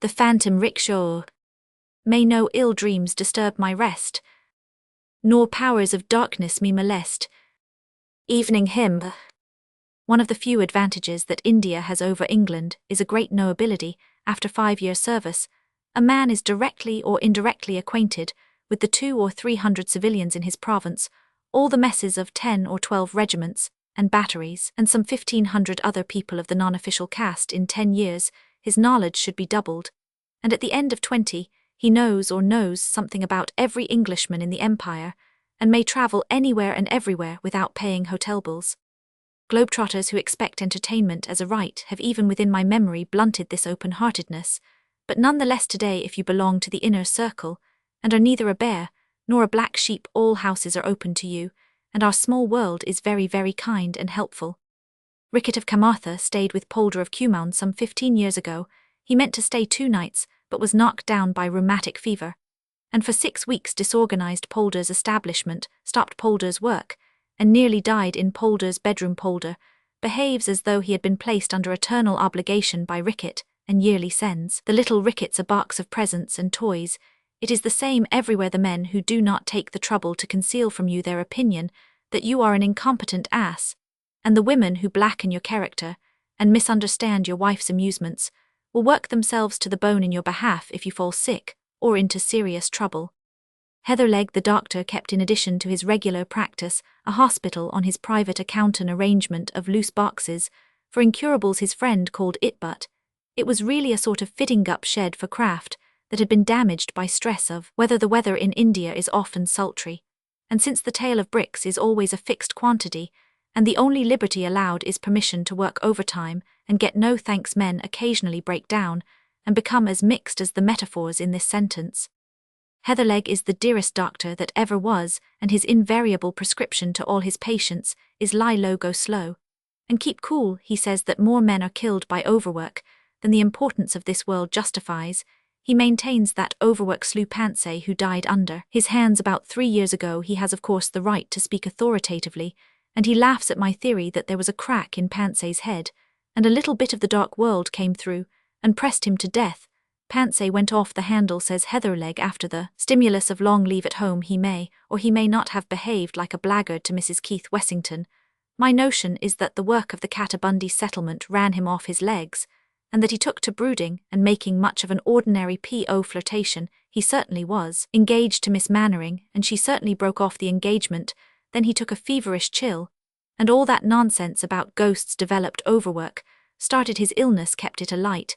the phantom rickshaw. May no ill dreams disturb my rest, nor powers of darkness me molest. Evening hymn. One of the few advantages that India has over England is a great nobility. After 5 years' service, a man is directly or indirectly acquainted with the 200 or 300 civilians in his province, all the messes of 10 or 12 regiments and batteries, and some 1,500 other people of the non-official caste. In 10 years, his knowledge should be doubled, and at the end of 20, he knows something about every Englishman in the empire, and may travel anywhere and everywhere without paying hotel bills. Globetrotters who expect entertainment as a right have even within my memory blunted this open-heartedness, but nonetheless today, if you belong to the inner circle, and are neither a bear nor a black sheep, all houses are open to you, and our small world is very, very kind and helpful. Rickett of Camartha stayed with Polder of Cumoun some 15 years ago. He meant to stay 2 nights, but was knocked down by rheumatic fever, and for 6 weeks disorganized Polder's establishment, stopped Polder's work, and nearly died in Polder's bedroom. Polder behaves as though he had been placed under eternal obligation by Rickett, and yearly sends the little Ricketts a box of presents and toys. It is the same everywhere. The men who do not take the trouble to conceal from you their opinion that you are an incompetent ass, and the women who blacken your character and misunderstand your wife's amusements, will work themselves to the bone in your behalf if you fall sick or into serious trouble. Heatherlegh the doctor kept, in addition to his regular practice, a hospital on his private account, an arrangement of loose boxes for incurables his friend called it, but it was really a sort of fitting-up shed for craft that had been damaged by stress of whether the weather in India is often sultry, and since the tale of bricks is always a fixed quantity, and the only liberty allowed is permission to work overtime and get no thanks, men occasionally break down and become as mixed as the metaphors in this sentence. Heatherlegh is the dearest doctor that ever was, and his invariable prescription to all his patients is lie low, go slow, and keep cool. He says that more men are killed by overwork than the importance of this world justifies. He maintains that overwork slew Pansay, who died under his hands about 3 years ago. He has of course the right to speak authoritatively, and he laughs at my theory that there was a crack in Pansay's head, and a little bit of the dark world came through and pressed him to death. Pansay went off the handle, says Heatherlegh. After the stimulus of long leave at home, he may or he may not have behaved like a blackguard to Mrs. Keith Wessington. My notion is that the work of the Catabundy settlement ran him off his legs, and that he took to brooding and making much of an ordinary P.O. flirtation. He certainly was engaged to Miss Mannering, and she certainly broke off the engagement. Then he took a feverish chill, and all that nonsense about ghosts developed overwork, started his illness, kept it alight,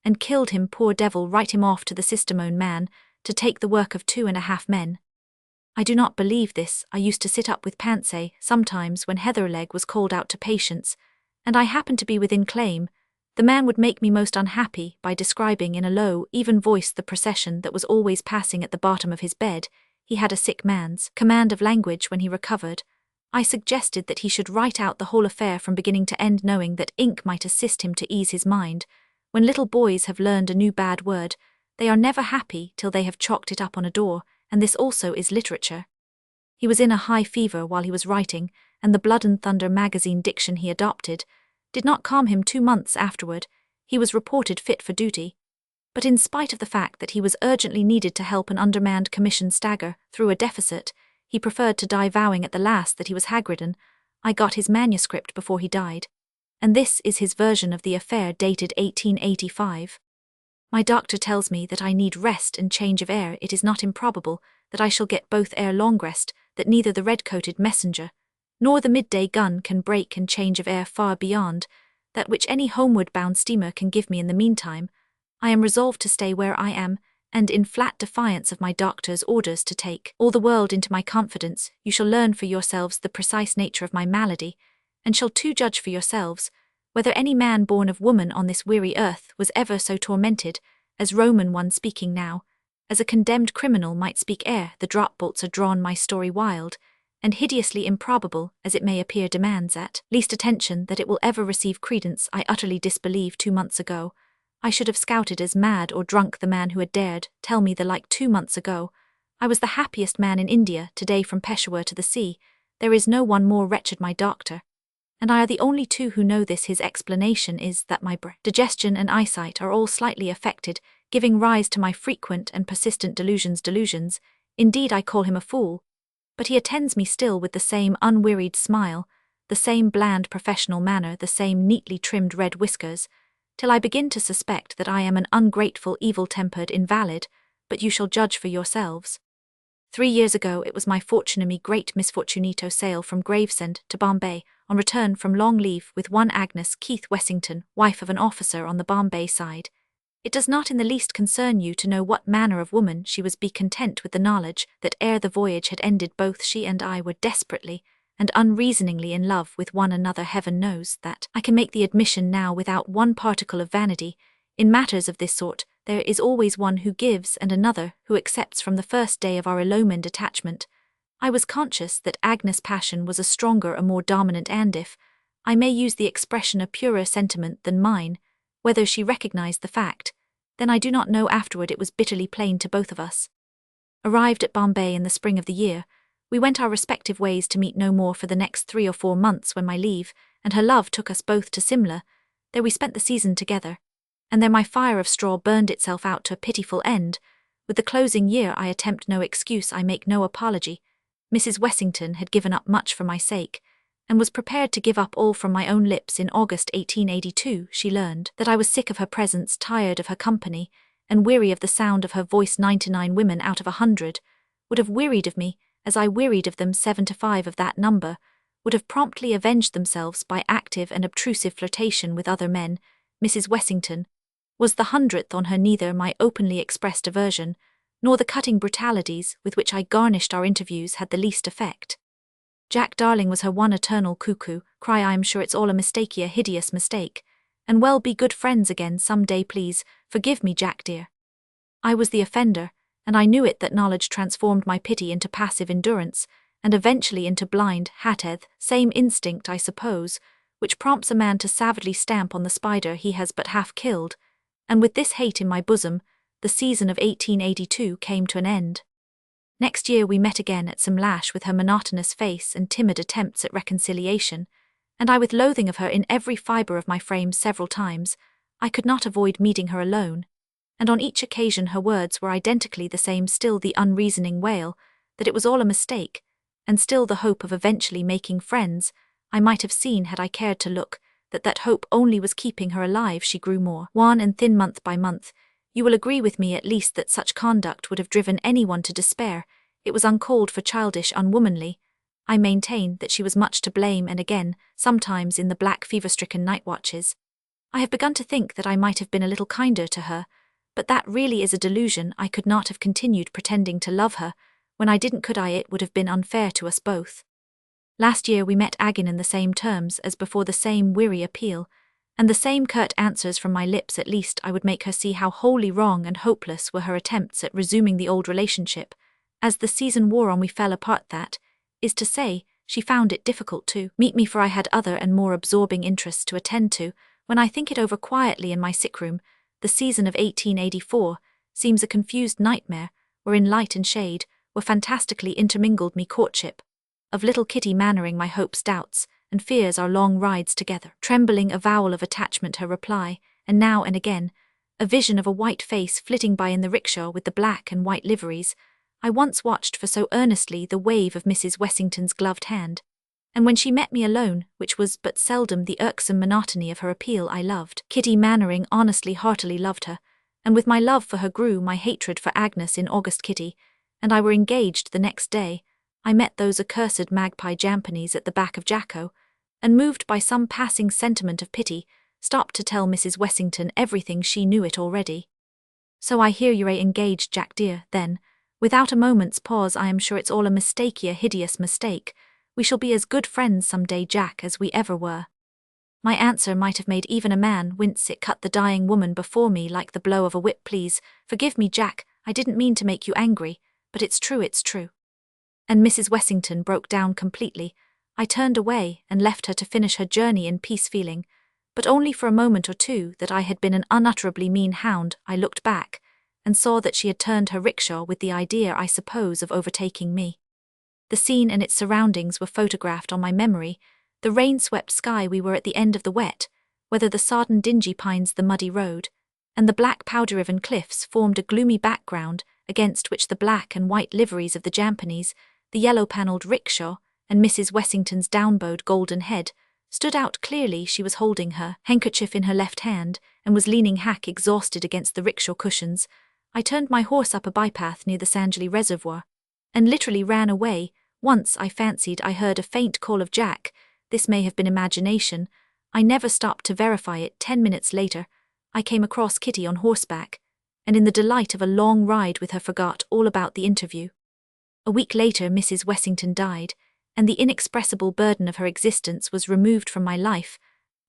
and killed him. Poor devil, write him off to the Systemone man to take the work of 2.5 men. I do not believe this. I used to sit up with Pansay sometimes when Heatherlegh was called out to patients, and I happened to be within claim. The man would make me most unhappy by describing in a low, even voice the procession that was always passing at the bottom of his bed. He had a sick man's command of language when he recovered. I suggested that he should write out the whole affair from beginning to end, knowing that ink might assist him to ease his mind. When little boys have learned a new bad word, they are never happy till they have chalked it up on a door, and this also is literature. He was in a high fever while he was writing, and the Blood and Thunder magazine diction he adopted did not calm him. 2 months afterward, he was reported fit for duty. But in spite of the fact that he was urgently needed to help an undermanned commission stagger through a deficit, he preferred to die, vowing at the last that he was hagridden. I got his manuscript before he died, and this is his version of the affair, dated 1885. My doctor tells me that I need rest and change of air. It is not improbable that I shall get both ere long rest, that neither the red-coated messenger nor the midday gun can break, and change of air far beyond that which any homeward-bound steamer can give me. In the meantime, I am resolved to stay where I am, and in flat defiance of my doctor's orders to take all the world into my confidence. You shall learn for yourselves the precise nature of my malady, and shall too judge for yourselves whether any man born of woman on this weary earth was ever so tormented as Roman one speaking now, as a condemned criminal might speak ere the drop bolts are drawn. My story, wild and hideously improbable as it may appear, demands at least attention that it will ever receive credence. I utterly disbelieve. 2 months ago, I should have scouted as mad or drunk the man who had dared tell me the like. 2 months ago, I was the happiest man in India. Today, from Peshawar to the sea, there is no one more wretched. My doctor and I are the only 2 who know this. His explanation is that my digestion and eyesight are all slightly affected. giving rise to my frequent and persistent delusions. Indeed, I call him a fool, but he attends me still with the same unwearied smile, the same bland professional manner, the same neatly trimmed red whiskers, till I begin to suspect that I am an ungrateful, evil-tempered invalid, but you shall judge for yourselves. 3 years ago it was my fortunami great misfortunito sail from Gravesend to Bombay, on return from long leave with one Agnes Keith Wessington, wife of an officer on the Bombay side. It does not in the least concern you to know what manner of woman she was. Be content with the knowledge that ere the voyage had ended both she and I were desperately and unreasoningly in love with one another. Heaven knows that I can make the admission now without one particle of vanity. In matters of this sort, there is always one who gives and another who accepts. From the first day of our illumined attachment, I was conscious that Agnes' passion was a stronger, a more dominant, and if I may use the expression, a purer sentiment than mine. Whether she recognized the fact, then I do not know. Afterward it was bitterly plain to both of us. Arrived at Bombay in the spring of the year, we went our respective ways to meet no more for the next 3 or 4 months, when my leave and her love took us both to Simla. There we spent the season together, and there my fire of straw burned itself out to a pitiful end. With the closing year I attempt no excuse, I make no apology. Mrs. Wessington had given up much for my sake, and was prepared to give up all from my own lips. In August 1882 she learned that I was sick of her presence, tired of her company, and weary of the sound of her voice. 99 women out of 100 would have wearied of me, as I wearied of them. 75 of that number would have promptly avenged themselves by active and obtrusive flirtation with other men. Mrs. Wessington was the 100th on her. Neither my openly expressed aversion, nor the cutting brutalities with which I garnished our interviews had the least effect. Jack darling was her one eternal cuckoo cry. I am sure it's all a mistake, a hideous mistake, and well, be good friends again some day, please. Forgive me, Jack dear. I was the offender, and I knew it. That knowledge transformed my pity into passive endurance, and eventually into blind hatred. Same instinct, I suppose, which prompts a man to savagely stamp on the spider he has but half killed, and with this hate in my bosom, the season of 1882 came to an end. Next year we met again at Simlash with her monotonous face and timid attempts at reconciliation, and I with loathing of her in every fibre of my frame. Several times I could not avoid meeting her alone, and on each occasion her words were identically the same, still the unreasoning wail that it was all a mistake, and still the hope of eventually making friends. I might have seen, had I cared to look, that that hope only was keeping her alive. She grew more wan and thin month by month. You will agree with me at least that such conduct would have driven anyone to despair. It was uncalled for, childish, unwomanly. I maintain that she was much to blame, and again, sometimes in the black fever-stricken night watches, I have begun to think that I might have been a little kinder to her, but that really is a delusion. I could not have continued pretending to love her when I didn't, could I? It would have been unfair to us both. Last year we met again in the same terms as before, the same weary appeal, and the same curt answers from my lips. At least I would make her see how wholly wrong and hopeless were her attempts at resuming the old relationship. As the season wore on we fell apart, that is to say, she found it difficult to meet me, for I had other and more absorbing interests to attend to. When I think it over quietly in my sick room, the season of 1884 seems a confused nightmare, wherein light and shade were fantastically intermingled. Me courtship of little Kitty Mannering, my hopes, doubts, and fears, our long rides together, trembling avowal of attachment, her reply, and now and again a vision of a white face flitting by in the rickshaw with the black and white liveries. I once watched for so earnestly the wave of Mrs. Wessington's gloved hand, and when she met me alone, which was but seldom, the irksome monotony of her appeal. I loved Kitty Mannering, honestly, heartily loved her, and with my love for her grew my hatred for Agnes. In August Kitty and I were engaged. The next day I met those accursed magpie Jampanies at the back of Jacko, and moved by some passing sentiment of pity, stopped to tell Mrs. Wessington everything. She knew it already. So I hear you're engaged, Jack dear, then, without a moment's pause. I am sure it's all a mistake, a hideous mistake. We shall be as good friends some day, Jack, as we ever were. My answer might have made even a man wince. It cut the dying woman before me like the blow of a whip. Please forgive me, Jack, I didn't mean to make you angry, but it's true, it's true. And Mrs. Wessington broke down completely. I turned away and left her to finish her journey in peace, feeling, but only for a moment or two, that I had been an unutterably mean hound. I looked back and saw that she had turned her rickshaw with the idea, I suppose, of overtaking me. The scene and its surroundings were photographed on my memory. The rain-swept sky, we were at the end of the wet, whether the sodden dingy pines, the muddy road, and the black powder-riven cliffs formed a gloomy background against which the black and white liveries of the Japanese, the yellow-panelled rickshaw, and Mrs. Wessington's down-bowed golden head stood out clearly. She was holding her handkerchief in her left hand and was leaning exhausted against the rickshaw cushions. I turned my horse up a bypath near the Sanjali Reservoir and literally ran away. Once I fancied I heard a faint call of Jack. This may have been imagination. I never stopped to verify it. 10 minutes later, I came across Kitty on horseback, and in the delight of a long ride with her forgot all about the interview. A week later Mrs. Wessington died, and the inexpressible burden of her existence was removed from my life.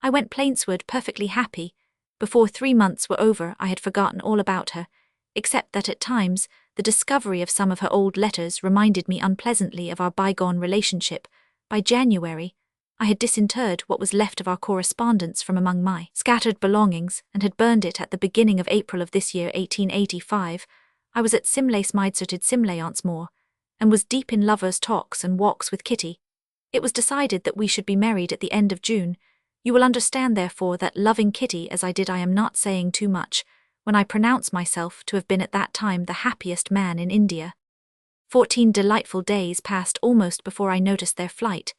I went plainsward perfectly happy. Before 3 months were over I had forgotten all about her, except that at times the discovery of some of her old letters reminded me unpleasantly of our bygone relationship. By January, I had disinterred what was left of our correspondence from among my scattered belongings and had burned it at the beginning of April of this year 1885. I was at Simlay Smidserted Simlay once more, and was deep in lovers' talks and walks with Kitty. It was decided that we should be married at the end of June. You will understand therefore that, loving Kitty as I did, I am not saying too much when I pronounce myself to have been at that time the happiest man in India. 14 delightful days passed almost before I noticed their flight.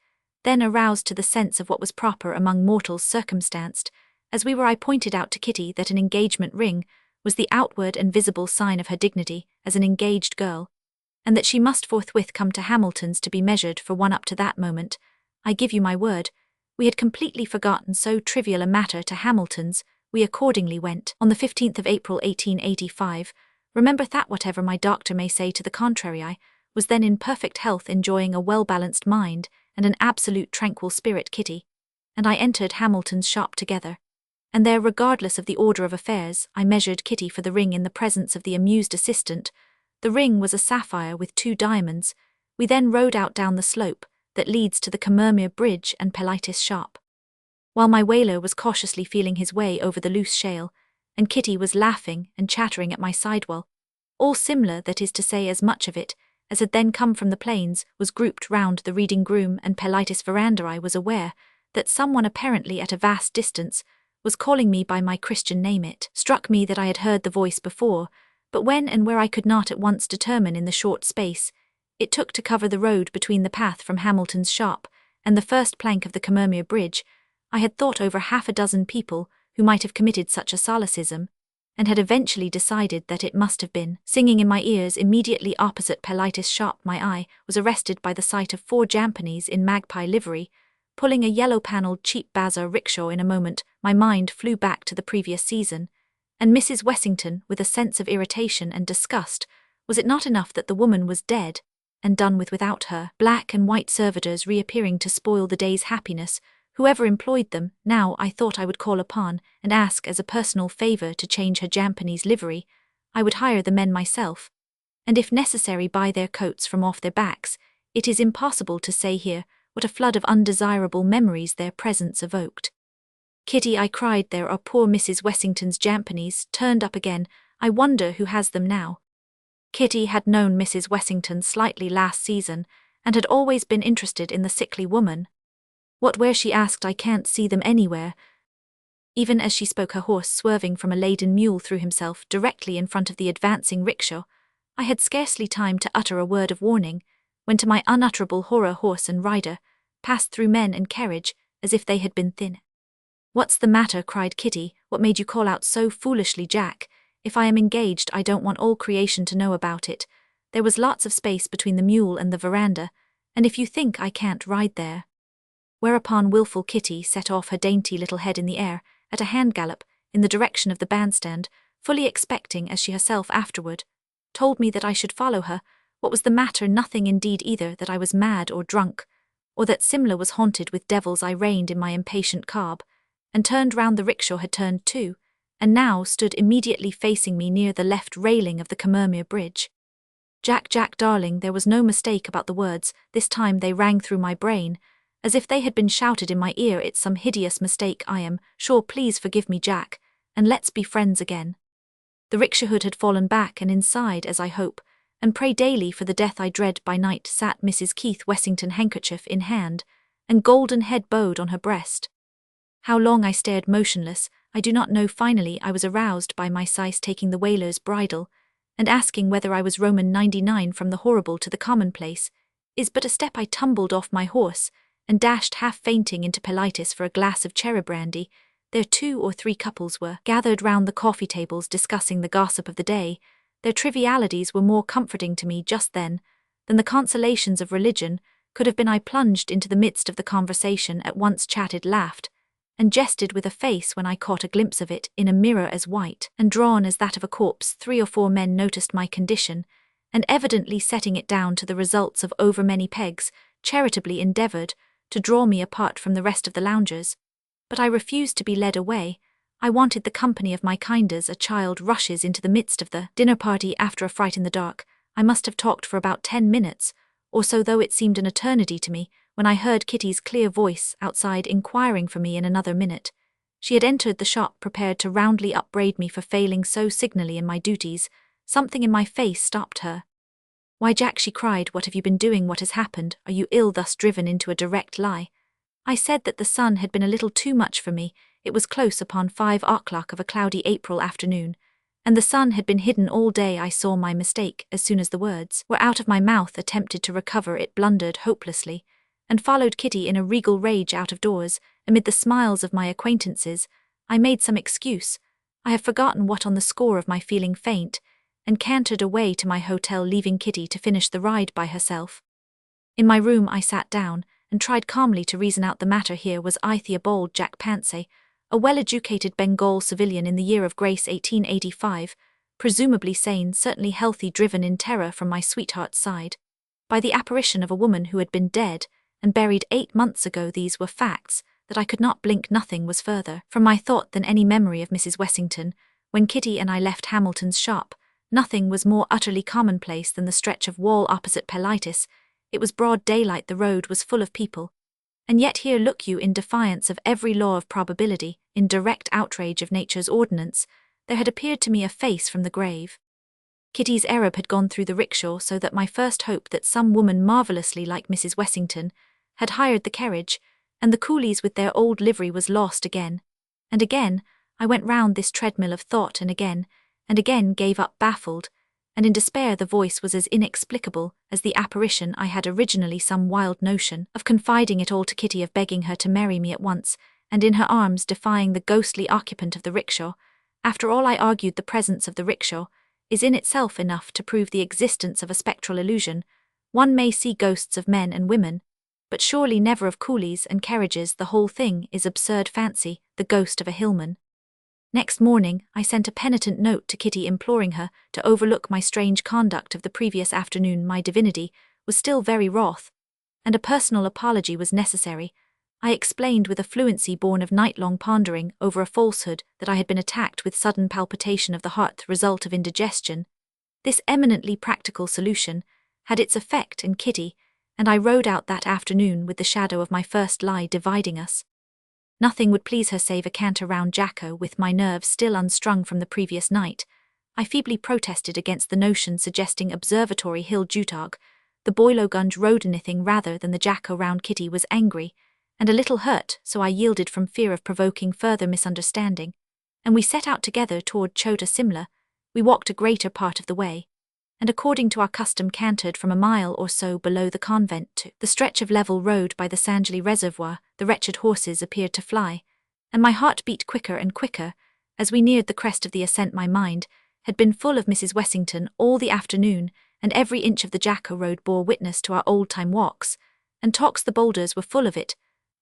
Then, aroused to the sense of what was proper among mortals circumstanced, as we were, I pointed out to Kitty that an engagement ring was the outward and visible sign of her dignity as an engaged girl, and that she must forthwith come to Hamilton's to be measured for one. Up to that moment, I give you my word, we had completely forgotten so trivial a matter. To Hamilton's we accordingly went on the 15th of April 1885. Remember that whatever my doctor may say to the contrary, I was then in perfect health, enjoying a well-balanced mind and an absolute tranquil spirit. Kitty and I entered Hamilton's shop together, and there, regardless of the order of affairs, I measured Kitty for the ring in the presence of the amused assistant. The ring was a sapphire with 2 diamonds. We then rode out down the slope that leads to the Commermere Bridge and Pellitis shop, while my whaler was cautiously feeling his way over the loose shale, and Kitty was laughing and chattering at my sidewell. All Simla, that is to say as much of it as had then come from the plains, was grouped round the reading room and Pellitis veranda. I was aware that someone, apparently at a vast distance, was calling me by my Christian name. It struck me that I had heard the voice before, but when and where I could not at once determine in the short space it took to cover the road between the path from Hamilton's shop and the first plank of the Commermere Bridge. I had thought over 6 people who might have committed such a solecism, and had eventually decided that it must have been singing in my ears immediately opposite Pellitis shop. My eye was arrested by the sight of 4 Japanese in magpie livery, pulling a yellow-panelled cheap bazaar rickshaw. In a moment my mind flew back to the previous season, and Mrs. Wessington with a sense of irritation and disgust. Was it not enough that the woman was dead and done with without her black and white servitors reappearing to spoil the day's happiness? Whoever employed them, now I thought I would call upon and ask as a personal favor to change her Japanese livery. I would hire the men myself, and if necessary buy their coats from off their backs. It is impossible to say here what a flood of undesirable memories their presence evoked. Kitty, I cried, there are poor Mrs. Wessington's Japanese turned up again. I wonder who has them now. Kitty had known Mrs. Wessington slightly last season, and had always been interested in the sickly woman. Where, she asked. I can't see them anywhere. Even as she spoke, her horse, swerving from a laden mule, threw himself directly in front of the advancing rickshaw. I had scarcely time to utter a word of warning, when to my unutterable horror horse and rider passed through men and carriage as if they had been thin. What's the matter? Cried Kitty. What made you call out so foolishly, Jack? If I am engaged, I don't want all creation to know about it. There was lots of space between the mule and the veranda, and if you think I can't ride there. Whereupon wilful Kitty set off, her dainty little head in the air, at a hand gallop, in the direction of the bandstand, fully expecting, as she herself afterward told me, that I should follow her. What was the matter? Nothing indeed, either that I was mad or drunk, or that Simla was haunted with devils. I reined in my impatient cob, and turned round. The rickshaw had turned too, and now stood immediately facing me near the left railing of the Commermere Bridge. Jack, Jack, darling, there was no mistake about the words. This time they rang through my brain, as if they had been shouted in my ear. It's some hideous mistake, I am sure. Please forgive me, Jack, and let's be friends again. The rickshaw hood had fallen back, and inside, as I hope and pray daily for the death I dread by night, sat Mrs. Keith Wessington, handkerchief in hand, and golden head bowed on her breast. How long I stared motionless, I do not know. Finally, I was aroused by my Sais taking the whaler's bridle, and asking whether I was Roman 99 from the horrible to the commonplace. Is but a step. I tumbled off my horse, and dashed half fainting into Politis for a glass of cherry brandy. There 2 or 3 couples were gathered round the coffee tables discussing the gossip of the day. Their trivialities were more comforting to me just then than the consolations of religion could have been. I plunged into the midst of the conversation, at once chatted, laughed, and jested with a face when I caught a glimpse of it in a mirror as white and drawn as that of a corpse. 3 or 4 men noticed my condition, and evidently setting it down to the results of over many pegs, charitably endeavoured to draw me apart from the rest of the loungers. But I refused to be led away. I wanted the company of my kind. As a child rushes into the midst of the dinner party after a fright in the dark, I must have talked for about 10 minutes or so, though it seemed an eternity to me, when I heard Kitty's clear voice outside inquiring for me in another minute. She had entered the shop prepared to roundly upbraid me for failing so signally in my duties. Something in my face stopped her. "Why, Jack," she cried, "what have you been doing? What has happened? Are you ill?" Thus driven into a direct lie, I said that the sun had been a little too much for me. It was close upon 5 o'clock of a cloudy April afternoon, and the sun had been hidden all day. I saw my mistake as soon as the words were out of my mouth, attempted to recover it, blundered hopelessly, and followed Kitty in a regal rage out of doors. Amid the smiles of my acquaintances, I made some excuse, I have forgotten what, on the score of my feeling faint, and cantered away to my hotel, leaving Kitty to finish the ride by herself. In my room I sat down, and tried calmly to reason out the matter. Here was I, Theobald Jack Pansay, a well-educated Bengal civilian in the year of grace 1885, presumably sane, certainly healthy, driven in terror from my sweetheart's side by the apparition of a woman who had been dead and buried 8 months ago. These were facts that I could not blink. Nothing was further from my thought than any memory of Mrs. Wessington when Kitty and I left Hamilton's shop. Nothing was more utterly commonplace than the stretch of wall opposite Politis. It was broad daylight, the road was full of people, and yet here, look you, in defiance of every law of probability, in direct outrage of nature's ordinance, there had appeared to me a face from the grave. Kitty's Arab had gone through the rickshaw, so that my first hope that some woman marvellously like Mrs. Wessington had hired the carriage, and the coolies with their old livery, was lost again. And again I went round this treadmill of thought, and again gave up, baffled, and in despair. The voice was as inexplicable as the apparition. I had originally some wild notion of confiding it all to Kitty, of begging her to marry me at once, and in her arms defying the ghostly occupant of the rickshaw. After all, I argued, the presence of the rickshaw is in itself enough to prove the existence of a spectral illusion. One may see ghosts of men and women, but surely never of coolies and carriages. The whole thing is absurd fancy, the ghost of a hillman. Next morning, I sent a penitent note to Kitty imploring her to overlook my strange conduct of the previous afternoon. My divinity was still very wroth, and a personal apology was necessary. I explained with a fluency born of night-long pondering over a falsehood that I had been attacked with sudden palpitation of the heart, the result of indigestion. This eminently practical solution had its effect, and Kitty and I rode out that afternoon with the shadow of my first lie dividing us. Nothing would please her save a canter round Jacko. With my nerves still unstrung from the previous night, I feebly protested against the notion, suggesting Observatory Hill Jutog. The Boilogunge rode anything rather than the Jacko round. Kitty was angry and a little hurt, so I yielded from fear of provoking further misunderstanding, and we set out together toward Chota Simla. We walked a greater part of the way, and according to our custom cantered from a mile or so below the convent to the stretch of level road by the Sanjali Reservoir. The wretched horses appeared to fly, and my heart beat quicker and quicker as we neared the crest of the ascent. My mind had been full of Mrs. Wessington all the afternoon, and every inch of the Jacko road bore witness to our old-time walks and talks. The boulders were full of it,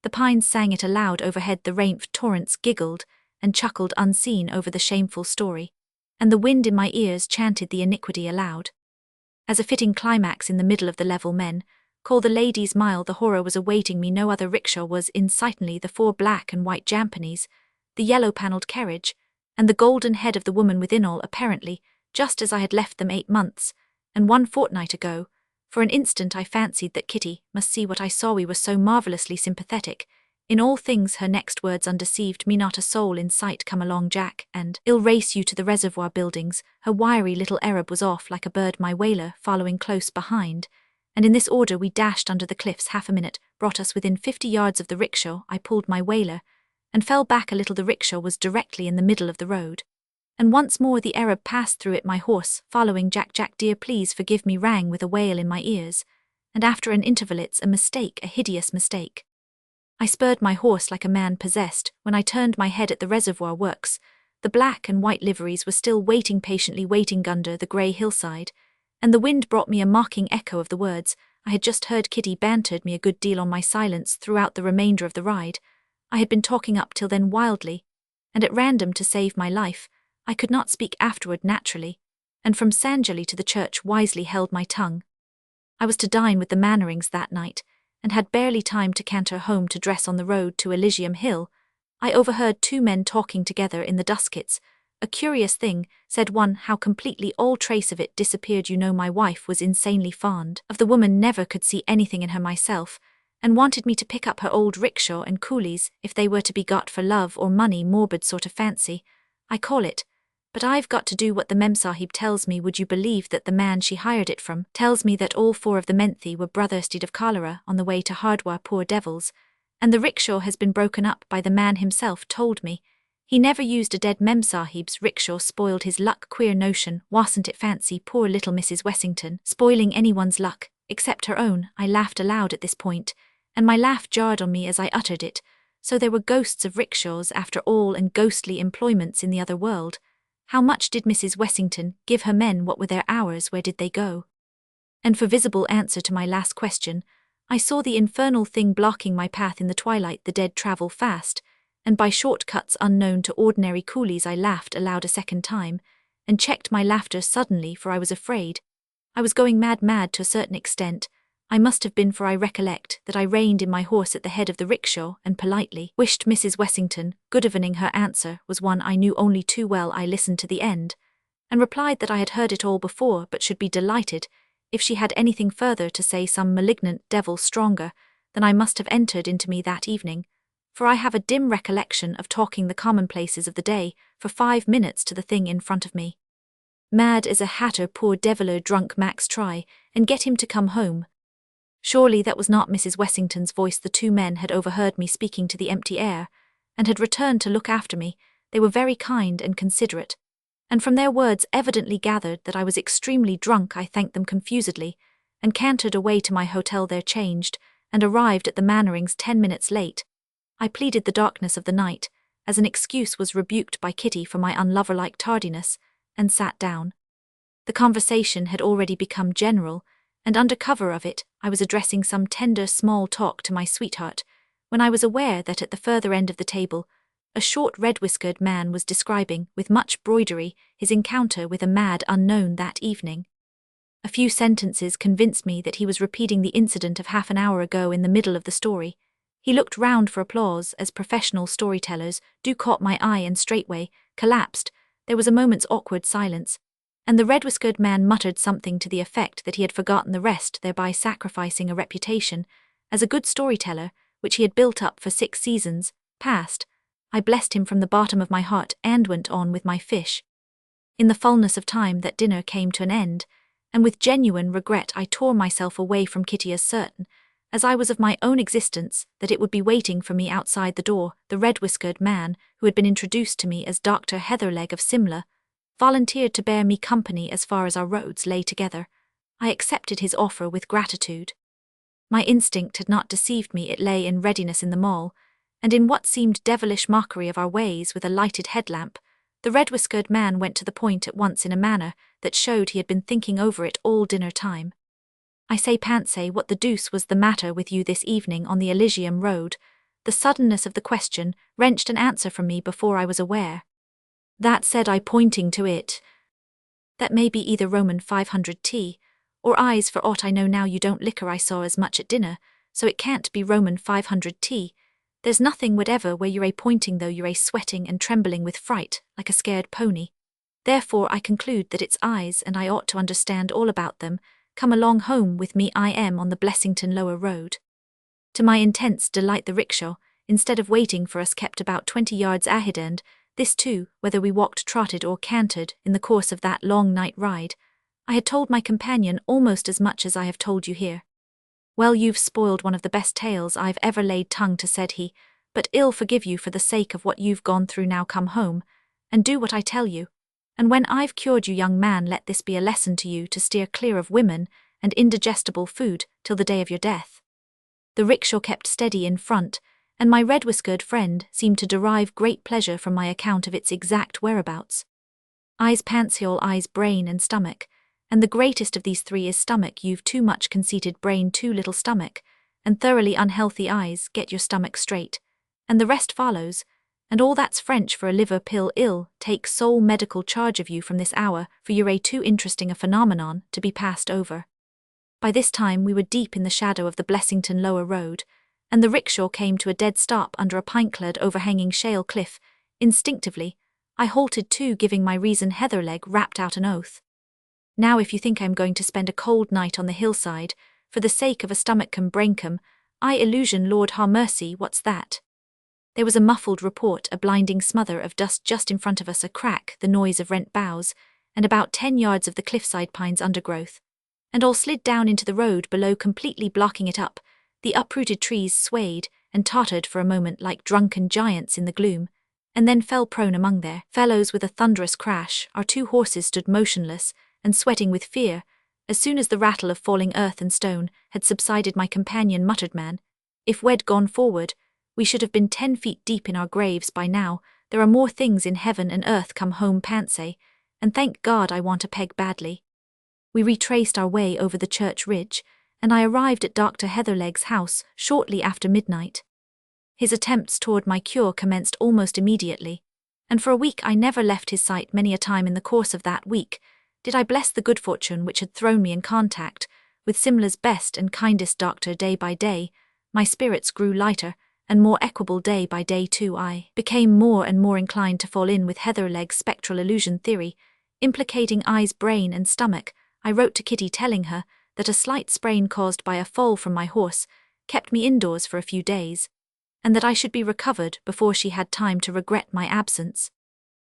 the pines sang it aloud overhead, the rain torrents giggled and chuckled unseen over the shameful story, and the wind in my ears chanted the iniquity aloud. As a fitting climax in the middle of the level men call the ladies' mile, the horror was awaiting me. No other rickshaw was in sight, only the 4 black and white Jampanies, the yellow-panelled carriage, and the golden head of the woman within, all apparently just as I had left them 8 months and 1 fortnight ago. For an instant I fancied that Kitty must see what I saw. We were so marvellously sympathetic in all things. Her next words undeceived me. Not a soul in sight. Come along, Jack, and I'll race you to the reservoir buildings. Her wiry little Arab was off like a bird, my whaler following close behind, and in this order we dashed under the cliffs. Half a minute brought us within 50 yards of the rickshaw. I pulled my whaler, and fell back a little. The rickshaw was directly in the middle of the road. And once more the Arab passed through it. My horse, following. Jack, Jack, dear, please forgive me, rang with a wail in my ears. And after an interval, it's a mistake, a hideous mistake. I spurred my horse like a man possessed. When I turned my head at the reservoir works, the black and white liveries were still waiting, patiently waiting under the grey hillside, and the wind brought me a mocking echo of the words I had just heard. Kitty bantered me a good deal on my silence throughout the remainder of the ride. I had been talking up till then wildly, and at random to save my life. I could not speak afterward naturally, and from Sanjali to the church wisely held my tongue. I was to dine with the Mannerings that night, and had barely time to canter home to dress. On the road to Elysium Hill, I overheard two men talking together in the duskets. A curious thing, said one, how completely all trace of it disappeared. You know, my wife was insanely fond of the woman, never could see anything in her myself, and wanted me to pick up her old rickshaw and coolies if they were to be got for love or money. Morbid sort of fancy, I call it. But I've got to do what the Memsahib tells me. Would you believe that the man she hired it from tells me that all four of the Menthi were brothersted of cholera on the way to Hardwar, poor devils, and the rickshaw has been broken up by the man himself. Told me he never used a dead Memsahib's rickshaw. Spoiled his luck. Queer notion, wasn't it? Fancy poor little Mrs. Wessington spoiling anyone's luck, except her own. I laughed aloud at this point, and my laugh jarred on me as I uttered it. So there were ghosts of rickshaws after all, and ghostly employments in the other world. How much did Mrs. Wessington give her men? What were their hours? Where did they go? And for visible answer to my last question, I saw the infernal thing blocking my path in the twilight. The dead travel fast, and by shortcuts unknown to ordinary coolies. I laughed aloud a second time, and checked my laughter suddenly, for I was afraid. I was going mad to a certain extent. I must have been, for I recollect that I reined in my horse at the head of the rickshaw and politely wished Mrs. Wessington good evening. Her answer was one I knew only too well. I listened to the end, and replied that I had heard it all before, but should be delighted if she had anything further to say. Some malignant devil stronger than I must have entered into me that evening, for I have a dim recollection of talking the commonplaces of the day for 5 minutes to the thing in front of me. Mad as a hatter, poor deviler drunk. Max, try and get him to come home. Surely that was not Mrs. Wessington's voice. The two men had overheard me speaking to the empty air, and had returned to look after me. They were very kind and considerate, and from their words evidently gathered that I was extremely drunk. I thanked them confusedly, and cantered away to my hotel. There changed, and arrived at the Mannerings 10 minutes late. I pleaded the darkness of the night as an excuse, was rebuked by Kitty for my unloverlike tardiness, and sat down. The conversation had already become general, and under cover of it I was addressing some tender small talk to my sweetheart, when I was aware that at the further end of the table a short red-whiskered man was describing, with much broidery, his encounter with a mad unknown that evening. A few sentences convinced me that he was repeating the incident of half an hour ago in the middle of the story. He looked round for applause, as professional storytellers do, caught my eye, and straightway collapsed. There was a moment's awkward silence, and the red-whiskered man muttered something to the effect that he had forgotten the rest, thereby sacrificing a reputation as a good storyteller which he had built up for 6 seasons past. I blessed him from the bottom of my heart and went on with my fish. In the fullness of time that dinner came to an end, and with genuine regret I tore myself away from Kitty, as certain as I was of my own existence that it would be waiting for me outside the door. The red-whiskered man, who had been introduced to me as Dr. Heatherlegh of Simla, volunteered to bear me company as far as our roads lay together. I accepted his offer with gratitude. My instinct had not deceived me. It lay in readiness in the mall, and in what seemed devilish mockery of our ways, with a lighted headlamp, the red-whiskered man went to the point at once in a manner that showed he had been thinking over it all dinner time. I say, Pansy, what the deuce was the matter with you this evening on the Elysium Road? The suddenness of the question wrenched an answer from me before I was aware. That, said I, pointing to it, that may be either Roman 500 tea, or eyes, for aught I know. Now you don't liquor. I saw as much at dinner, so it can't be Roman 500 tea. There's nothing whatever where you're pointing, though you're sweating and trembling with fright, like a scared pony. Therefore I conclude that it's eyes, and I ought to understand all about them. Come along home with me. I am on the Blessington Lower Road. To my intense delight, the rickshaw, instead of waiting for us, kept about 20 yards ahead, and this too, whether we walked, trotted, or cantered in the course of that long night ride, I had told my companion almost as much as I have told you here. Well, you've spoiled one of the best tales I've ever laid tongue to, said he, but ill forgive you for the sake of what you've gone through. Now come home, and do what I tell you, and when I've cured you, young man, let this be a lesson to you to steer clear of women and indigestible food till the day of your death." The rickshaw kept steady in front, and my red-whiskered friend seemed to derive great pleasure from my account of its exact whereabouts. Eyes, pansiol, eyes, brain, and stomach, and the greatest of these three is stomach. You've too much conceited brain, too little stomach, and thoroughly unhealthy eyes. Get your stomach straight, and the rest follows, and all that's French for a liver pill. Ill take sole medical charge of you from this hour, for you're too interesting a phenomenon to be passed over. By this time we were deep in the shadow of the Blessington Lower Road, and the rickshaw came to a dead stop under a pine-clad overhanging shale cliff. Instinctively, I halted too, giving my reason. Heatherleg rapped out an oath. "Now if you think I'm going to spend a cold night on the hillside, for the sake of a stomachcum braincum, I illusion, Lord ha' mercy, what's that?" There was a muffled report, a blinding smother of dust just in front of us, a crack, the noise of rent boughs, and about 10 yards of the cliffside pine's undergrowth, and all slid down into the road below, completely blocking it up. The uprooted trees swayed and tottered for a moment like drunken giants in the gloom, and then fell prone among their fellows with a thunderous crash. Our 2 horses stood motionless and sweating with fear. As soon as the rattle of falling earth and stone had subsided, my companion muttered, "Man, if we'd gone forward, we should have been 10 feet deep in our graves by now. There are more things in heaven and earth. Come home, Pansy, and thank God I want a peg badly." We retraced our way over the church ridge, and I arrived at Dr. Heatherleg's house shortly after midnight. His attempts toward my cure commenced almost immediately, and for a week I never left his sight. Many a time in the course of that week did I bless the good fortune which had thrown me in contact with Simla's best and kindest doctor. Day by day, my spirits grew lighter and more equable. Day by day, too, I became more and more inclined to fall in with Heatherleg's spectral illusion theory, implicating eyes, brain, and stomach. I wrote to Kitty telling her that a slight sprain caused by a fall from my horse kept me indoors for a few days, and that I should be recovered before she had time to regret my absence.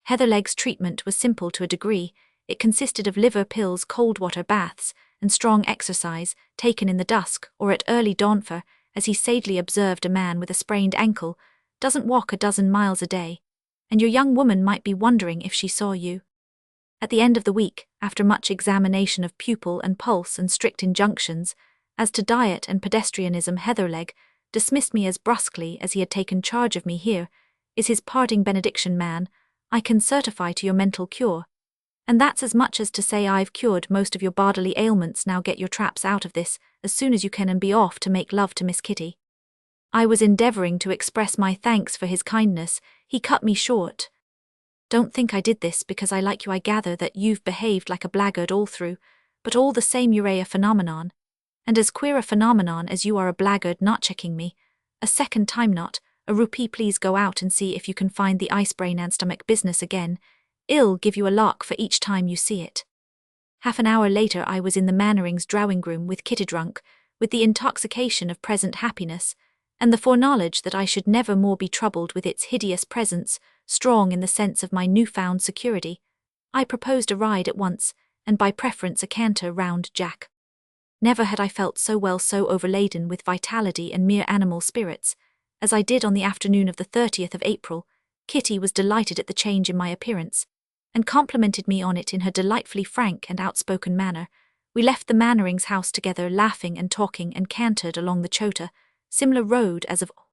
Heatherleg's treatment was simple to a degree. It consisted of liver pills, cold water baths, and strong exercise, taken in the dusk or at early dawn, for, as he sagely observed, a man with a sprained ankle doesn't walk a dozen miles a day, and your young woman might be wondering if she saw you. At the end of the week, after much examination of pupil and pulse and strict injunctions as to diet and pedestrianism, Heatherleg dismissed me as brusquely as he had taken charge of me. "Here is his parting benediction, man. I can certify to your mental cure. And that's as much as to say I've cured most of your bodily ailments. Now get your traps out of this as soon as you can and be off to make love to Miss Kitty." I was endeavoring to express my thanks for his kindness. He cut me short. "Don't think I did this because I like you. I gather that you've behaved like a blackguard all through, but all the same you're a phenomenon. And as queer a phenomenon as you are a blackguard. Not checking me a second time, not a rupee. Please go out and see if you can find the ice, brain, and stomach business again. I'll give you a lock for each time you see it." Half an hour later I was in the Mannerings' drawing-room with Kitty, drunk with the intoxication of present happiness, and the foreknowledge that I should never more be troubled with its hideous presence, strong in the sense of my newfound security. I proposed a ride at once, and by preference a canter round Jack. Never had I felt so well, so overladen with vitality and mere animal spirits, as I did on the afternoon of the 30th of April. Kitty was delighted at the change in my appearance, and complimented me on it in her delightfully frank and outspoken manner. We left the Mannerings' house together, laughing and talking, and cantered along the Chota, similar road as of old.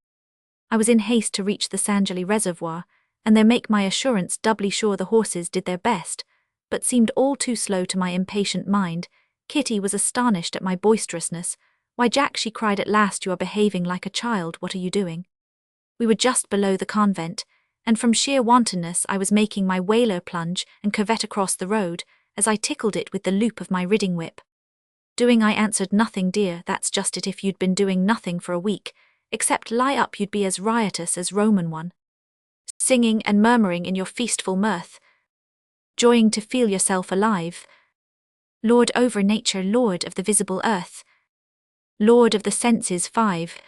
I was in haste to reach the Sanjali reservoir, and there make my assurance doubly sure. The horses did their best, but seemed all too slow to my impatient mind. Kitty was astonished at my boisterousness. "Why, Jack," she cried at last, "you are behaving like a child. What are you doing?" We were just below the convent, and from sheer wantonness I was making my whaler plunge and curvet across the road as I tickled it with the loop of my riding whip. "Doing?" I answered. "Nothing, dear, that's just it. If you'd been doing nothing for a week, except lie up, you'd be as riotous as Roman one, singing and murmuring in your feastful mirth, joying to feel yourself alive. Lord over nature, lord of the visible earth, lord of the senses 5.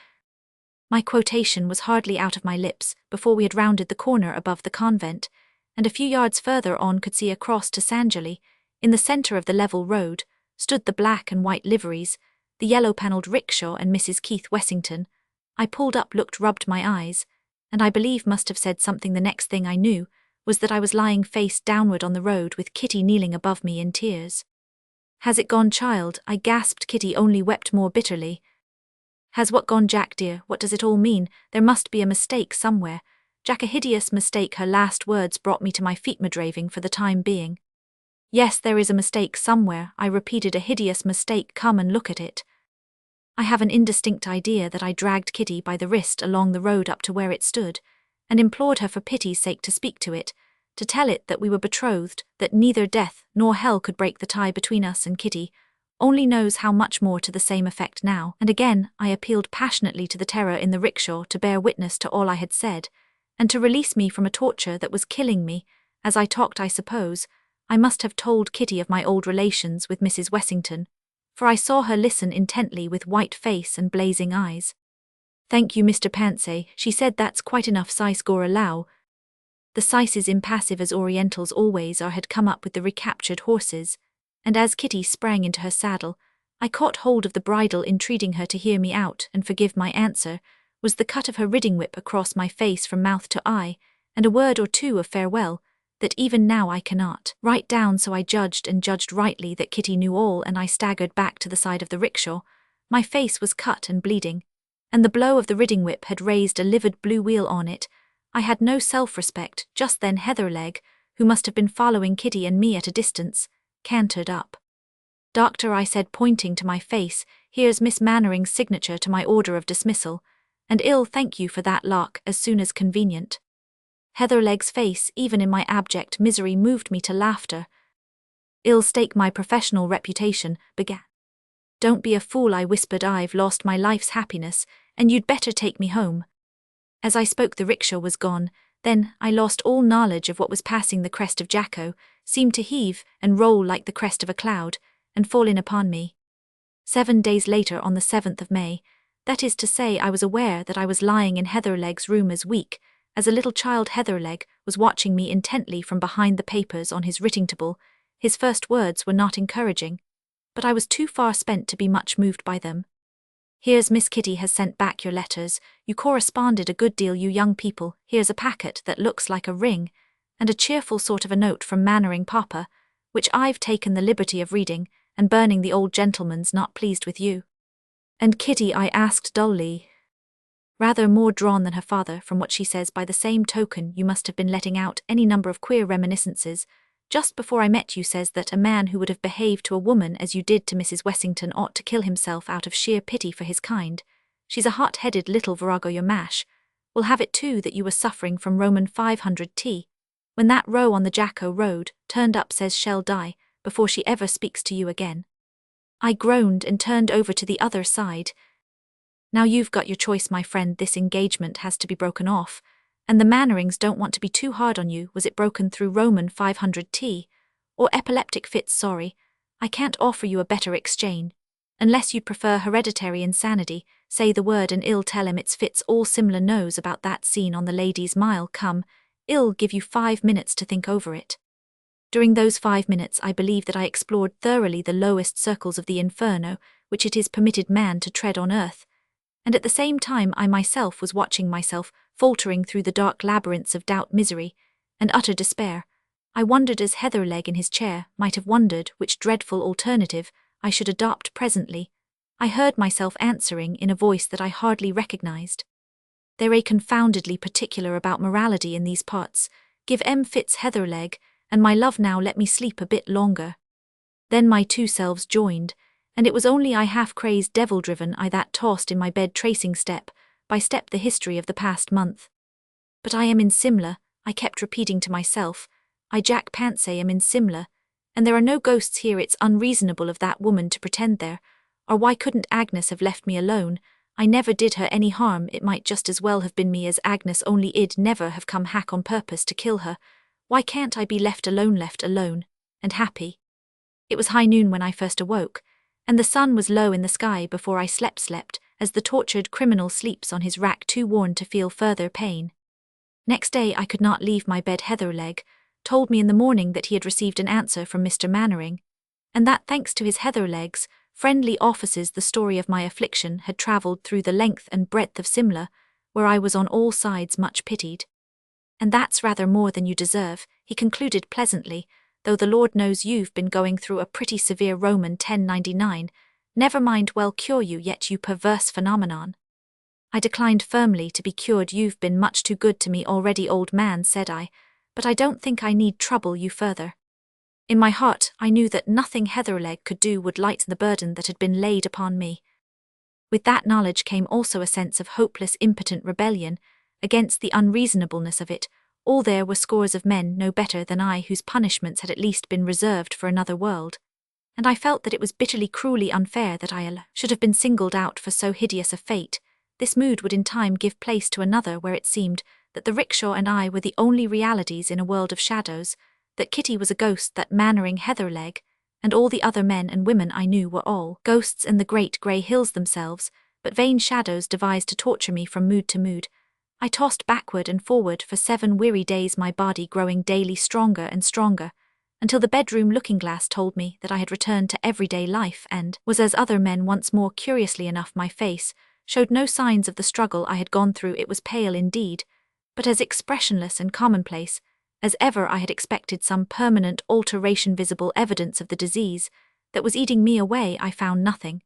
My quotation was hardly out of my lips before we had rounded the corner above the convent, and a few yards further on could see across to Sanjali. In the centre of the level road stood the black and white liveries, the yellow-panelled rickshaw and Mrs. Keith Wessington. I pulled up, looked, rubbed my eyes, and I believe must have said something. The next thing I knew was that I was lying face downward on the road with Kitty kneeling above me in tears. "Has it gone, child?" I gasped. Kitty only wept more bitterly. "Has what gone, Jack dear? What does it all mean? There must be a mistake somewhere. Jack, a hideous mistake." Her last words brought me to my feet, madraving for the time being. "Yes, there is a mistake somewhere," I repeated. "A hideous mistake. Come and look at it." I have an indistinct idea that I dragged Kitty by the wrist along the road up to where it stood, and implored her for pity's sake to speak to it, to tell it that we were betrothed, that neither death nor hell could break the tie between us, and Kitty only knows how much more to the same effect now. And again I appealed passionately to the terror in the rickshaw to bear witness to all I had said, and to release me from a torture that was killing me. As I talked, I suppose I must have told Kitty of my old relations with Mrs. Wessington, for I saw her listen intently with white face and blazing eyes. "Thank you, Mr. Pansay," she said. "That's quite enough, Sis Goralao." The Sises, impassive as Orientals always are, had come up with the recaptured horses, and as Kitty sprang into her saddle, I caught hold of the bridle, entreating her to hear me out and forgive. My answer was the cut of her riding whip across my face from mouth to eye, and a word or two of farewell that even now I cannot write down. So I judged, and judged rightly, that Kitty knew all, and I staggered back to the side of the rickshaw. My face was cut and bleeding, and the blow of the riding whip had raised a livid blue wheal on it. I had no self-respect. Just then Heatherleg, who must have been following Kitty and me at a distance, cantered up. "Doctor," I said, pointing to my face, "here's Miss Mannering's signature to my order of dismissal, and I'll thank you for that lock as soon as convenient." Heatherleg's face, even in my abject misery, moved me to laughter. "I'll stake my professional reputation," began. "Don't be a fool," I whispered. "I've lost my life's happiness, and you'd better take me home." As I spoke, the rickshaw was gone. Then I lost all knowledge of what was passing. The crest of Jacko seemed to heave and roll like the crest of a cloud, and fall in upon me. 7 days later, on the 7th of May, that is to say, I was aware that I was lying in Heatherleg's room as weak as a little child. Heatherleg was watching me intently from behind the papers on his writing table. His first words were not encouraging, but I was too far spent to be much moved by them. "Here's Miss Kitty has sent back your letters. You corresponded a good deal, you young people. Here's a packet that looks like a ring, and a cheerful sort of a note from Mannering Papa, which I've taken the liberty of reading and burning. The old gentleman's not pleased with you." "And Kitty?" I asked dully. "Rather more drawn than her father, from what she says. By the same token, you must have been letting out any number of queer reminiscences. Just before I met you, says that a man who would have behaved to a woman as you did to Mrs. Wessington ought to kill himself out of sheer pity for his kind. She's a hot-headed little virago, your mash. We'll have it too that you were suffering from Roman 500T. When that row on the Jacko Road turned up, says she'll die before she ever speaks to you again." I groaned and turned over to the other side. "Now you've got your choice, my friend. This engagement has to be broken off, and the Mannerings don't want to be too hard on you. Was it broken through Roman 500T? Or epileptic fits? Sorry, I can't offer you a better exchange. Unless you'd prefer hereditary insanity, say the word and I'll tell him it's fits. All Simla knows about that scene on the Ladies' Mile. Come, I'll give you 5 minutes to think over it." During those 5 minutes I believe that I explored thoroughly the lowest circles of the inferno which it is permitted man to tread on earth, and at the same time I myself was watching myself faltering through the dark labyrinths of doubt, misery, and utter despair. I wondered, as Heatherleg in his chair might have wondered, which dreadful alternative I should adopt presently. I heard myself answering in a voice that I hardly recognized. "They're a confoundedly particular about morality in these parts. Give fits, Heatherleg, and my love, now let me sleep a bit longer." Then my two selves joined, and it was only I, half-crazed, devil-driven, I that tossed in my bed, tracing step by step the history of the past month. "But I am in Simla," I kept repeating to myself. "I, Jack Pansay, am in Simla, and there are no ghosts here. It's unreasonable of that woman to pretend there. Or why couldn't Agnes have left me alone? I never did her any harm. It might just as well have been me as Agnes, only I'd never have come hack on purpose to kill her. Why can't I be left alone, and happy?" It was high noon when I first awoke, and the sun was low in the sky before I slept, as the tortured criminal sleeps on his rack, too worn to feel further pain. Next day I could not leave my bed. Heatherleg told me in the morning that he had received an answer from Mr. Mannering, and that thanks to his friendly offices the story of my affliction had travelled through the length and breadth of Simla, where I was on all sides much pitied. And that's rather more than you deserve, he concluded pleasantly, though the Lord knows you've been going through a pretty severe Roman 1099, never mind well cure you yet you perverse phenomenon. I declined firmly to be cured. You've been much too good to me already, old man, said I, but I don't think I need trouble you further. In my heart I knew that nothing Heatherleg could do would lighten the burden that had been laid upon me. With that knowledge came also a sense of hopeless impotent rebellion against the unreasonableness of it. All there were scores of men no better than I whose punishments had at least been reserved for another world, and I felt that it was bitterly cruelly unfair that I should have been singled out for so hideous a fate. This mood would in time give place to another where it seemed that the rickshaw and I were the only realities in a world of shadows, that Kitty was a ghost, that Mannering Heatherleg, and all the other men and women I knew were all ghosts in the great grey hills themselves, but vain shadows devised to torture me from mood to mood. I tossed backward and forward for 7 weary days, my body growing daily stronger and stronger, until the bedroom looking-glass told me that I had returned to everyday life and was as other men once more. Curiously enough, my face showed no signs of the struggle I had gone through. It was pale indeed, but as expressionless and commonplace as ever. I had expected some permanent alteration, visible evidence of the disease that was eating me away. I found nothing.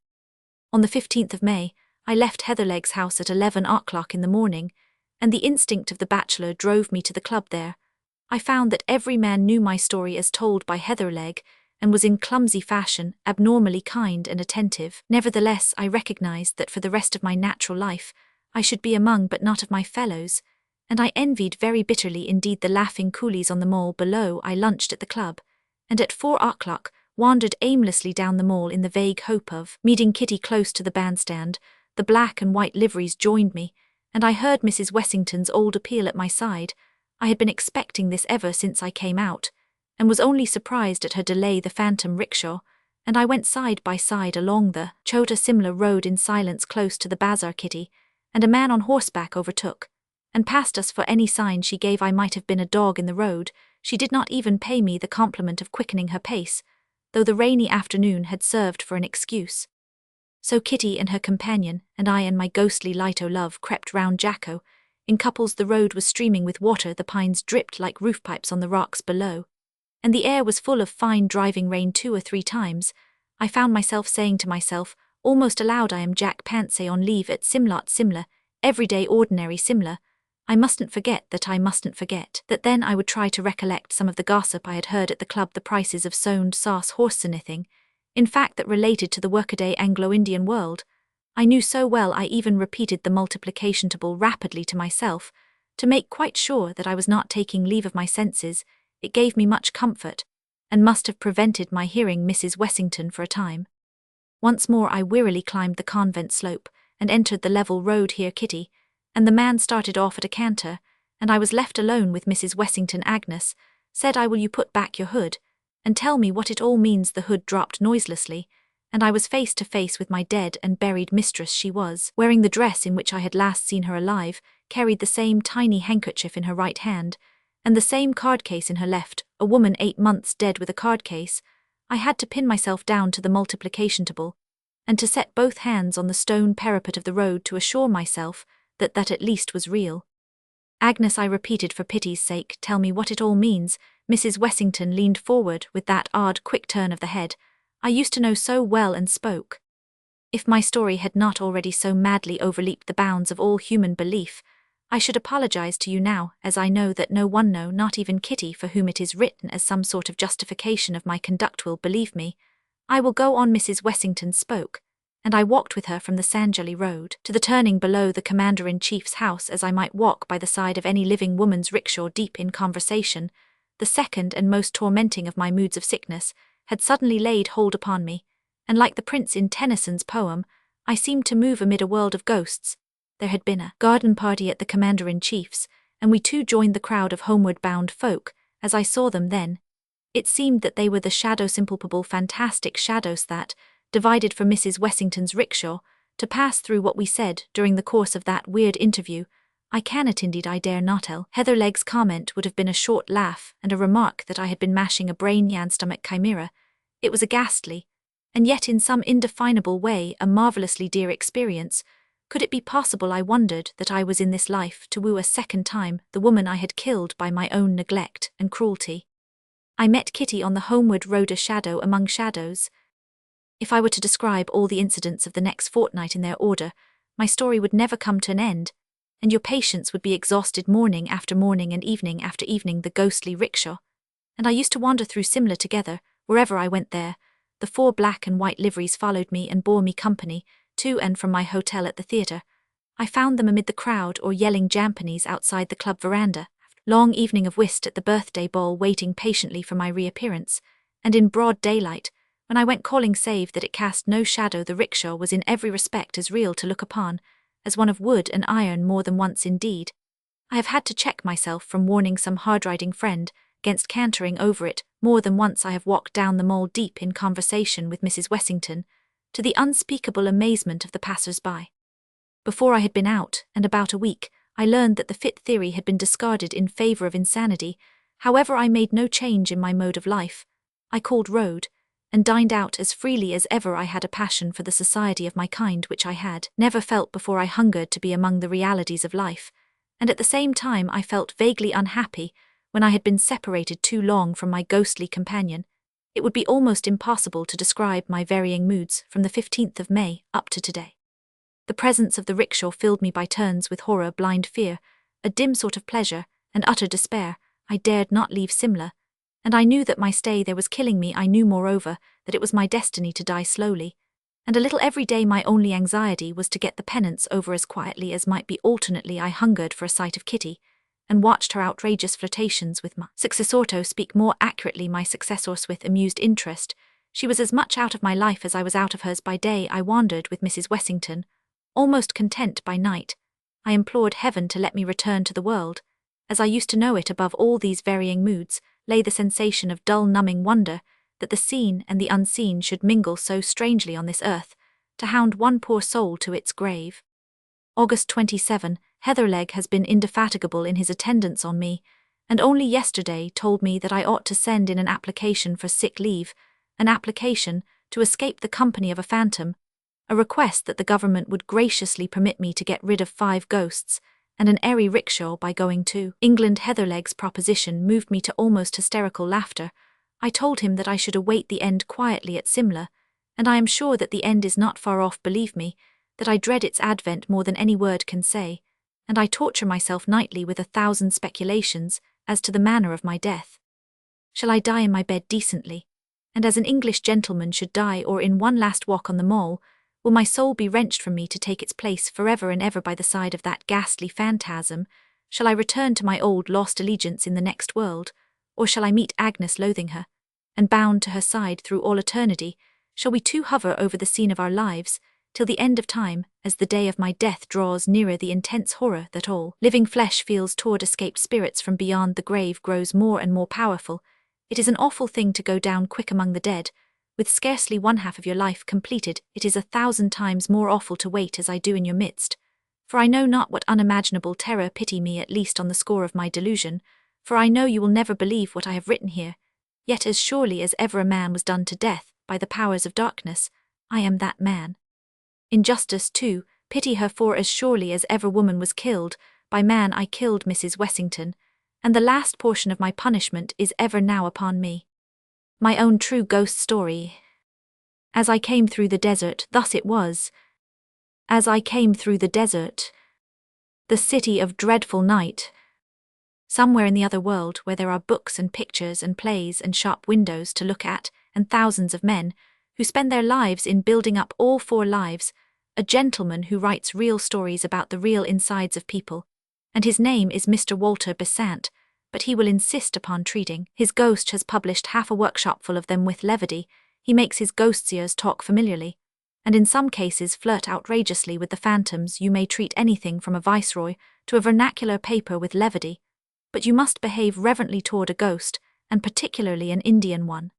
On the 15th of May, I left Heatherleg's house at 11 o'clock in the morning, and the instinct of the bachelor drove me to the club there. I found that every man knew my story as told by Heatherleg, and was in clumsy fashion abnormally kind and attentive. Nevertheless, I recognized that for the rest of my natural life I should be among but not of my fellows, and I envied very bitterly indeed the laughing coolies on the mole below. I lunched at the club, and at 4 o'clock wandered aimlessly down the mall in the vague hope of meeting Kitty close to the bandstand. The black and white liveries joined me, and I heard Mrs. Wessington's old appeal at my side. I had been expecting this ever since I came out, and was only surprised at her delay. The phantom rickshaw and I went side by side along the Chota Simla road in silence close to the bazaar. Kitty and a man on horseback overtook and passed us. For any sign she gave I might have been a dog in the road. She did not even pay me the compliment of quickening her pace, though the rainy afternoon had served for an excuse. So Kitty and her companion, and I and my ghostly light o' love, crept round Jacko. In couples the road was streaming with water, the pines dripped like roof pipes on the rocks below, and the air was full of fine driving rain. 2 or 3 times I found myself saying to myself, almost aloud, I am Jack Pantsay on leave at Simla, everyday ordinary Simla. I mustn't forget that. I mustn't forget that. Then I would try to recollect some of the gossip I had heard at the club, the prices of sowned sauce, horse, anything, in fact, that related to the workaday Anglo-Indian world. I knew so well I even repeated the multiplication table rapidly to myself, to make quite sure that I was not taking leave of my senses. It gave me much comfort, and must have prevented my hearing Mrs. Wessington for a time. Once more I wearily climbed the convent slope, and entered the level road. Here Kitty and the man started off at a canter, and I was left alone with Mrs. Wessington. Agnes, said I, will you put back your hood, and tell me what it all means? The hood dropped noiselessly, and I was face to face with my dead and buried mistress. She was wearing the dress in which I had last seen her alive, carried the same tiny handkerchief in her right hand, and the same card case in her left. A woman 8 months dead with a card case. I had to pin myself down to the multiplication table, and to set both hands on the stone parapet of the road to assure myself that that at least was real. Agnes, I repeated, for pity's sake, tell me what it all means. Mrs. Wessington leaned forward with that odd, quick turn of the head I used to know so well, and spoke. If my story had not already so madly overleaped the bounds of all human belief, I should apologize to you now, as I know that no one, no, not even Kitty, for whom it is written as some sort of justification of my conduct, will believe me. I will go on. Mrs. Wessington spoke, and I walked with her from the Sanjali road to the turning below the Commander-in-Chief's house, as I might walk by the side of any living woman's rickshaw, deep in conversation. The second and most tormenting of my moods of sickness had suddenly laid hold upon me, and like the prince in Tennyson's poem, I seemed to move amid a world of ghosts. There had been a garden party at the Commander-in-Chief's, and we too joined the crowd of homeward-bound folk. As I saw them then, it seemed that they were the shadow-simpalpable fantastic shadows that divided from Mrs. Wessington's rickshaw to pass through what we said during the course of that weird interview. I cannot, indeed I dare not tell. Heatherleg's comment would have been a short laugh and a remark that I had been mashing a brain-yan stomach chimera. It was a ghastly, and yet in some indefinable way a marvellously dear experience. Could it be possible, I wondered, that I was in this life to woo a second time the woman I had killed by my own neglect and cruelty? I met Kitty on the homeward road, a shadow among shadows. If I were to describe all the incidents of the next fortnight in their order, my story would never come to an end, and your patience would be exhausted morning after morning and evening after evening. The ghostly rickshaw and I used to wander through Simla together. Wherever I went there, the 4 black and white liveries followed me and bore me company, to and from my hotel at the theatre. I found them amid the crowd or yelling Japanese outside the club veranda, long evening of whist at the birthday ball, waiting patiently for my reappearance, and in broad daylight, when I went calling save that it cast no shadow. The rickshaw was in every respect as real to look upon, as one of wood and iron. More than once indeed I have had to check myself from warning some hard-riding friend against cantering over it. More than once I have walked down the Mall deep in conversation with Mrs. Wessington, to the unspeakable amazement of the passers-by. Before I had been out and about a week, I learned that the fit theory had been discarded in favor of insanity. However, I made no change in my mode of life. I called road, and dined out as freely as ever. I had a passion for the society of my kind which I had never felt before. I hungered to be among the realities of life, and at the same time I felt vaguely unhappy when I had been separated too long from my ghostly companion. It would be almost impossible to describe my varying moods from the 15th of May up to today. The presence of the rickshaw filled me by turns with horror, blind fear, a dim sort of pleasure, and utter despair. I dared not leave Simla, and I knew that my stay there was killing me. I knew, moreover, that it was my destiny to die slowly, and a little every day. My only anxiety was to get the penance over as quietly as might be. Alternately I hungered for a sight of Kitty, and watched her outrageous flirtations with my successor. To speak more accurately, my successors with amused interest. She was as much out of my life as I was out of hers. By day I wandered with Mrs. Wessington, almost content. By night I implored heaven to let me return to the world as I used to know it. Above all these varying moods lay the sensation of dull, numbing wonder that the seen and the unseen should mingle so strangely on this earth, to hound one poor soul to its grave. August 27. Heatherleg has been indefatigable in his attendance on me, and only yesterday told me that I ought to send in an application for sick leave, an application to escape the company of a phantom, a request that the government would graciously permit me to get rid of 5 ghosts and an airy rickshaw by going to England. Heatherleg's proposition moved me to almost hysterical laughter. I told him that I should await the end quietly at Simla, and I am sure that the end is not far off. Believe me, that I dread its advent more than any word can say, and I torture myself nightly with 1,000 speculations as to the manner of my death. Shall I die in my bed decently, and as an English gentleman should die, or in one last walk on the Mall? Will my soul be wrenched from me to take its place forever and ever by the side of that ghastly phantasm? Shall I return to my old lost allegiance in the next world, or shall I meet Agnes, loathing her, and bound to her side through all eternity? Shall we two hover over the scene of our lives, till the end of time, as the day of my death draws nearer? The intense horror that all living flesh feels toward escaped spirits from beyond the grave grows more and more powerful. It is an awful thing to go down quick among the dead, with scarcely 1/2 of your life completed. It is 1,000 times more awful to wait as I do in your midst. For I know not what unimaginable terror. Pity me at least on the score of my delusion, for I know you will never believe what I have written here. Yet as surely as ever a man was done to death by the powers of darkness, I am that man. Injustice, too, pity her, for as surely as ever woman was killed by man, I killed Mrs. Wessington, and the last portion of my punishment is ever now upon me. My own true ghost story. As I came through the desert, thus it was. As I came through the desert, the city of dreadful night. Somewhere in the other world, where there are books and pictures and plays and shop windows to look at, and thousands of men who spend their lives in building up all 4 lives, a gentleman who writes real stories about the real insides of people, and his name is Mr. Walter Besant, but he will insist upon treating his ghost, has published half a workshop full of them with levity. He makes his ghost's ears talk familiarly, and in some cases flirt outrageously with the phantoms. You may treat anything from a viceroy to a vernacular paper with levity, but you must behave reverently toward a ghost, and particularly an Indian one.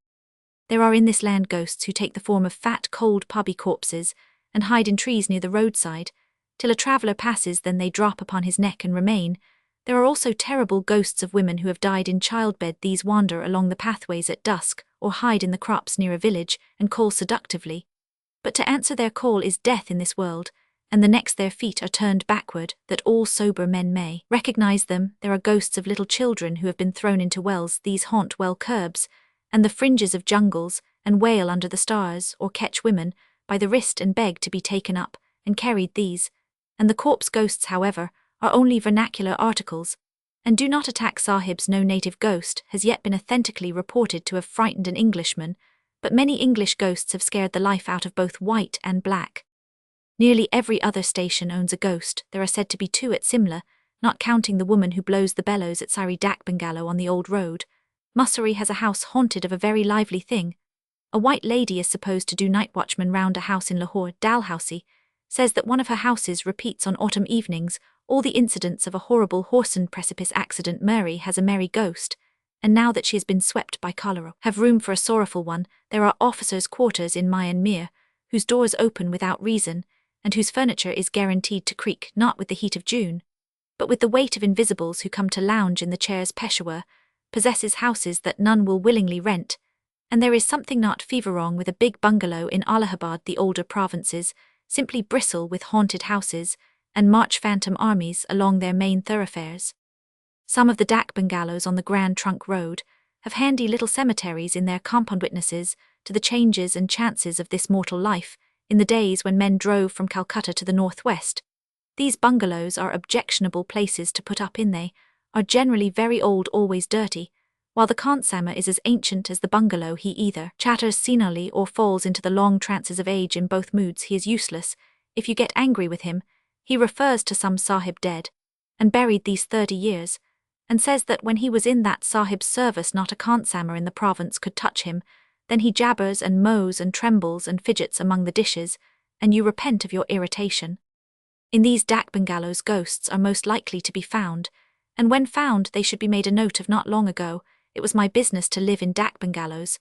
There are in this land ghosts who take the form of fat, cold pubby corpses, and hide in trees near the roadside, till a traveller passes, then they drop upon his neck and remain. There are also terrible ghosts of women who have died in childbed. These wander along the pathways at dusk, or hide in the crops near a village, and call seductively. But to answer their call is death in this world, and the next their feet are turned backward, that all sober men may recognize them. There are ghosts of little children who have been thrown into wells. These haunt well curbs, and the fringes of jungles, and wail under the stars, or catch women by the wrist and beg to be taken up, and carried. These, and the corpse ghosts, however, are only vernacular articles, and do not attack sahibs. No native ghost has yet been authentically reported to have frightened an Englishman, but many English ghosts have scared the life out of both white and black. Nearly every other station owns a ghost. There are said to be 2 at Simla, not counting the woman who blows the bellows at Sari Dak Bungalow on the old road. Mussoorie has a house haunted of a very lively thing. A white lady is supposed to do night watchman round a house in Lahore. Dalhousie says that one of her houses repeats on autumn evenings all the incidents of a horrible Horsen precipice accident. Mary has a merry ghost, and now that she has been swept by cholera, have room for a sorrowful one. There are officers' quarters in Mayan Mir, whose doors open without reason, and whose furniture is guaranteed to creak, not with the heat of June, but with the weight of invisibles who come to lounge in the chairs. Peshawar possesses houses that none will willingly rent, and there is something not fever wrong with a big bungalow in Allahabad. The older provinces simply bristle with haunted houses, and march phantom armies along their main thoroughfares. Some of the dak bungalows on the Grand Trunk Road have handy little cemeteries in their compound, witnesses to the changes and chances of this mortal life in the days when men drove from Calcutta to the northwest. These bungalows are objectionable places to put up in. They are generally very old, always dirty, while the khansamah is as ancient as the bungalow. He either chatters slyly or falls into the long trances of age. In both moods he is useless. If you get angry with him, he refers to some sahib dead and buried these 30 years, and says that when he was in that sahib's service not a khansamah in the province could touch him. Then he jabbers and mows and trembles and fidgets among the dishes, and you repent of your irritation. In these dak bungalows ghosts are most likely to be found, and when found they should be made a note of. Not long ago it was my business to live in dak bungalows.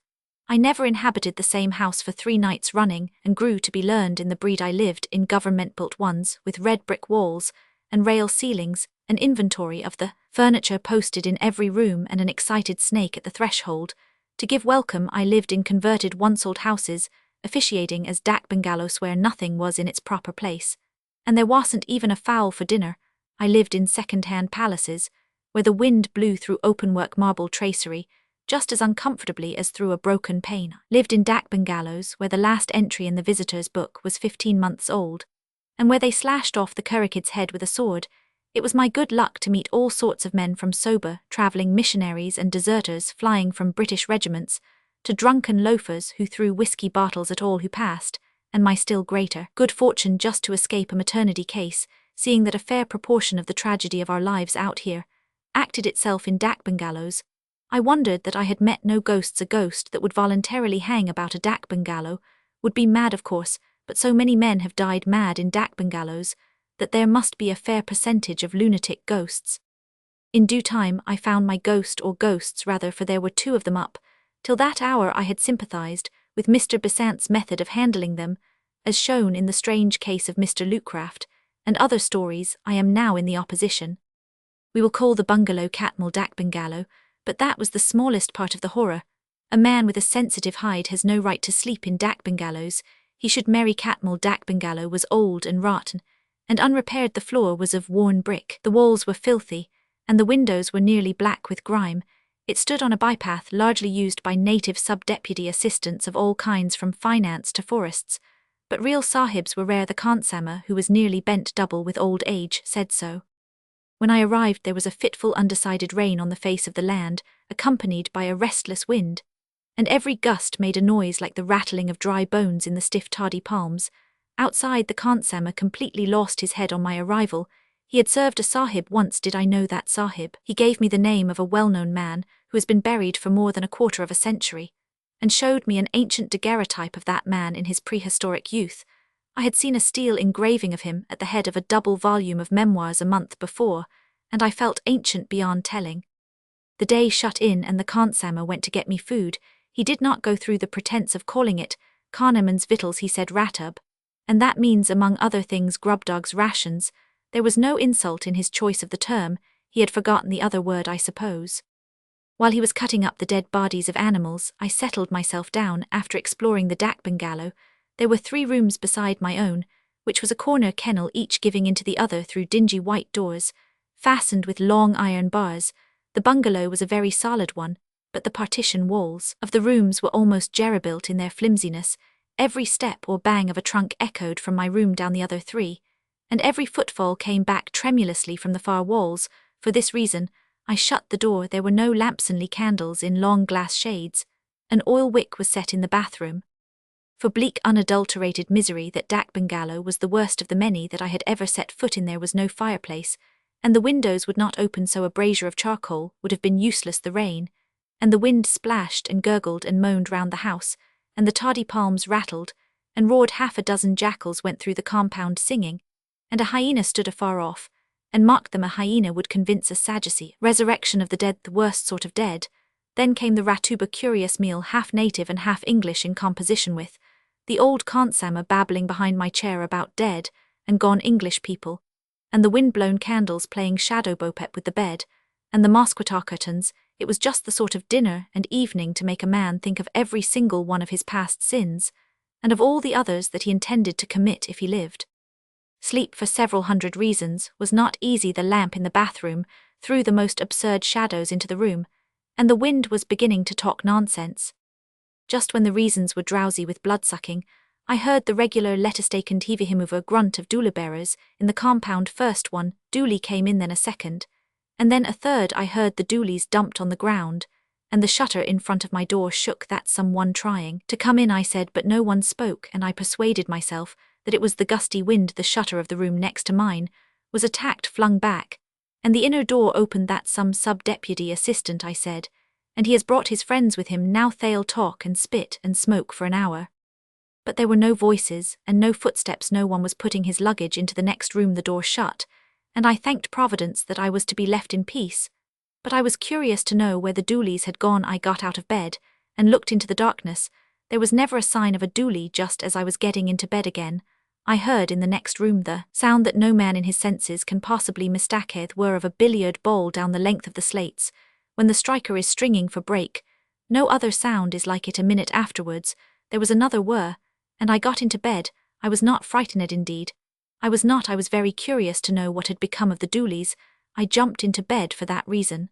I never inhabited the same house for 3 nights running, and grew to be learned in the breed. I lived in government-built ones with red brick walls and rail ceilings, an inventory of the furniture posted in every room, and an excited snake at the threshold to give welcome. I lived in converted once-old houses, officiating as dak bungalows where nothing was in its proper place, and there wasn't even a fowl for dinner. I lived in second-hand palaces, where the wind blew through openwork marble tracery, just as uncomfortably as through a broken pane. Lived in dak bungalows where the last entry in the visitor's book was 15 months old, and where they slashed off the currikid's head with a sword. It was my good luck to meet all sorts of men, from sober, travelling missionaries and deserters flying from British regiments, to drunken loafers who threw whiskey bottles at all who passed, and my still greater good fortune just to escape a maternity case, seeing that a fair proportion of the tragedy of our lives out here acted itself in dak bungalows. I wondered that I had met no ghosts. A ghost that would voluntarily hang about a dak bungalow would be mad, of course, but so many men have died mad in dak bungalows that there must be a fair percentage of lunatic ghosts. In due time I found my ghost, or ghosts rather, for there were 2 of them up. Till that hour I had sympathized with Mr. Besant's method of handling them, as shown in the strange case of Mr. Lootcraft, and other stories. I am now in the opposition. We will call the bungalow Katmal dak bungalow, but that was the smallest part of the horror. A man with a sensitive hide has no right to sleep in dak bungalows. He should marry. Katmal dak bungalow was old and rotten, and unrepaired. The floor was of worn brick, the walls were filthy, and the windows were nearly black with grime. It stood on a bypath largely used by native sub-deputy assistants of all kinds, from finance to forests, but real sahibs were rare. The khansamah, who was nearly bent double with old age, said so. When I arrived there was a fitful undecided rain on the face of the land, accompanied by a restless wind, and every gust made a noise like the rattling of dry bones in the stiff toddy palms. Outside, the khansamah completely lost his head on my arrival. He had served a sahib once. Did I know that sahib? He gave me the name of a well-known man who has been buried for more than a quarter of a century, and showed me an ancient daguerreotype of that man in his prehistoric youth. I had seen a steel engraving of him at the head of a double volume of memoirs a month before, and I felt ancient beyond telling. The day shut in and the khansamah went to get me food. He did not go through the pretense of calling it Kahneman's victuals. He said ratub, and that means, among other things, grubdog's rations. There was no insult in his choice of the term. He had forgotten the other word, I suppose. While he was cutting up the dead bodies of animals, I settled myself down. After exploring the dak bungalow, there were 3 rooms beside my own, which was a corner kennel each giving into the other through dingy white doors, fastened with long iron bars. The bungalow was a very solid one, but the partition walls of the rooms were almost jerry-built in their flimsiness. Every step or bang of a trunk echoed from my room down the other three, and every footfall came back tremulously from the far walls. For this reason, I shut the door. There were no lampsonly candles in long glass shades. An oil wick was set in the bathroom. For bleak, unadulterated misery, that dak bungalow was the worst of the many that I had ever set foot in. There was no fireplace, and the windows would not open, so a brazier of charcoal would have been useless. The rain and the wind splashed and gurgled and moaned round the house, and the toddy palms rattled and roared. Half a dozen jackals went through the compound singing, and a hyena stood afar off and mocked them. A hyena would convince a Sadducee. Resurrection of the dead, the worst sort of dead. Then came the ratuba, curious meal, half native and half English in composition, with the old khansamah babbling behind my chair about dead and gone English people, and the wind-blown candles playing shadow bopep with the bed, and the mosquito curtains. It was just the sort of dinner and evening to make a man think of every single one of his past sins, and of all the others that he intended to commit if he lived. Sleep, for several hundred reasons, was not easy. The lamp in the bathroom threw the most absurd shadows into the room, and the wind was beginning to talk nonsense. Just when the reasons were drowsy with blood-sucking, I heard the regular letterstaken tivihimuva grunt of doula-bearers in the compound. First one dooley came in, then a second, and then a third. I heard the doolies dumped on the ground, and the shutter in front of my door shook. That's someone trying to come in, I said, but no one spoke, and I persuaded myself that it was the gusty wind. The shutter of the room next to mine was attacked, flung back, and the inner door opened. That's some sub-deputy assistant, I said, and he has brought his friends with him. Now they'll talk and spit and smoke for an hour. But there were no voices and no footsteps. No one was putting his luggage into the next room. The door shut, and I thanked Providence that I was to be left in peace. But I was curious to know where the doolies had gone. I got out of bed and looked into the darkness. There was never a sign of a doolie. Just as I was getting into bed again, I heard in the next room the sound that no man in his senses can possibly mistake the whir of a billiard ball down the length of the slates when the striker is stringing for break. No other sound is like it. A minute afterwards, there was another whir, and I got into bed. I was not frightened, indeed. I was not. I was very curious to know what had become of the doolies. I jumped into bed for that reason.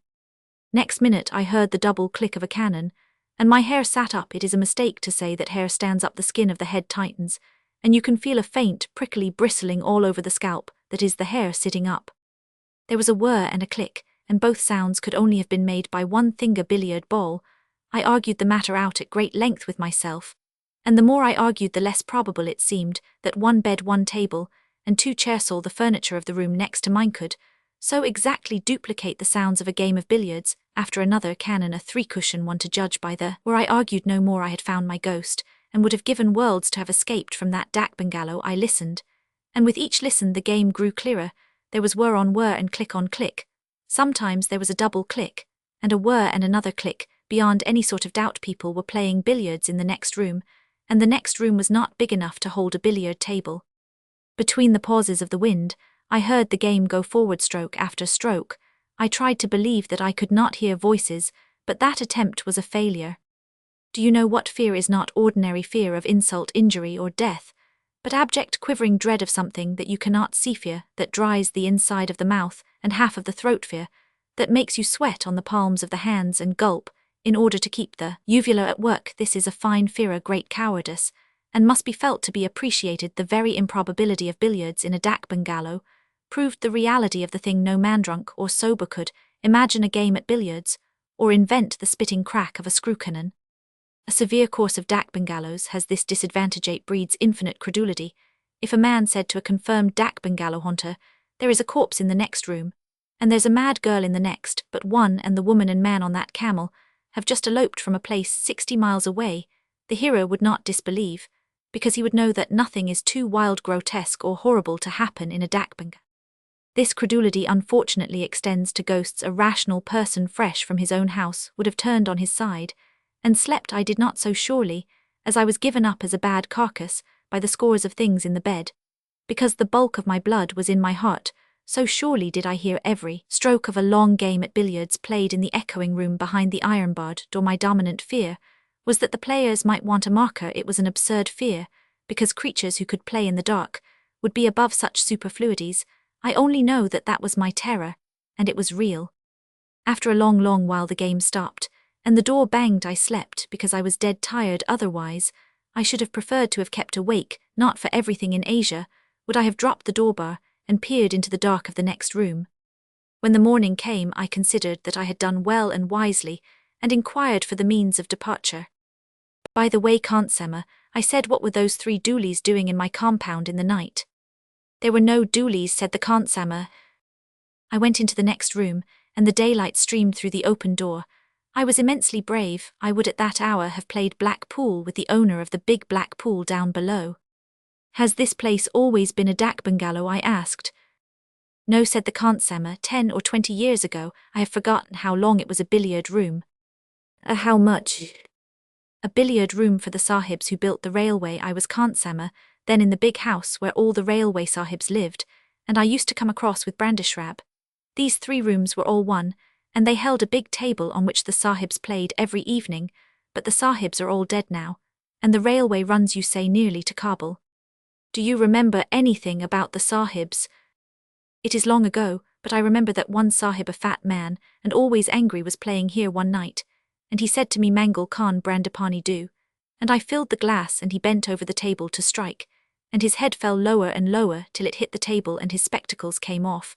Next minute I heard the double click of a cannon, and my hair sat up. It is a mistake to say that hair stands up. The skin of the head tightens, and you can feel a faint, prickly bristling all over the scalp. That is the hair sitting up. There was a whir and a click, and both sounds could only have been made by one thing, a billiard ball. I argued the matter out at great length with myself, and the more I argued the less probable it seemed that one bed, one table, and two chairs, all the furniture of the room next to mine, could so exactly duplicate the sounds of a game of billiards. After another cannon, a three-cushion one to judge by the where I argued no more. I had found my ghost, and would have given worlds to have escaped from that dak bungalow. I listened, and with each listen the game grew clearer. There was whir on whir and click on click. Sometimes there was a double click, and a whir and another click. Beyond any sort of doubt, people were playing billiards in the next room, and the next room was not big enough to hold a billiard table. Between the pauses of the wind, I heard the game go forward, stroke after stroke. I tried to believe that I could not hear voices, but that attempt was a failure. Do you know what fear is? Not ordinary fear of insult, injury, or death, but abject, quivering dread of something that you cannot see, fear that dries the inside of the mouth and half of the throat, fear that makes you sweat on the palms of the hands and gulp in order to keep the uvula at work. This is a fine fear, a great cowardice, and must be felt to be appreciated. The very improbability of billiards in a dak bungalow proved the reality of the thing. No man, drunk or sober, could imagine a game at billiards or invent the spitting crack of a screw cannon. A severe course of dak bungalows has this disadvantage: it breeds infinite credulity. If a man said to a confirmed dak bungalow haunter, "There is a corpse in the next room, and there's a mad girl in the next, but one and the woman and man on that camel have just eloped from a place 60 miles away," the hearer would not disbelieve, because he would know that nothing is too wild, grotesque, or horrible to happen in a dak bungalow. This credulity unfortunately extends to ghosts. A rational person fresh from his own house would have turned on his side and slept. I did not so surely, as I was given up as a bad carcass by the scores of things in the bed. Because the bulk of my blood was in my heart, so surely did I hear every stroke of a long game at billiards played in the echoing room behind the iron-barred door. My dominant fear was that the players might want a marker. It was an absurd fear, because creatures who could play in the dark would be above such superfluities. I only know that that was my terror, and it was real. After a long while the game stopped, and the door banged. I slept because I was dead tired. Otherwise, I should have preferred to have kept awake. Not for everything in Asia would I have dropped the doorbar and peered into the dark of the next room. When the morning came, I considered that I had done well and wisely, and inquired for the means of departure. By the way, Khansamah, I said, what were those 3 doolies doing in my compound in the night? There were no doolies, said the Khansamah. I went into the next room, and the daylight streamed through the open door. I was immensely brave. I would at that hour have played black pool with the owner of the big black pool down below. Has this place always been a dak bungalow? I asked. No, said the Khansamah, 10 or 20 years ago. I have forgotten how long it was a billiard room. How much? A billiard room for the sahibs who built the railway. I was Khansamah, then in the big house where all the railway sahibs lived, and I used to come across with Brandishrab. These 3 rooms were all one, and they held a big table on which the sahibs played every evening, but the sahibs are all dead now, and the railway runs, you say, nearly to Kabul. Do you remember anything about the sahibs? It is long ago, but I remember that one sahib, a fat man, and always angry, was playing here one night, and he said to me, Mangal Khan Brandapani do, and I filled the glass, and he bent over the table to strike, and his head fell lower and lower till it hit the table and his spectacles came off,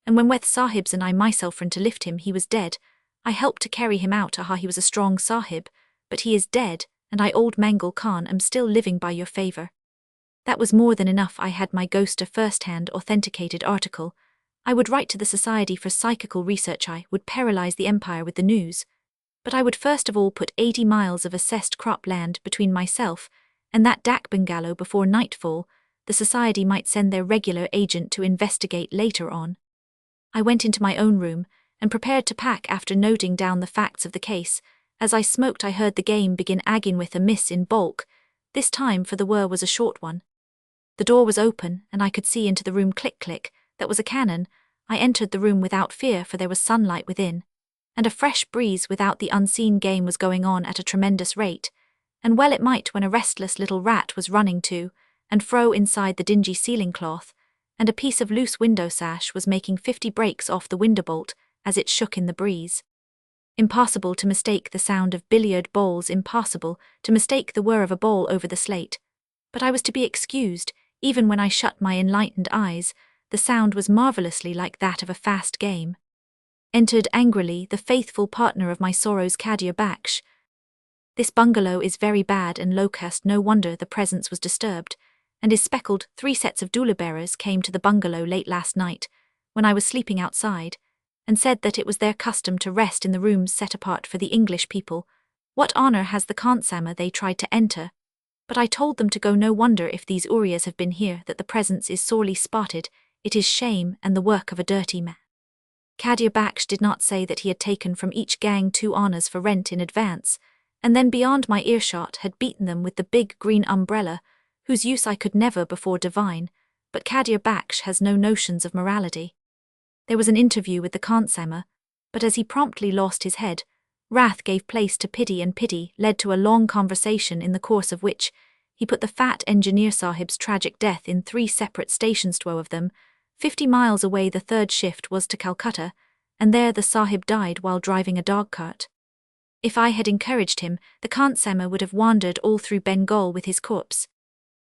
and when Weth sahibs and I myself ran to lift him, he was dead. I helped to carry him out. He was a strong sahib, but he is dead, and I, old Mangal Khan, am still living by your favour. That was more than enough. I had my ghost, a first-hand authenticated article. I would write to the Society for Psychical Research. I would paralyse the empire with the news. But I would first of all put 80 miles of assessed crop land between myself and that dak bungalow before nightfall. The society might send their regular agent to investigate later on. I went into my own room and prepared to pack after noting down the facts of the case. As I smoked, I heard the game begin again with a miss in bulk, this time for the whir was a short one. The door was open, and I could see into the room. Click. That was a cannon. I entered the room without fear, for there was sunlight within, and a fresh breeze without. The unseen game was going on at a tremendous rate, and well it might when a restless little rat was running to and fro inside the dingy ceiling cloth, and a piece of loose window sash was making 50 breaks off the window bolt as it shook in the breeze. Impossible to mistake the sound of billiard balls, impossible to mistake the whir of a ball over the slate. But I was to be excused. Even when I shut my enlightened eyes, the sound was marvellously like that of a fast game. Entered angrily the faithful partner of my sorrows, Kadir Baksh. This bungalow is very bad and low-caste. No wonder the presence was disturbed, and is speckled. 3 sets of doula bearers came to the bungalow late last night, when I was sleeping outside, and said that it was their custom to rest in the rooms set apart for the English people. What honour has the Khansamah? They tried to enter, but I told them to go. No wonder if these Urias have been here that the presence is sorely spotted. It is shame and the work of a dirty man. Kadir Baksh did not say that he had taken from each gang 2 annas for rent in advance, and then beyond my earshot had beaten them with the big green umbrella, whose use I could never before divine, but Kadir Baksh has no notions of morality. There was an interview with the Khansamah, but as he promptly lost his head, wrath gave place to pity, and pity led to a long conversation in the course of which he put the fat engineer sahib's tragic death in 3 separate stations. 2 of them, 50 miles away. The 3rd shift was to Calcutta, and there the sahib died while driving a dog cart. If I had encouraged him, the Khansamah would have wandered all through Bengal with his corpse.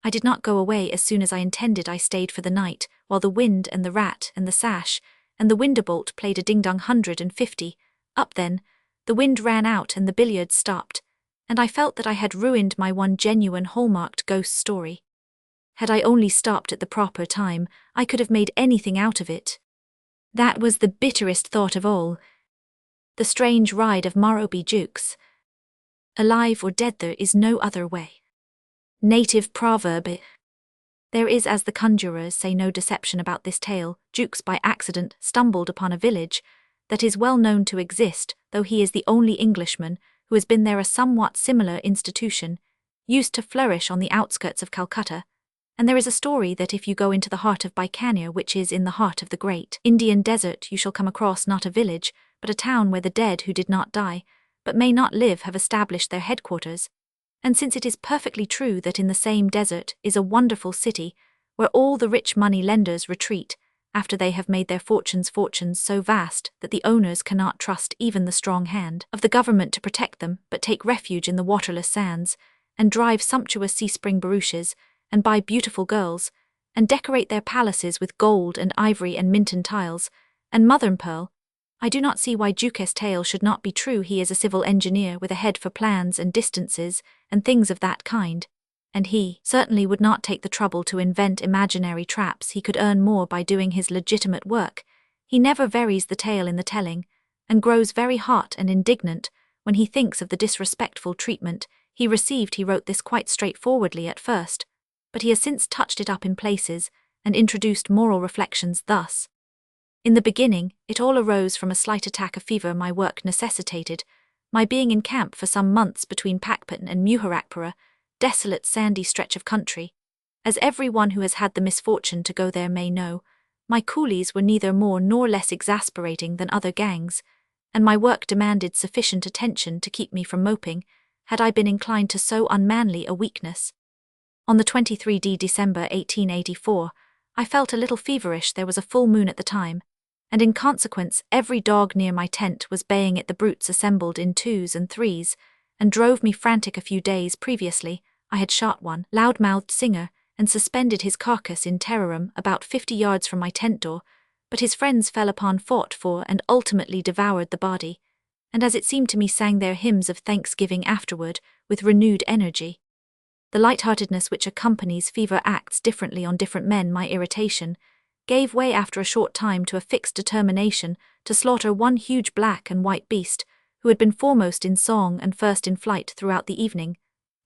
I did not go away as soon as I intended. I stayed for the night, while the wind and the rat and the sash and the window bolt played a ding-dong 150. Up then, the wind ran out and the billiards stopped, and I felt that I had ruined my one genuine hallmarked ghost story. Had I only stopped at the proper time, I could have made anything out of it. That was the bitterest thought of all. The strange ride of Morobi Jukes. Alive or dead, there is no other way. Native proverb. There is, as the conjurers say, no deception about this tale. Jukes by accident stumbled upon a village that is well known to exist, though he is the only Englishman who has been there. A somewhat similar institution used to flourish on the outskirts of Calcutta, and there is a story that if you go into the heart of Bikaner, which is in the heart of the great Indian desert, you shall come across not a village, but a town where the dead who did not die, but may not live, have established their headquarters. And since it is perfectly true that in the same desert is a wonderful city, where all the rich money-lenders retreat, after they have made their fortunes so vast that the owners cannot trust even the strong hand of the government to protect them, but take refuge in the waterless sands, and drive sumptuous sea-spring barouches, and buy beautiful girls, and decorate their palaces with gold and ivory and minton tiles, and mother-of-pearl. I do not see why Duques's tale should not be true. He is a civil engineer with a head for plans and distances, and things of that kind. And he certainly would not take the trouble to invent imaginary traps. He could earn more by doing his legitimate work. He never varies the tale in the telling, and grows very hot and indignant when he thinks of the disrespectful treatment he received. He wrote this quite straightforwardly at first, but he has since touched it up in places and introduced moral reflections thus. In the beginning, it all arose from a slight attack of fever my work necessitated, my being in camp for some months between Pakpan and Muharakpura, desolate sandy stretch of country. As every one who has had the misfortune to go there may know, my coolies were neither more nor less exasperating than other gangs, and my work demanded sufficient attention to keep me from moping, had I been inclined to so unmanly a weakness. On the 23rd December 1884, I felt a little feverish. There was a full moon at the time, and in consequence every dog near my tent was baying at the brutes assembled in 2s and 3s, and drove me frantic. A few days previously, I had shot one loud-mouthed singer and suspended his carcass in terrarium about 50 yards from my tent door, but his friends fell upon, fought for, and ultimately devoured the body, and as it seemed to me sang their hymns of thanksgiving afterward with renewed energy. The lightheartedness which accompanies fever acts differently on different men. My irritation gave way after a short time to a fixed determination to slaughter one huge black and white beast, who had been foremost in song and first in flight throughout the evening.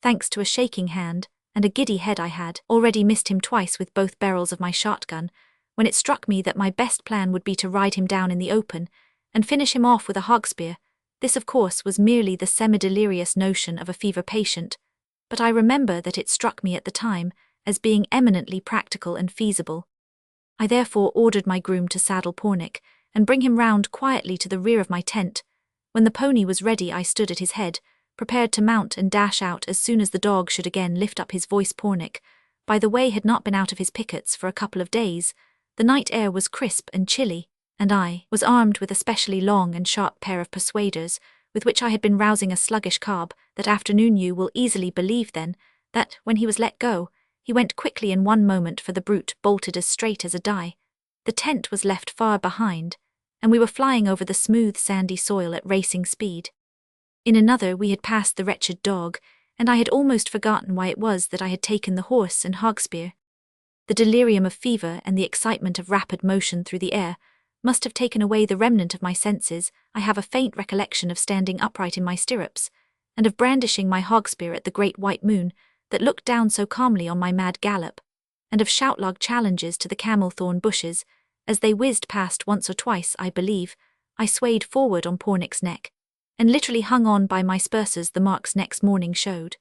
Thanks to a shaking hand and a giddy head, I had already missed him twice with both barrels of my shotgun, when it struck me that my best plan would be to ride him down in the open and finish him off with a hog spear. This, of course, was merely the semi-delirious notion of a fever patient, but I remember that it struck me at the time as being eminently practical and feasible. I therefore ordered my groom to saddle Pornic and bring him round quietly to the rear of my tent. When the pony was ready, I stood at his head, prepared to mount and dash out as soon as the dog should again lift up his voice. Pornic, by the way, had not been out of his pickets for a couple of days. The night air was crisp and chilly, and I was armed with a specially long and sharp pair of persuaders, with which I had been rousing a sluggish cob that afternoon. You will easily believe, then, that, when he was let go, he went quickly in one moment, for the brute bolted as straight as a die. The tent was left far behind, and we were flying over the smooth sandy soil at racing speed. In another we had passed the wretched dog, and I had almost forgotten why it was that I had taken the horse and hog spear. The delirium of fever and the excitement of rapid motion through the air must have taken away the remnant of my senses. I have a faint recollection of standing upright in my stirrups, and of brandishing my hog spear at the great white moon that looked down so calmly on my mad gallop, and of shout-log challenges to the camel-thorn bushes. As they whizzed past once or twice, I believe, I swayed forward on Pornic's neck, and literally hung on by my spurs. The marks next morning showed.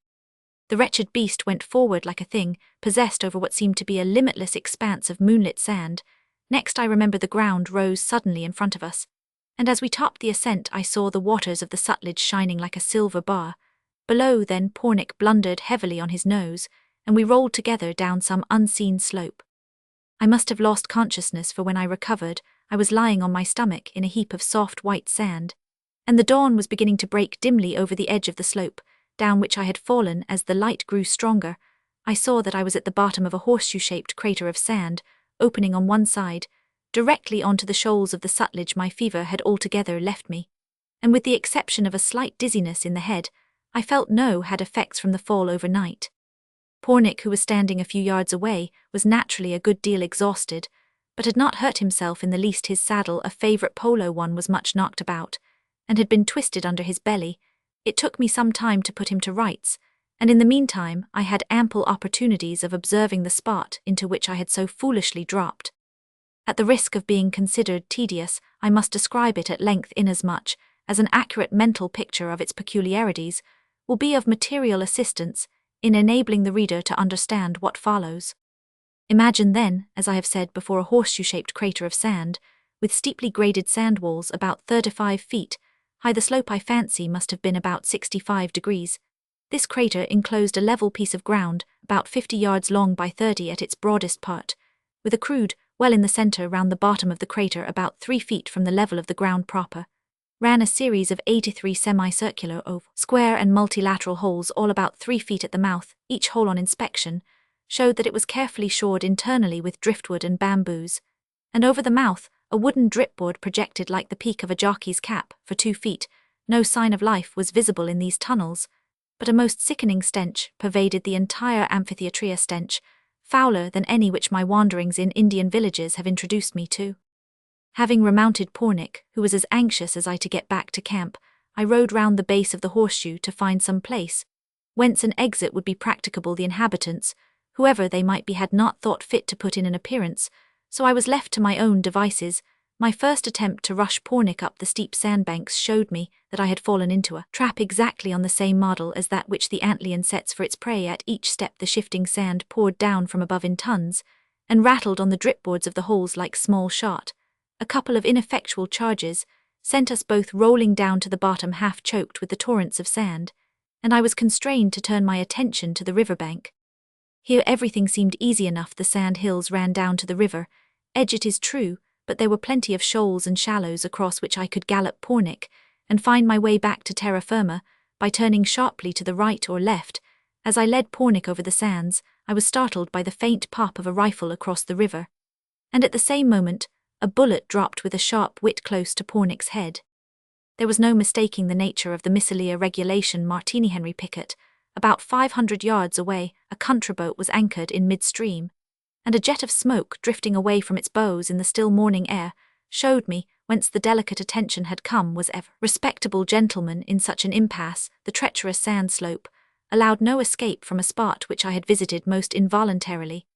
The wretched beast went forward like a thing possessed over what seemed to be a limitless expanse of moonlit sand. Next I remember the ground rose suddenly in front of us, and as we topped the ascent I saw the waters of the Sutlej shining like a silver bar. Below, then, Pornic blundered heavily on his nose, and we rolled together down some unseen slope. I must have lost consciousness, for when I recovered, I was lying on my stomach in a heap of soft white sand, and the dawn was beginning to break dimly over the edge of the slope, down which I had fallen. As the light grew stronger, I saw that I was at the bottom of a horseshoe-shaped crater of sand, opening on one side, directly onto the shoals of the Sutlej. My fever had altogether left me, and with the exception of a slight dizziness in the head, I felt had effects from the fall overnight. Pornic, who was standing a few yards away, was naturally a good deal exhausted, but had not hurt himself in the least. His saddle, a favourite polo one, was much knocked about, and had been twisted under his belly. It took me some time to put him to rights, and in the meantime I had ample opportunities of observing the spot into which I had so foolishly dropped. At the risk of being considered tedious, I must describe it at length, inasmuch as an accurate mental picture of its peculiarities will be of material assistance in enabling the reader to understand what follows. Imagine then, as I have said before, a horseshoe-shaped crater of sand, with steeply graded sand walls about 35 feet high. The slope, I fancy, must have been about 65 degrees. This crater enclosed a level piece of ground, about 50 yards long by 30 at its broadest part, with a crude well in the center round the bottom of the crater about 3 feet from the level of the ground proper, ran a series of 83 semicircular square and multilateral holes all about 3 feet at the mouth. Each hole on inspection showed that it was carefully shored internally with driftwood and bamboos, and over the mouth a wooden dripboard projected like the peak of a jockey's cap for 2 feet. No sign of life was visible in these tunnels, but a most sickening stench pervaded the entire amphitheatre, a stench fouler than any which my wanderings in Indian villages have introduced me to. Having remounted Pornic, who was as anxious as I to get back to camp, I rode round the base of the horseshoe to find some place whence an exit would be practicable. The inhabitants, whoever they might be, had not thought fit to put in an appearance, so I was left to my own devices. My first attempt to rush Pornic up the steep sandbanks showed me that I had fallen into a trap exactly on the same model as that which the antlion sets for its prey. At each step the shifting sand poured down from above in tons, and rattled on the dripboards of the holes like small shot. A couple of ineffectual charges sent us both rolling down to the bottom, half choked with the torrents of sand, and I was constrained to turn my attention to the riverbank. Here everything seemed easy enough. The sand hills ran down to the river edge, it is true, but there were plenty of shoals and shallows across which I could gallop Pornic and find my way back to terra firma by turning sharply to the right or left. As I led Pornic over the sands, I was startled by the faint pop of a rifle across the river, and at the same moment a bullet dropped with a sharp wit close to Pornic's head. There was no mistaking the nature of the Missilia regulation Martini. Henry Pickett. About 500 yards away, a contraboat was anchored in midstream, and a jet of smoke drifting away from its bows in the still morning air showed me whence the delicate attention had come. Was ever respectable gentleman in such an impasse? The treacherous sand slope allowed no escape from a spot which I had visited most involuntarily,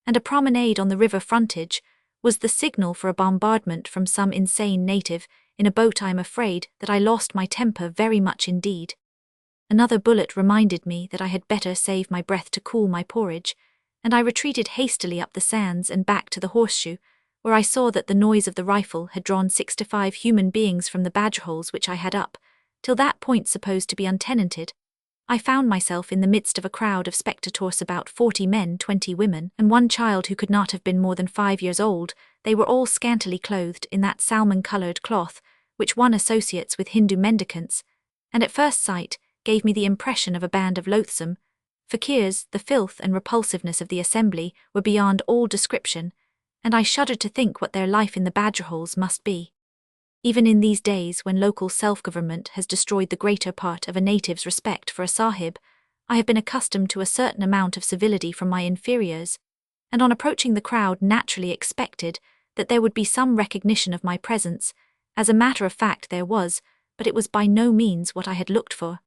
and a promenade on the river frontage was the signal for a bombardment from some insane native in a boat. I am afraid that I lost my temper very much indeed. Another bullet reminded me that I had better save my breath to cool my porridge, and I retreated hastily up the sands and back to the horseshoe, where I saw that the noise of the rifle had drawn 65 human beings from the badger holes which I had up, till that point supposed to be untenanted. I found myself in the midst of a crowd of spectators, about 40 men, 20 women, and one child who could not have been more than 5 years old. They were all scantily clothed in that salmon-coloured cloth which one associates with Hindu mendicants, and at first sight gave me the impression of a band of loathsome fakirs. The filth and repulsiveness of the assembly were beyond all description, and I shuddered to think what their life in the badger holes must be. Even in these days, when local self-government has destroyed the greater part of a native's respect for a sahib, I have been accustomed to a certain amount of civility from my inferiors, and on approaching the crowd naturally expected that there would be some recognition of my presence. As a matter of fact there was, but it was by no means what I had looked for.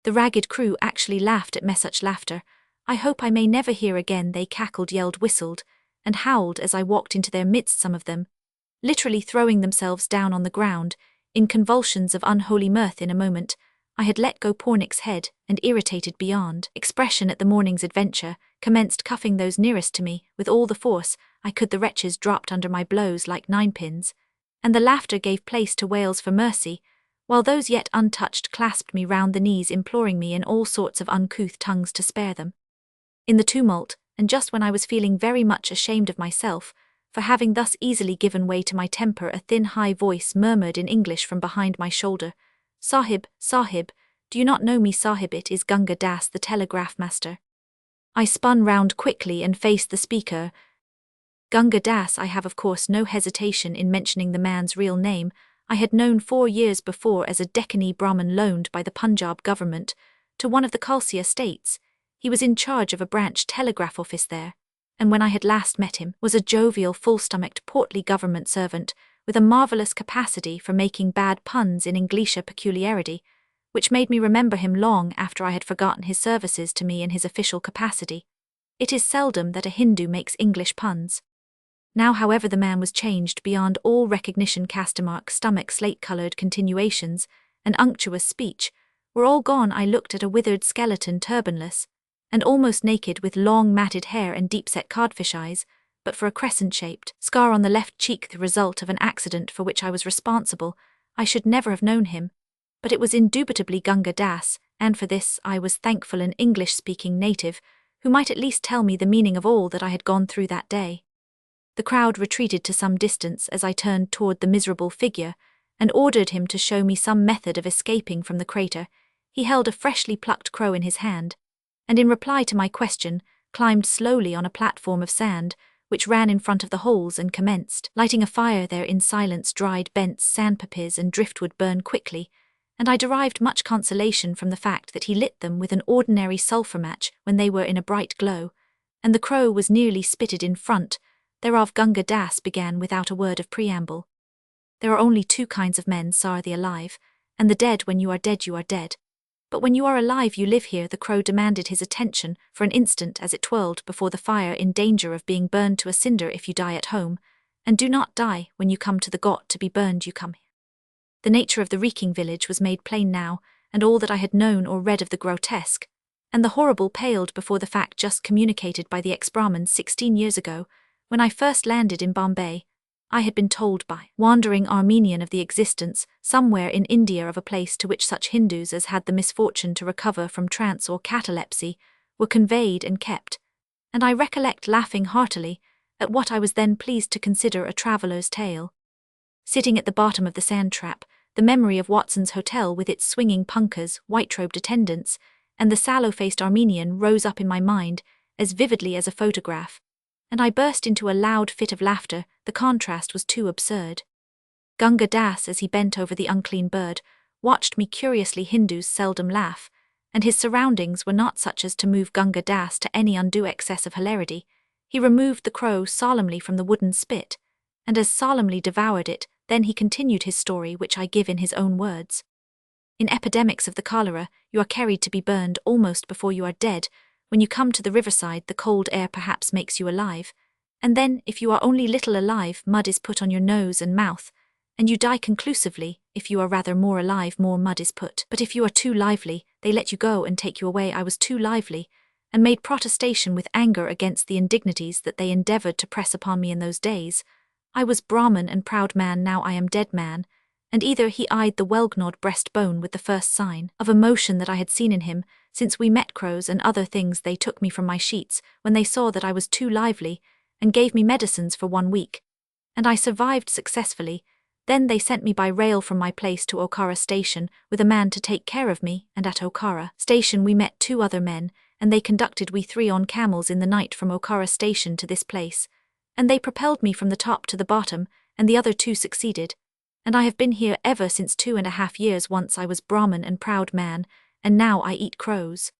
The ragged crew actually laughed at me. Such laughter I hope I may never hear again. They cackled, yelled, whistled, and howled as I walked into their midst, some of them literally throwing themselves down on the ground in convulsions of unholy mirth. In a moment I had let go Pornic's head, and, irritated beyond expression at the morning's adventure, commenced cuffing those nearest to me with all the force I could. The wretches dropped under my blows like ninepins, and the laughter gave place to wails for mercy, while those yet untouched clasped me round the knees, imploring me in all sorts of uncouth tongues to spare them. In the tumult, and just when I was feeling very much ashamed of myself for having thus easily given way to my temper, a thin high voice murmured in English from behind my shoulder, "Sahib, Sahib, do you not know me, Sahib? It is Gunga Das, the telegraph master." I spun round quickly and faced the speaker. Gunga Das. I have of course no hesitation in mentioning the man's real name. I had known 4 years before as a Deccani Brahmin loaned by the Punjab government to one of the Khalsia states. He was in charge of a branch telegraph office there, and when I had last met him was a jovial, full-stomached, portly government servant with a marvellous capacity for making bad puns in Englisha peculiarity, which made me remember him long after I had forgotten his services to me in his official capacity. It is seldom that a Hindu makes English puns. Now, however, the man was changed beyond all recognition. Castemark, stomach, slate-coloured continuations, and unctuous speech were all gone. I looked at a withered skeleton, turbanless, and almost naked, with long matted hair and deep-set codfish eyes, but for a crescent-shaped scar on the left cheek, the result of an accident for which I was responsible. I should never have known him, but it was indubitably Gunga Das, and for this I was thankful an English-speaking native, who might at least tell me the meaning of all that I had gone through that day. The crowd retreated to some distance as I turned toward the miserable figure, and ordered him to show me some method of escaping from the crater. He held a freshly plucked crow in his hand, and in reply to my question, climbed slowly on a platform of sand, which ran in front of the holes, and commenced lighting a fire there in silence. Dried bents, sandpapers, and driftwood burn quickly, and I derived much consolation from the fact that he lit them with an ordinary sulphur match when they were in a bright glow, and the crow was nearly spitted in front. Thereof Gunga Das began without a word of preamble. There are only two kinds of men, sir: the alive, and the dead. When you are dead, you are dead. But when you are alive, you live here. The crow demanded his attention for an instant as it twirled before the fire, in danger of being burned to a cinder if you die at home, and do not die when you come to the got to be burned. You come. The nature of the reeking village was made plain now, and all that I had known or read of the grotesque and the horrible paled before the fact just communicated by the ex-Brahmins 16 years ago, when I first landed in Bombay. I had been told by wandering Armenian of the existence, somewhere in India, of a place to which such Hindus as had the misfortune to recover from trance or catalepsy were conveyed and kept, and I recollect laughing heartily at what I was then pleased to consider a traveller's tale. Sitting at the bottom of the sand trap, the memory of Watson's Hotel with its swinging punkahs, white-robed attendants, and the sallow-faced Armenian rose up in my mind as vividly as a photograph, and I burst into a loud fit of laughter. The contrast was too absurd. Gunga Das, as he bent over the unclean bird, watched me curiously. Hindus seldom laugh, and his surroundings were not such as to move Gunga Das to any undue excess of hilarity. He removed the crow solemnly from the wooden spit, and as solemnly devoured it. Then he continued his story, which I give in his own words. In epidemics of the cholera, you are carried to be burned almost before you are dead. When you come to the riverside, the cold air perhaps makes you alive, and then, if you are only little alive, mud is put on your nose and mouth, and you die conclusively. If you are rather more alive, more mud is put. But if you are too lively, they let you go and take you away. I was too lively, and made protestation with anger against the indignities that they endeavoured to press upon me in those days. I was Brahmin and proud man, now I am dead man, and either he eyed the well-gnawed breastbone with the first sign of emotion that I had seen in him since we met. Crows and other things they took me from my sheets when they saw that I was too lively, and gave me medicines for 1 week, and I survived successfully. Then they sent me by rail from my place to Okara station with a man to take care of me, and at Okara station we met 2 other men, and they conducted we 3 on camels in the night from Okara station to this place, and they propelled me from the top to the bottom, and the other 2 succeeded, and I have been here ever since 2.5 years. Once I was Brahmin and proud man, and now I eat crows.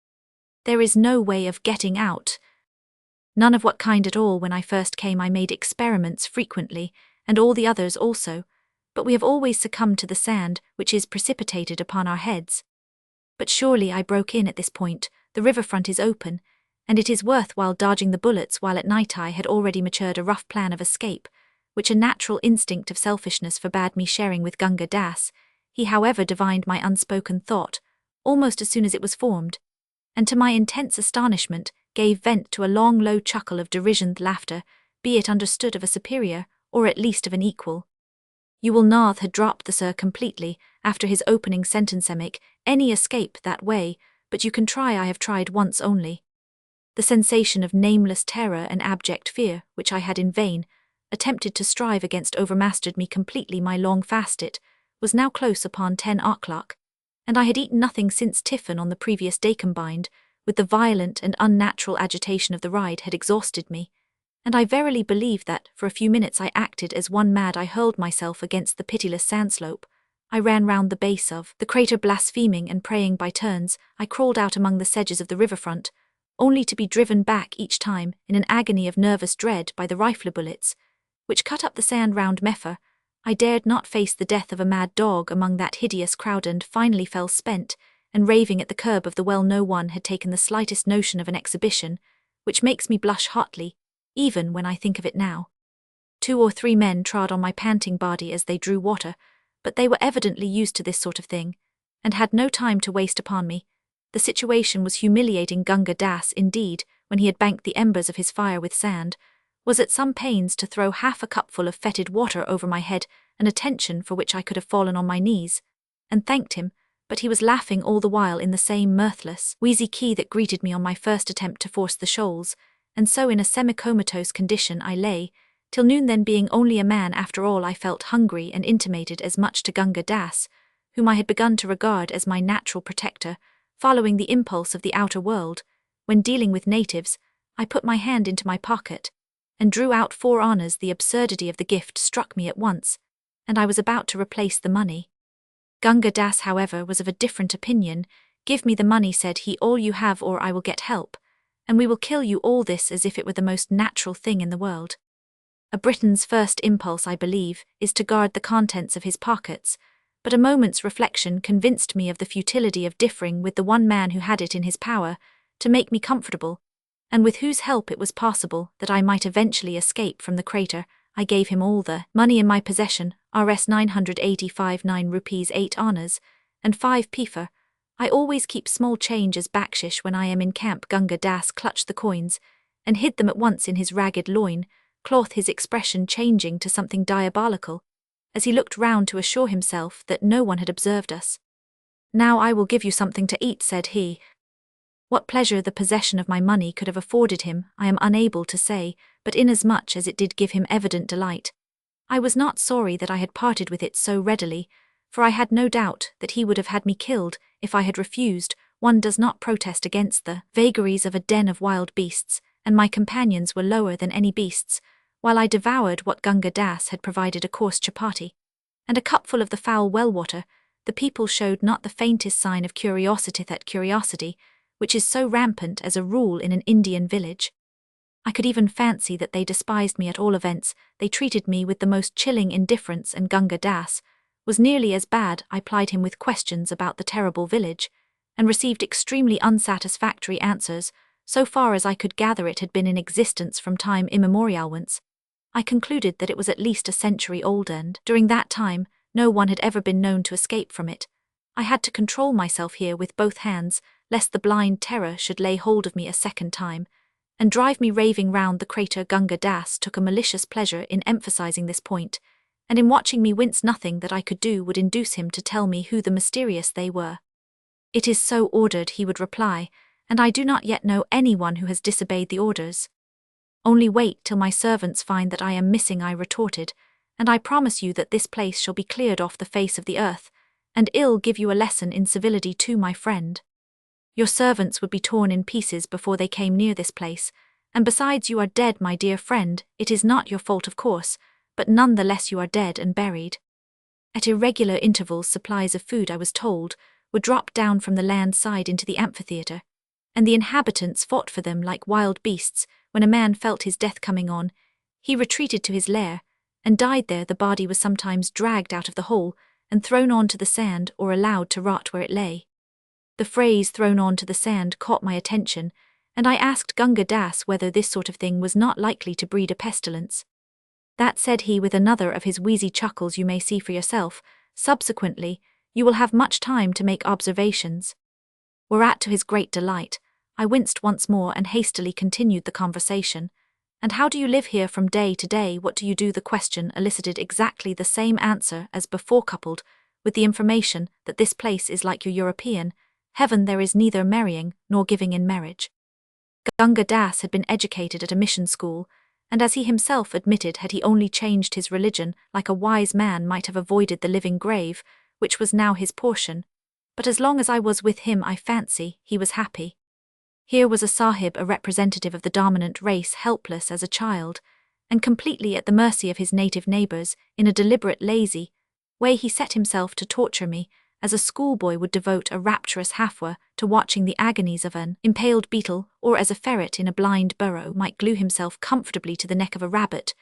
There is no way of getting out. None of what kind at all. When I first came I made experiments frequently, and all the others also, but we have always succumbed to the sand which is precipitated upon our heads. But surely, I broke in at this point, the riverfront is open, and it is worth while dodging the bullets, while at night I had already matured a rough plan of escape, which a natural instinct of selfishness forbade me sharing with Gunga Das. He however divined my unspoken thought, almost as soon as it was formed, and to my intense astonishment gave vent to a long low chuckle of derision laughter, be it understood of a superior, or at least of an equal. You will not had dropped the sir completely, after his opening sentence, make any escape that way, but you can try. I have tried once only. The sensation of nameless terror and abject fear, which I had in vain attempted to strive against, overmastered me completely. My long fast, it was now close upon 10 o'clock, and I had eaten nothing since tiffin on the previous day, combined with the violent and unnatural agitation of the ride, had exhausted me, and I verily believe that for a few minutes I acted as one mad. I hurled myself against the pitiless sandslope. I ran round the base of the crater, blaspheming and praying by turns. I crawled out among the sedges of the riverfront, only to be driven back each time in an agony of nervous dread by the rifle bullets, which cut up the sand round Meffer. I dared not face the death of a mad dog among that hideous crowd, and finally fell spent and raving at the curb of the well. No one had taken the slightest notion of an exhibition, which makes me blush hotly, even when I think of it now. 2 or 3 men trod on my panting body as they drew water, but they were evidently used to this sort of thing, and had no time to waste upon me. The situation was humiliating. Gunga Das, indeed, when he had banked the embers of his fire with sand, was at some pains to throw half a cupful of fetid water over my head, an attention for which I could have fallen on my knees and thanked him, but he was laughing all the while in the same mirthless, wheezy key that greeted me on my first attempt to force the shoals, and so in a semi-comatose condition I lay, till noon. Then, being only a man after all, I felt hungry and intimated as much to Gunga Das, whom I had begun to regard as my natural protector, following the impulse of the outer world. When dealing with natives, I put my hand into my pocket and drew out 4 annas. The absurdity of the gift struck me at once, and I was about to replace the money. Gunga Das, however, was of a different opinion. "Give me the money," said he, "all you have, or I will get help, and we will kill you all." This as if it were the most natural thing in the world. A Briton's first impulse, I believe, is to guard the contents of his pockets, but a moment's reflection convinced me of the futility of differing with the one man who had it in his power to make me comfortable, and with whose help it was possible that I might eventually escape from the crater. I gave him all the money in my possession, Rs 985, 9 rupees 8 annas, and 5 pifa. I always keep small change as bakshish when I am in camp. Gunga Das clutched the coins and hid them at once in his ragged loin cloth, his expression changing to something diabolical as he looked round to assure himself that no one had observed us. "Now I will give you something to eat," said he. What pleasure the possession of my money could have afforded him, I am unable to say, but inasmuch as it did give him evident delight, I was not sorry that I had parted with it so readily, for I had no doubt that he would have had me killed if I had refused. One does not protest against the vagaries of a den of wild beasts, and my companions were lower than any beasts, while I devoured what Gunga Das had provided, a coarse chapati and a cupful of the foul well water. The people showed not the faintest sign of curiosity, that curiosity which is so rampant as a rule in an Indian village. I could even fancy that they despised me. At all events, they treated me with the most chilling indifference, and Gunga Das was nearly as bad. I plied him with questions about the terrible village, and received extremely unsatisfactory answers. So far as I could gather, it had been in existence from time immemorial. Once I concluded that it was at least a century old, and during that time no one had ever been known to escape from it. I had to control myself here with both hands, lest the blind terror should lay hold of me a second time, and drive me raving round the crater. Gunga Das took a malicious pleasure in emphasizing this point, and in watching me wince. Nothing that I could do would induce him to tell me who the mysterious they were. "It is so ordered," he would reply, "and I do not yet know anyone who has disobeyed the orders." "Only wait till my servants find that I am missing," I retorted, "and I promise you that this place shall be cleared off the face of the earth, and I'll give you a lesson in civility too, my friend. Your servants would be torn in pieces before they came near this place, and besides, you are dead, my dear friend. It is not your fault, of course, but none the less you are dead and buried." At irregular intervals supplies of food, I was told, would drop down from the land side into the amphitheatre, and the inhabitants fought for them like wild beasts. When a man felt his death coming on, he retreated to his lair, and died there. The body was sometimes dragged out of the hole and thrown on to the sand, or allowed to rot where it lay. The phrase "thrown on to the sand" caught my attention, and I asked Gunga Das whether this sort of thing was not likely to breed a pestilence. "That," said he with another of his wheezy chuckles, "you may see for yourself. Subsequently, you will have much time to make observations." Whereat, to his great delight, I winced once more and hastily continued the conversation. "And how do you live here from day to day? What do you do?" The question elicited exactly the same answer as before, coupled with the information that this place is like your European heaven. There is neither marrying nor giving in marriage. Gunga Das had been educated at a mission school, and as he himself admitted, had he only changed his religion, like a wise man might have avoided the living grave, which was now his portion. But as long as I was with him, I fancy he was happy. Here was a sahib, a representative of the dominant race, helpless as a child, and completely at the mercy of his native neighbours. In a deliberate, lazy way he set himself to torture me, as a schoolboy would devote a rapturous half-hour to watching the agonies of an impaled beetle, or as a ferret in a blind burrow might glue himself comfortably to the neck of a rabbit.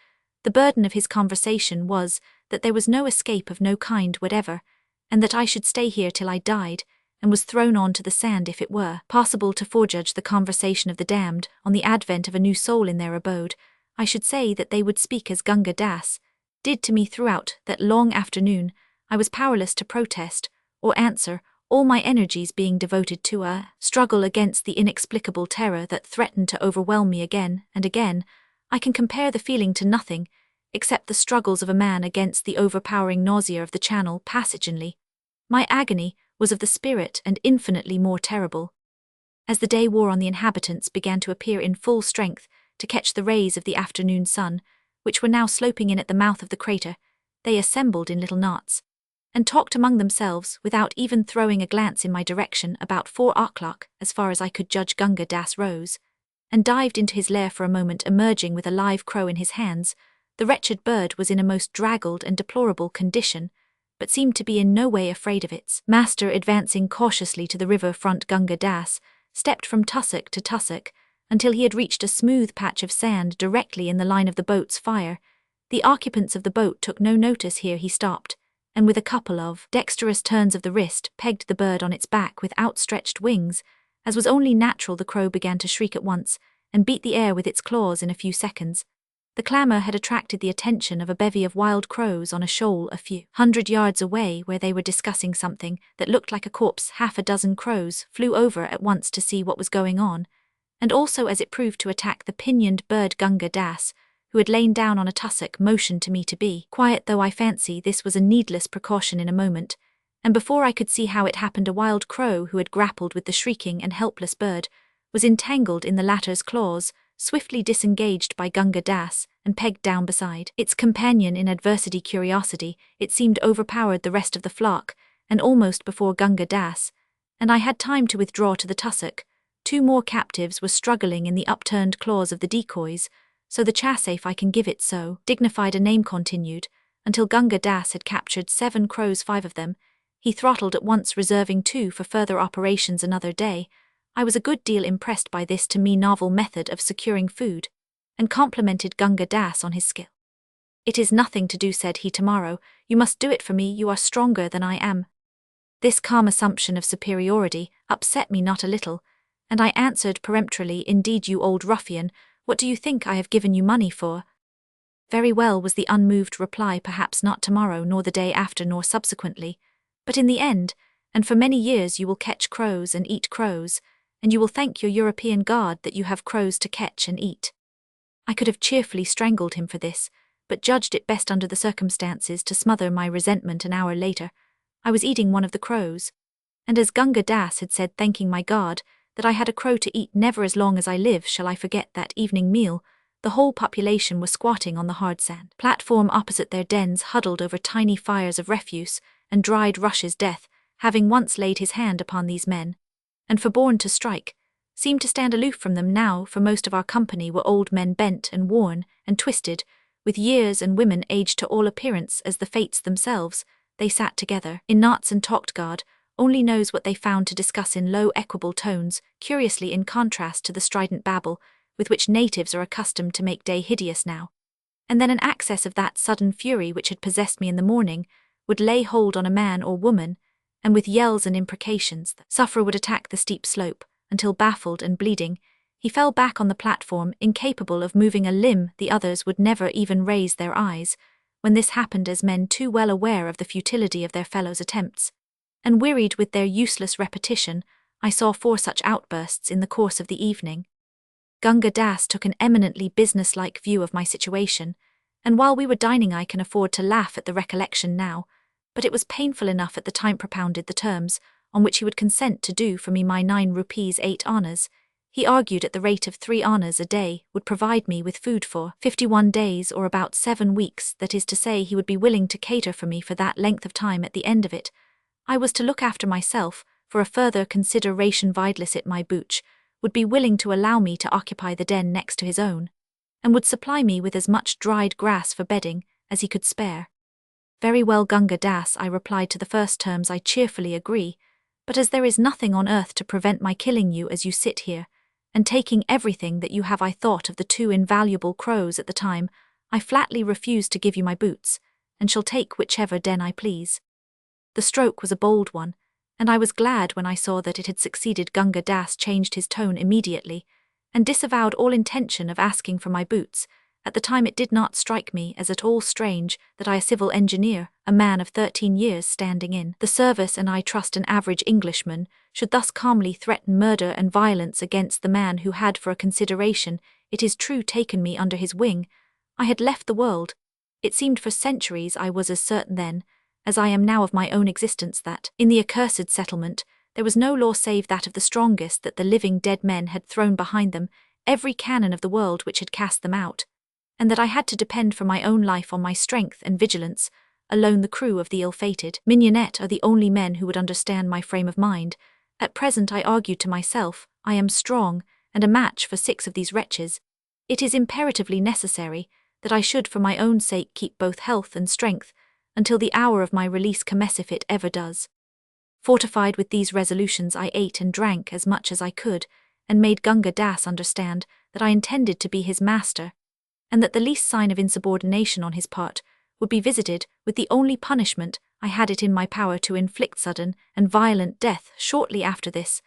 The burden of his conversation was that there was no escape of no kind whatever, and that I should stay here till I died, and was thrown on to the sand if it were possible to forejudge the conversation of the damned on the advent of a new soul in their abode. I should say that they would speak as Gunga Das did to me throughout that long afternoon. I was powerless to protest or answer, all my energies being devoted to a struggle against the inexplicable terror that threatened to overwhelm me again and again. I can compare the feeling to nothing, except the struggles of a man against the overpowering nausea of the Channel passage. My agony was of the spirit and infinitely more terrible. As the day wore on, the inhabitants began to appear in full strength to catch the rays of the afternoon sun, which were now sloping in at the mouth of the crater. They assembled in little knots, and talked among themselves without even throwing a glance in my direction. About 4 o'clock, as far as I could judge, Gunga Das rose, and dived into his lair for a moment, emerging with a live crow in his hands. The wretched bird was in a most draggled and deplorable condition, but seemed to be in no way afraid of its master. Advancing cautiously to the river front, Gunga Das stepped from tussock to tussock until he had reached a smooth patch of sand directly in the line of the boat's fire. The occupants of the boat took no notice here. He stopped, and with a couple of dexterous turns of the wrist, pegged the bird on its back with outstretched wings. As was only natural, the crow began to shriek at once, and beat the air with its claws. In a few seconds, the clamour had attracted the attention of a bevy of wild crows on a shoal a few hundred yards away, where they were discussing something that looked like a corpse. Half a dozen crows flew over at once to see what was going on, and also, as it proved, to attack the pinioned bird. Gunga Das, who had lain down on a tussock, motioned to me to be quiet, though I fancy this was a needless precaution. In a moment, and before I could see how it happened, a wild crow who had grappled with the shrieking and helpless bird was entangled in the latter's claws, swiftly disengaged by Gunga Das and pegged down beside its companion. In adversity, curiosity, it seemed, overpowered the rest of the flock, and almost before Gunga Das and I had time to withdraw to the tussock, 2 more captives were struggling in the upturned claws of the decoys. So the chasse, if I can give it so dignified a name, continued, until Gunga Das had captured 7 crows. 5 of them he throttled at once, reserving 2 for further operations another day. I was a good deal impressed by this, to me, novel method of securing food, and complimented Gunga Das on his skill. "It is nothing to do," said he. "Tomorrow you must do it for me. You are stronger than I am." This calm assumption of superiority upset me not a little, and I answered peremptorily, "Indeed, you old ruffian, what do you think I have given you money for?" "Very well," was the unmoved reply. "Perhaps not tomorrow, nor the day after, nor subsequently, but in the end, and for many years, you will catch crows and eat crows, and you will thank your European God that you have crows to catch and eat." I could have cheerfully strangled him for this, but judged it best under the circumstances to smother my resentment. An hour later, I was eating one of the crows, and as Gunga Das had said, thanking my God that I had a crow to eat. Never as long as I live shall I forget that evening meal. The whole population were squatting on the hard sand platform opposite their dens, huddled over tiny fires of refuse and dried rushes. Death, having once laid his hand upon these men, and forborne to strike, seemed to stand aloof from them now, for most of our company were old men, bent and worn and twisted with years, and women aged to all appearance as the fates themselves. They sat together in knots and talked. God only knows what they found to discuss in low, equable tones, curiously in contrast to the strident babble with which natives are accustomed to make day hideous now. And then an access of that sudden fury which had possessed me in the morning would lay hold on a man or woman, and with yells and imprecations the sufferer would attack the steep slope, until, baffled and bleeding, he fell back on the platform, incapable of moving a limb. The others would never even raise their eyes when this happened, as men too well aware of the futility of their fellows' attempts, and wearied with their useless repetition. I saw 4 such outbursts in the course of the evening. Gunga Das took an eminently businesslike view of my situation, and while we were dining I can afford to laugh at the recollection now, but it was painful enough at the time. Propounded the terms on which he would consent to do for me my 9 rupees 8 annas. He argued at the rate of 3 annas a day would provide me with food for 51 days, or about 7 weeks. That is to say, he would be willing to cater for me for that length of time. At the end of it, I was to look after myself for a further consideration. Vidlicet my booch would be willing to allow me to occupy the den next to his own, and would supply me with as much dried grass for bedding as he could spare. "Very well, Gunga Das," I replied to the first terms. "I cheerfully agree, but as there is nothing on earth to prevent my killing you as you sit here, and taking everything that you have, I thought of the 2 invaluable crows at the time. I flatly refuse to give you my boots, and shall take whichever den I please." The stroke was a bold one, and I was glad when I saw that it had succeeded. Gunga Das changed his tone immediately, and disavowed all intention of asking for my boots. At the time it did not strike me as at all strange that I, a civil engineer, a man of 13 years standing in the service, and I trust an average Englishman, should thus calmly threaten murder and violence against the man who had, for a consideration, it is true, taken me under his wing. I had left the world. It seemed for centuries, I was as certain then as I am now of my own existence, that, in the accursed settlement, there was no law save that of the strongest, that the living dead men had thrown behind them every canon of the world which had cast them out, and that I had to depend for my own life on my strength and vigilance. Alone the crew of the ill-fated mignonette are the only men who would understand my frame of mind. At present, I argued to myself, I am strong, and a match for 6 of these wretches. It is imperatively necessary that I should for my own sake keep both health and strength, until the hour of my release commence, if it ever does. Fortified with these resolutions, I ate and drank as much as I could, and made Gunga Das understand that I intended to be his master, and that the least sign of insubordination on his part would be visited with the only punishment I had it in my power to inflict, sudden and violent death. Shortly after this,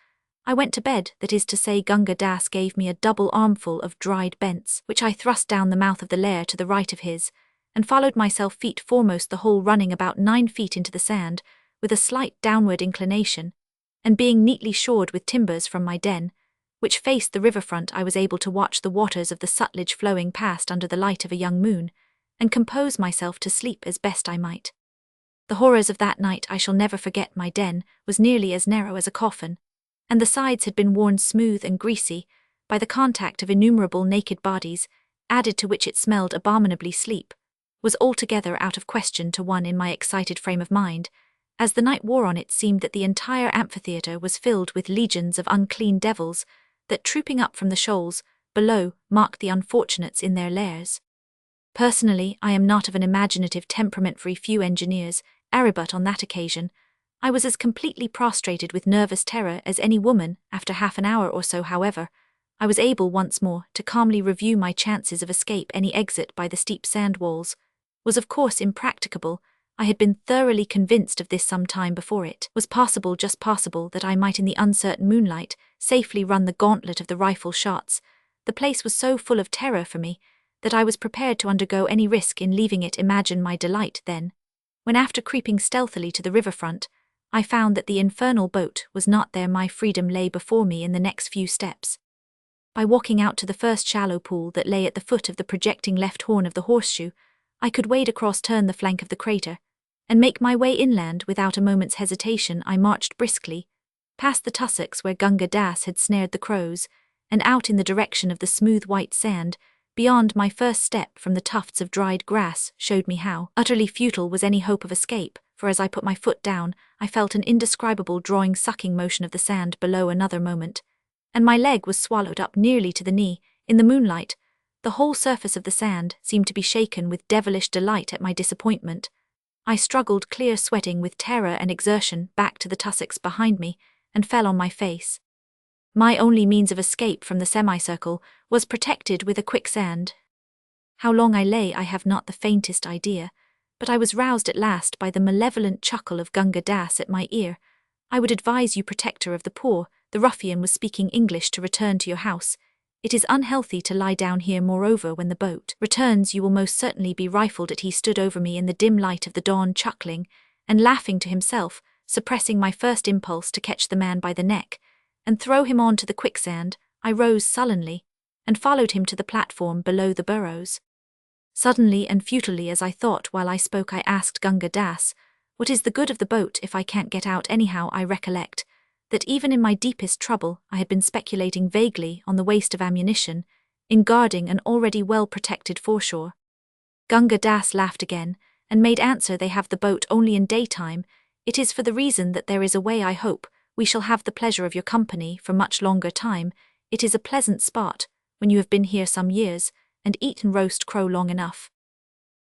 I went to bed, that is to say, Gunga Das gave me a double armful of dried bents, which I thrust down the mouth of the lair to the right of his, and followed myself feet foremost, the hole running about 9 feet into the sand, with a slight downward inclination, and being neatly shored with timbers from my den, which faced the riverfront. I was able to watch the waters of the Sutlej flowing past under the light of a young moon, and compose myself to sleep as best I might. The horrors of that night I shall never forget. My den was nearly as narrow as a coffin, and the sides had been worn smooth and greasy by the contact of innumerable naked bodies, added to which it smelled abominably. Sleep was altogether out of question to one in my excited frame of mind. As the night wore on, it seemed that the entire amphitheatre was filled with legions of unclean devils that, trooping up from the shoals below, marked the unfortunates in their lairs. Personally, I am not of an imaginative temperament. Very few engineers are, but on that occasion I was as completely prostrated with nervous terror as any woman. After half an hour or so, however, I was able once more to calmly review my chances of escape. Any exit by the steep sand walls was of course impracticable. I had been thoroughly convinced of this some time before. It was possible, just possible, that I might in the uncertain moonlight safely run the gauntlet of the rifle shots. The place was so full of terror for me that I was prepared to undergo any risk in leaving it. Imagine my delight, then, when after creeping stealthily to the riverfront, I found that the infernal boat was not there. My freedom lay before me in the next few steps. By walking out to the first shallow pool that lay at the foot of the projecting left horn of the horseshoe, I could wade across, turn the flank of the crater, and make my way inland without a moment's hesitation. I marched briskly past the tussocks where Gunga Das had snared the crows, and out in the direction of the smooth white sand. Beyond, my first step from the tufts of dried grass showed me how utterly futile was any hope of escape, for as I put my foot down, I felt an indescribable drawing, sucking motion of the sand below. Another moment, and my leg was swallowed up nearly to the knee. In the moonlight, the whole surface of the sand seemed to be shaken with devilish delight at my disappointment. I struggled clear, sweating with terror and exertion, back to the tussocks behind me, and fell on my face. My only means of escape from the semicircle was protected with a quicksand. How long I lay I have not the faintest idea, but I was roused at last by the malevolent chuckle of Gunga Das at my ear. I would advise you, protector of the poor, the ruffian was speaking English, to return to your house. It is unhealthy to lie down here. Moreover, when the boat returns, you will most certainly be rifled. He stood over me in the dim light of the dawn, chuckling and laughing to himself, suppressing my first impulse to catch the man by the neck and throw him on to the quicksand. I rose sullenly and followed him to the platform below the burrows. Suddenly and futilely, as I thought while I spoke, I asked Gunga Das, "What is the good of the boat if I can't get out anyhow?" I recollect that even in my deepest trouble I had been speculating vaguely on the waste of ammunition in guarding an already well-protected foreshore. Gunga Das laughed again, and made answer, "They have the boat only in daytime. It is for the reason that there is a way. I hope we shall have the pleasure of your company for much longer time. It is a pleasant spot, when you have been here some years, and eaten roast crow long enough."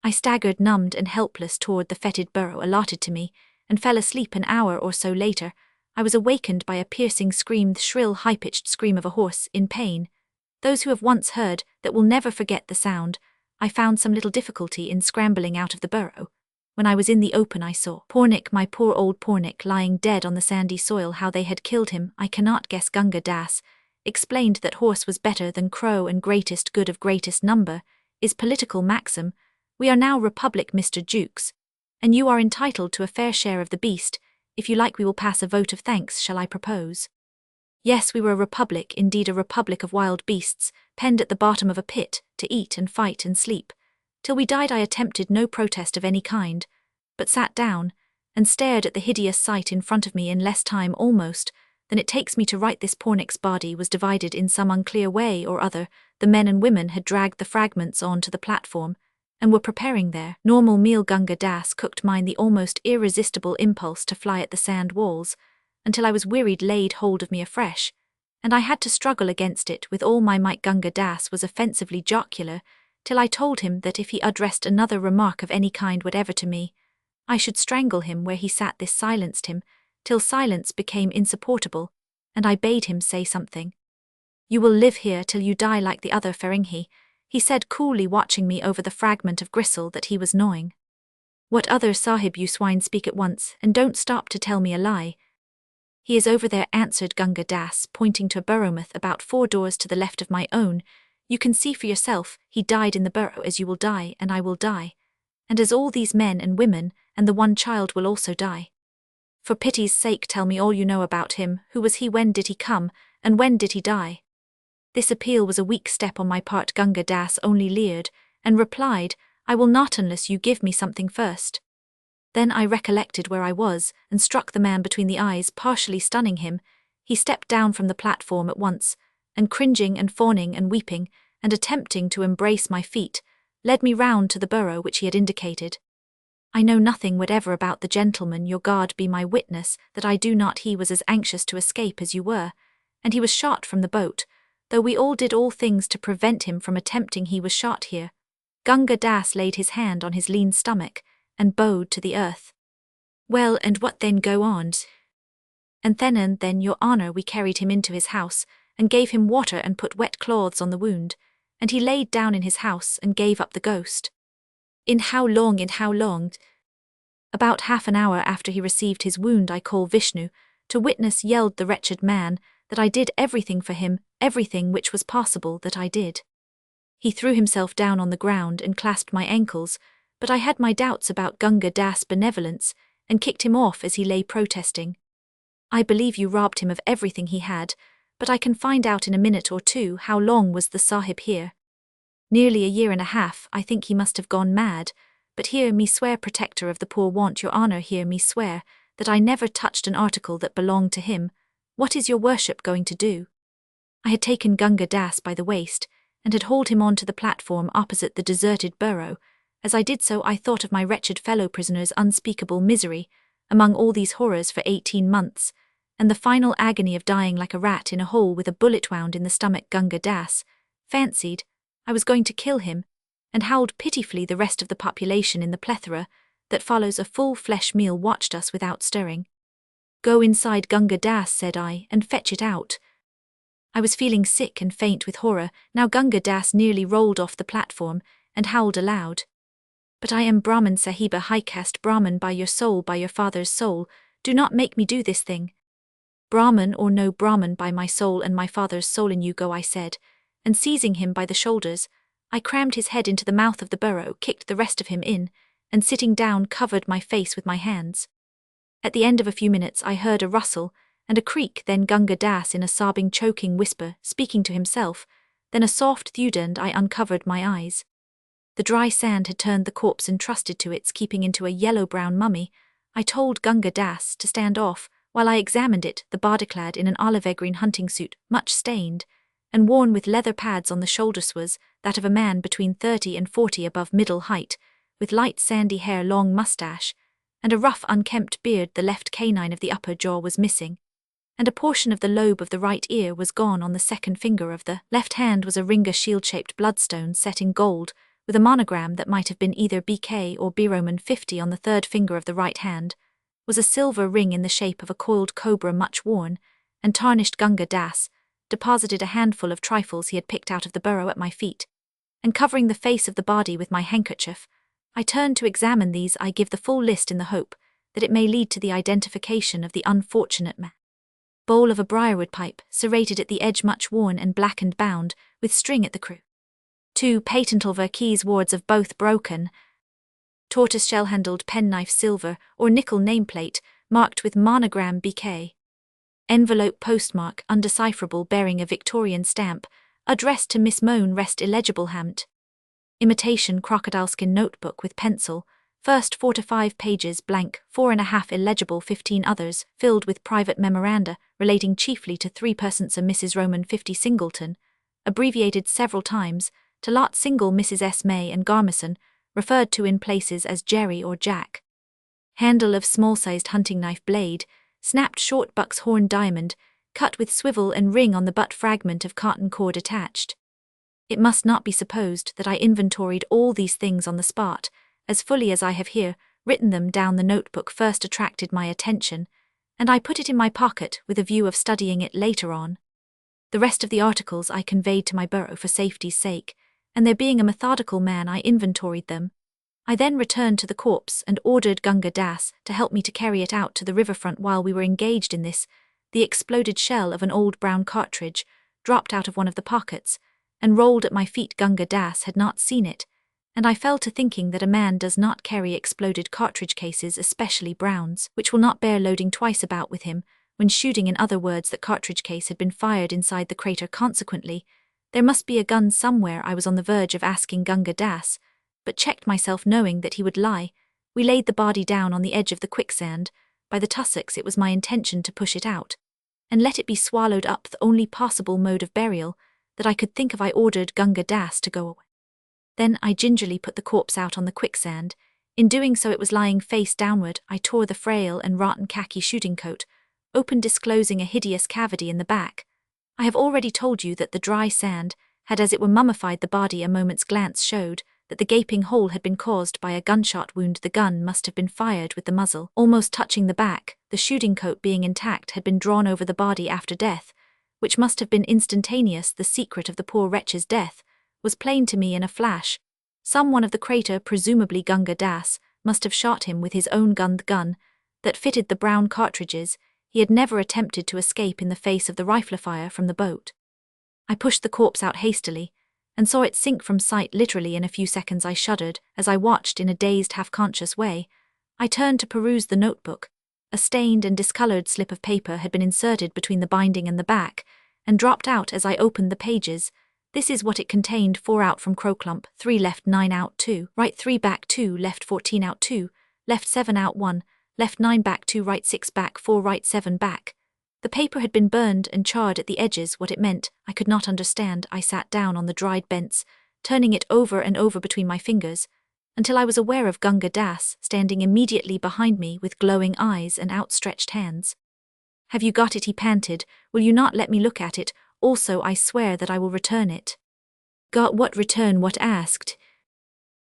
I staggered, numbed and helpless, toward the fetid burrow allotted to me, and fell asleep. An hour or so later, I was awakened by a piercing scream, the shrill, high-pitched scream of a horse in pain. Those who have once heard that will never forget the sound. I found some little difficulty in scrambling out of the burrow. When I was in the open, I saw Pornic, my poor old Pornic, lying dead on the sandy soil. How they had killed him, I cannot guess. Gunga Das explained that horse was better than crow, and greatest good of greatest number is political maxim. We are now Republic, Mr. Jukes, and you are entitled to a fair share of the beast. If you like, we will pass a vote of thanks. Shall I propose? Yes, we were a republic, indeed a republic of wild beasts, penned at the bottom of a pit, to eat and fight and sleep. Till we died I attempted no protest of any kind, but sat down, and stared at the hideous sight in front of me in less time almost than it takes me to write this. Pornix's body was divided in some unclear way or other. The men and women had dragged the fragments onto the platform and were preparing their normal meal. Gunga Das cooked mine the almost irresistible impulse to fly at the sand walls, until I was wearied laid hold of me afresh, and I had to struggle against it with all my might. Gunga Das was offensively jocular, till I told him that if he addressed another remark of any kind whatever to me, I should strangle him where he sat. This silenced him, till silence became insupportable, and I bade him say something. "You will live here till you die like the other Feringhi," he said coolly, watching me over the fragment of gristle that he was gnawing. "What other Sahib, you swine? Speak at once, and don't stop to tell me a lie." "He is over there," answered Gunga Das, pointing to a burrowmouth about 4 doors to the left of my own. "You can see for yourself. He died in the burrow as you will die, and I will die, and as all these men and women and the one child will also die. For pity's sake, tell me all you know about him. Who was he? When did he come, and when did he die?" This appeal was a weak step on my part. Gunga Das only leered, and replied, "I will not unless you give me something first." Then I recollected where I was, and struck the man between the eyes, partially stunning him. He stepped down from the platform at once, and cringing and fawning and weeping, and attempting to embrace my feet, led me round to the burrow which he had indicated. "I know nothing whatever about the gentleman. Your God be my witness that I do not. He was as anxious to escape as you were, and he was shot from the boat, though we all did all things to prevent him from attempting. He was shot here." Gunga Das laid his hand on his lean stomach and bowed to the earth. "Well, and what then? Go on." And then, your honor, we carried him into his house, and gave him water and put wet cloths on the wound, and he laid down in his house and gave up the ghost." In how long? "About half an hour after he received his wound. I call Vishnu to witness," yelled the wretched man, "that I did everything for him, everything which was possible that I did." He threw himself down on the ground and clasped my ankles, but I had my doubts about Gunga Das' benevolence, and kicked him off as he lay protesting. "I believe you robbed him of everything he had, but I can find out in a minute or two. How long was the Sahib here?" "Nearly a year and a half. I think he must have gone mad, but hear me swear, protector of the poor, want your honor, hear me swear that I never touched an article that belonged to him. What is your worship going to do?" I had taken Gunga Das by the waist, and had hauled him onto the platform opposite the deserted burrow. As I did so, I thought of my wretched fellow prisoner's unspeakable misery among all these horrors for 18 months, and the final agony of dying like a rat in a hole with a bullet wound in the stomach. Gunga Das fancied I was going to kill him, and howled pitifully. The rest of the population, in the plethora that follows a full-flesh meal, watched us without stirring. "Go inside, Gunga Das," said I, "and fetch it out." I was feeling sick and faint with horror. Now Gunga Das nearly rolled off the platform and howled aloud. "But I am Brahman, Sahib, a high-caste Brahman, by your soul, by your father's soul. Do not make me do this thing." "Brahman or no Brahman, by my soul and my father's soul, in you go," I said, and seizing him by the shoulders, I crammed his head into the mouth of the burrow, kicked the rest of him in, and sitting down covered my face with my hands. At the end of a few minutes I heard a rustle and a creak, then Gunga Das in a sobbing, choking whisper, speaking to himself, then a soft thud, and I uncovered my eyes. The dry sand had turned the corpse entrusted to its keeping into a yellow-brown mummy. I told Gunga Das to stand off while I examined it. The body, clad in an olive-green hunting suit, much stained, and worn with leather pads on the shoulders, was that of a man between 30 and 40, above middle height, with light sandy hair, long mustache, and a rough unkempt beard. The left canine of the upper jaw was missing, and a portion of the lobe of the right ear was gone. On the second finger of the left hand was a ringa shield-shaped bloodstone set in gold, with a monogram that might have been either BK or B Roman 50. On the third finger of the right hand was a silver ring in the shape of a coiled cobra, much worn and tarnished. Gunga Das deposited a handful of trifles he had picked out of the burrow at my feet, and covering the face of the body with my handkerchief, I turned to examine these. I give the full list in the hope that it may lead to the identification of the unfortunate man. Bowl of a briarwood pipe, serrated at the edge, much worn and blackened, bound with string at the crew. 2 patentilver keys, wards of both broken. Tortoise shell-handled penknife, silver or nickel nameplate, marked with monogram BK. Envelope postmark, undecipherable, bearing a Victorian stamp, addressed to Miss Moan, rest illegible. Hamt. Imitation crocodile skin notebook with pencil, First 4 to 5 pages blank, 4.5 illegible, 15 others, filled with private memoranda, relating chiefly to 3 persons: a Mrs. Roman 50 Singleton, abbreviated several times, to lot single Mrs. S. May and Garmison, referred to in places as Jerry or Jack. Handle of small-sized hunting knife blade, snapped short buck's horn diamond, cut with swivel and ring on the butt, fragment of cotton cord attached. It must not be supposed that I inventoried all these things on the spot, as fully as I have here written them down. The notebook first attracted my attention, and I put it in my pocket with a view of studying it later on. The rest of the articles I conveyed to my bureau for safety's sake, and there being a methodical man, I inventoried them. I then returned to the corpse and ordered Gunga Das to help me to carry it out to the riverfront. While we were engaged in this, the exploded shell of an old brown cartridge dropped out of one of the pockets and rolled at my feet. Gunga Das had not seen it, and I fell to thinking that a man does not carry exploded cartridge cases, especially browns, which will not bear loading twice about with him when shooting. In other words, that cartridge case had been fired inside the crater. Consequently, there must be a gun somewhere. I was on the verge of asking Gunga Das, but checked myself, knowing that he would lie. We laid the body down on the edge of the quicksand. By the tussocks, it was my intention to push it out and let it be swallowed up, the only possible mode of burial that I could think of. I ordered Gunga Das to go away. Then I gingerly put the corpse out on the quicksand. In doing so, it was lying face downward. I tore the frail and rotten khaki shooting coat open, disclosing a hideous cavity in the back. I have already told you that the dry sand had as it were mummified the body. A moment's glance showed that the gaping hole had been caused by a gunshot wound. The gun must have been fired with the muzzle almost touching the back. The shooting coat, being intact, had been drawn over the body after death, which must have been instantaneous. The secret of the poor wretch's death was plain to me in a flash. Someone of the crater, presumably Gunga Das, must have shot him with his own gun. The gun that fitted the brown cartridges. He had never attempted to escape in the face of the rifle fire from the boat. I pushed the corpse out hastily and saw it sink from sight literally in a few seconds. I shuddered as I watched in a dazed, half-conscious way. I turned to peruse the notebook. A stained and discolored slip of paper had been inserted between the binding and the back, and dropped out as I opened the pages. This is what it contained: 4 out from Crowclump, 3 left, 9 out 2, right 3 back 2, left 14 out 2, left 7 out 1, left 9 back 2, right 6 back 4, right 7 back. The paper had been burned and charred at the edges. What it meant, I could not understand. I sat down on the dried bents, turning it over and over between my fingers, until I was aware of Gunga Das standing immediately behind me with glowing eyes and outstretched hands. "Have you got it?" he panted. "Will you not let me look at it? Also, I swear that I will return it." "Got what? Return what?" asked.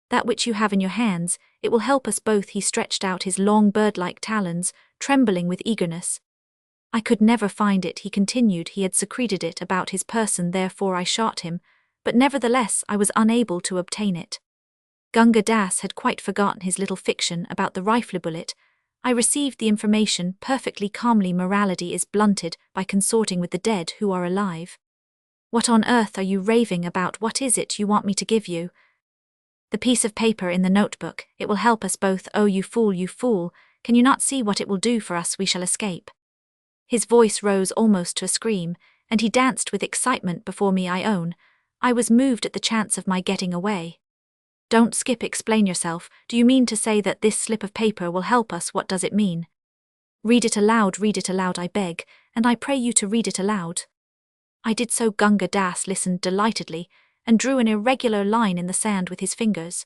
"That which you have in your hands. It will help us both." He stretched out his long bird-like talons, trembling with eagerness. "I could never find it," he continued. "He had secreted it about his person, therefore I shot him, but nevertheless I was unable to obtain it." Gunga Das had quite forgotten his little fiction about the rifle bullet. I received the information perfectly calmly. Morality is blunted by consorting with the dead who are alive. "What on earth are you raving about? What is it you want me to give you?" "The piece of paper in the notebook. It will help us both." "Oh, you fool, you fool. Can you not see what it will do for us? We shall escape." His voice rose almost to a scream, and he danced with excitement before me. I own I was moved at the chance of my getting away. "Don't skip, explain yourself. Do you mean to say that this slip of paper will help us? What does it mean?" Read it aloud, I beg, and I pray you to read it aloud." I did so. Gunga Das listened delightedly, and drew an irregular line in the sand with his fingers.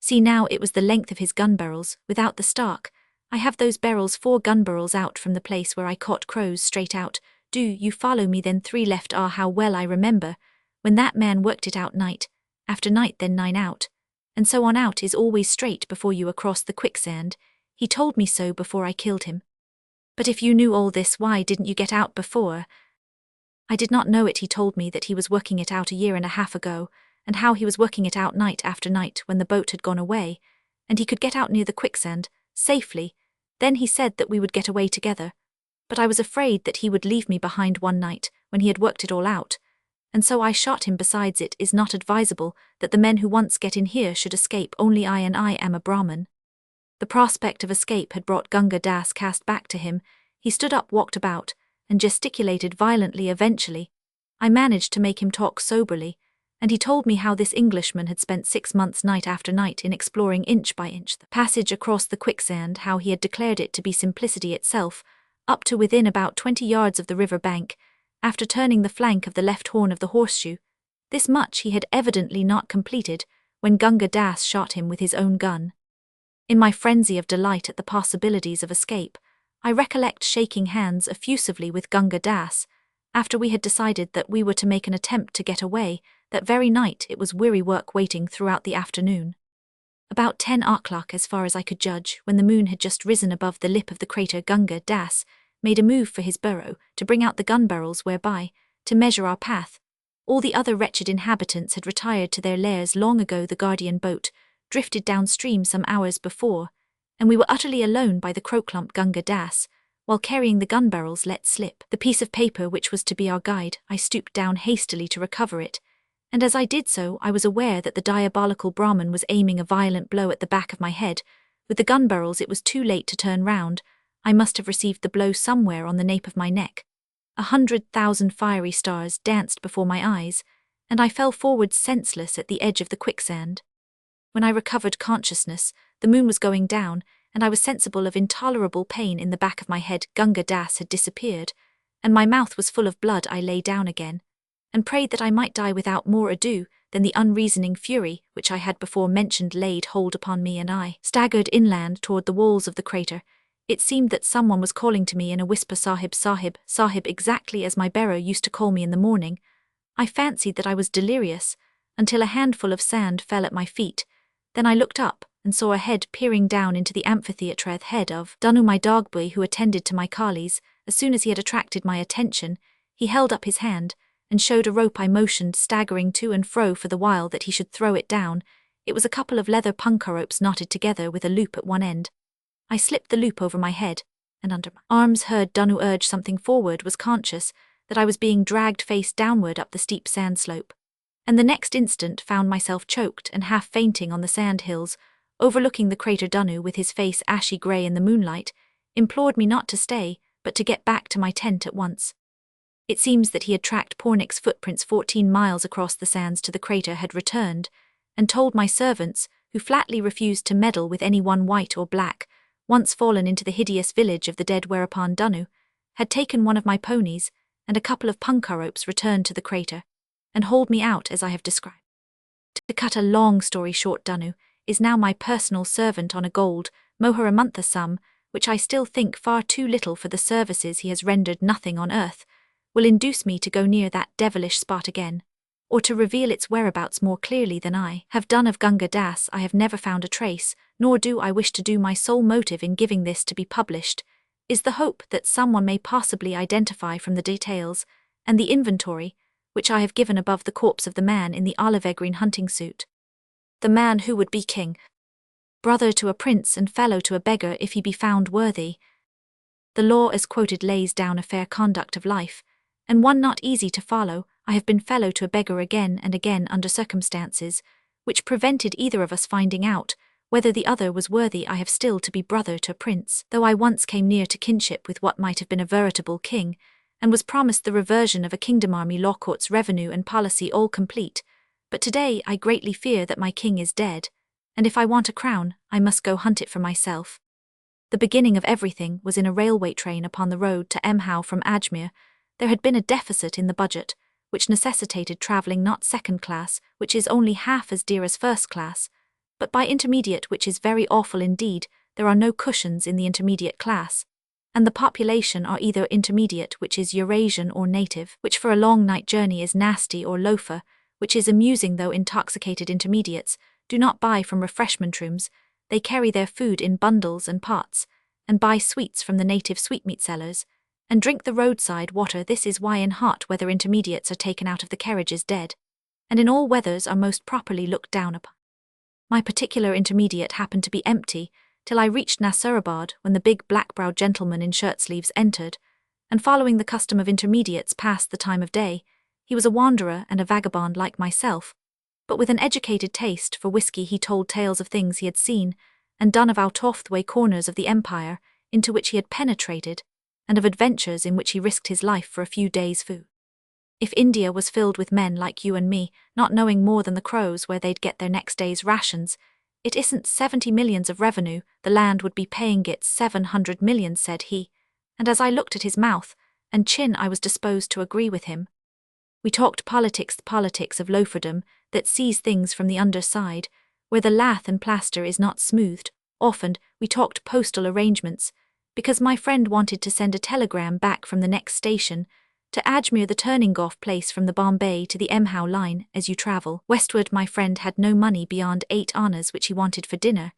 "See now, it was the length of his gun barrels, without the stock. I have those barrels, 4 gun barrels out from the place where I caught crows, straight out. Do you follow me? Then 3 left. Ah, how well I remember when that man worked it out night after night, then 9 out. And so on. Out is always straight before you across the quicksand. He told me so before I killed him." "But if you knew all this, why didn't you get out before?" "I did not know it. He told me that he was working it out a year and a half ago, and how he was working it out night after night when the boat had gone away, and he could get out near the quicksand safely. Then he said that we would get away together. But I was afraid that he would leave me behind one night when he had worked it all out, and so I shot him. Besides, it is not advisable that the men who once get in here should escape. Only I, and I am a Brahmin." The prospect of escape had brought Gunga Das cast back to him. He stood up, walked about, and gesticulated violently. Eventually, I managed to make him talk soberly, and he told me how this Englishman had spent 6 months night after night in exploring inch by inch the passage across the quicksand, how he had declared it to be simplicity itself, up to within about 20 yards of the river bank, after turning the flank of the left horn of the horseshoe. This much he had evidently not completed when Gunga Das shot him with his own gun. In my frenzy of delight at the possibilities of escape, I recollect shaking hands effusively with Gunga Das, after we had decided that we were to make an attempt to get away. That very night it was weary work waiting throughout the afternoon. About 10 o'clock, as far as I could judge, when the moon had just risen above the lip of the crater, Gunga Das made a move for his burrow, to bring out the gun barrels whereby to measure our path. All the other wretched inhabitants had retired to their lairs long ago. The Guardian boat drifted downstream some hours before, and we were utterly alone by the croclump. Gunga Das, while carrying the gun barrels, let slip the piece of paper which was to be our guide. I stooped down hastily to recover it, and as I did so I was aware that the diabolical Brahmin was aiming a violent blow at the back of my head. With the gun barrels it was too late to turn round. I must have received the blow somewhere on the nape of my neck. 100,000 fiery stars danced before my eyes, and I fell forward senseless at the edge of the quicksand. When I recovered consciousness, the moon was going down, and I was sensible of intolerable pain in the back of my head. Gunga Das had disappeared, and my mouth was full of blood. I lay down again, and prayed that I might die without more ado than the unreasoning fury which I had before mentioned laid hold upon me, and I staggered inland toward the walls of the crater. It seemed that someone was calling to me in a whisper, "Sahib, Sahib, Sahib," exactly as my bearer used to call me in the morning. I fancied that I was delirious, until a handful of sand fell at my feet. Then I looked up, and saw a head peering down into the amphitheatre, head of Danu, my dog boy who attended to my collies. As soon as he had attracted my attention, he held up his hand, and showed a rope. I motioned, staggering to and fro for the while, that he should throw it down. It was a couple of leather punkah ropes knotted together with a loop at one end. I slipped the loop over my head, and under my arms heard Danu urge something forward, was conscious that I was being dragged face downward up the steep sand slope, and the next instant found myself choked and half fainting on the sand hills, overlooking the crater. Danu, with his face ashy grey in the moonlight, implored me not to stay, but to get back to my tent at once. It seems that he had tracked Pornick's footprints 14 miles across the sands to the crater, had returned, and told my servants, who flatly refused to meddle with anyone white or black, once fallen into the hideous village of the dead, whereupon Danu had taken one of my ponies and a couple of punkah ropes, returned to the crater, and hauled me out as I have described. To cut a long story short, Danu is now my personal servant on a gold moher a month sum, which I still think far too little for the services he has rendered. Nothing on earth will induce me to go near that devilish spot again, or to reveal its whereabouts more clearly than I have done of Gunga Das. I have never found a trace, nor do I wish to do. My sole motive in giving this to be published is the hope that someone may possibly identify from the details and the inventory which I have given above the corpse of the man in the olive-green hunting suit. The man who would be king, brother to a prince and fellow to a beggar if he be found worthy. The law as quoted lays down a fair conduct of life, and one not easy to follow. I have been fellow to a beggar again and again under circumstances which prevented either of us finding out whether the other was worthy. I have still to be brother to a prince, though I once came near to kinship with what might have been a veritable king, and was promised the reversion of a kingdom, army, law courts, revenue and policy all complete. But today I greatly fear that my king is dead, and if I want a crown, I must go hunt it for myself. The beginning of everything was in a railway train upon the road to Emhow from Ajmer. There had been a deficit in the budget, which necessitated travelling not second class, which is only half as dear as first class, but by intermediate, which is very awful indeed. There are no cushions in the intermediate class, and the population are either intermediate, which is Eurasian, or native, which for a long night journey is nasty, or loafer, which is amusing though intoxicated. Intermediates do not buy from refreshment rooms, they carry their food in bundles and pots, and buy sweets from the native sweetmeat sellers, and drink the roadside water. This is why in hot weather intermediates are taken out of the carriages dead, and in all weathers are most properly looked down upon. My particular intermediate happened to be empty till I reached Nasirabad, when the big black-browed gentleman in shirt-sleeves entered, and following the custom of intermediates passed the time of day. He was a wanderer and a vagabond like myself, but with an educated taste for whiskey. He told tales of things he had seen and done, of out-of-the-way corners of the empire into which he had penetrated, and of adventures in which he risked his life for a few days' food. If India was filled with men like you and me, not knowing more than the crows where they'd get their next day's rations, it isn't 70 millions of revenue, the land would be paying it 700 millions, said he, and as I looked at his mouth and chin I was disposed to agree with him. We talked politics, the politics of loaferdom that sees things from the underside, where the lath and plaster is not smoothed. Often we talked postal arrangements, because my friend wanted to send a telegram back from the next station to Ajmer, the turning-off place from the Bombay to the Mhow line as you travel westward. My friend had no money beyond 8 annas which he wanted for dinner,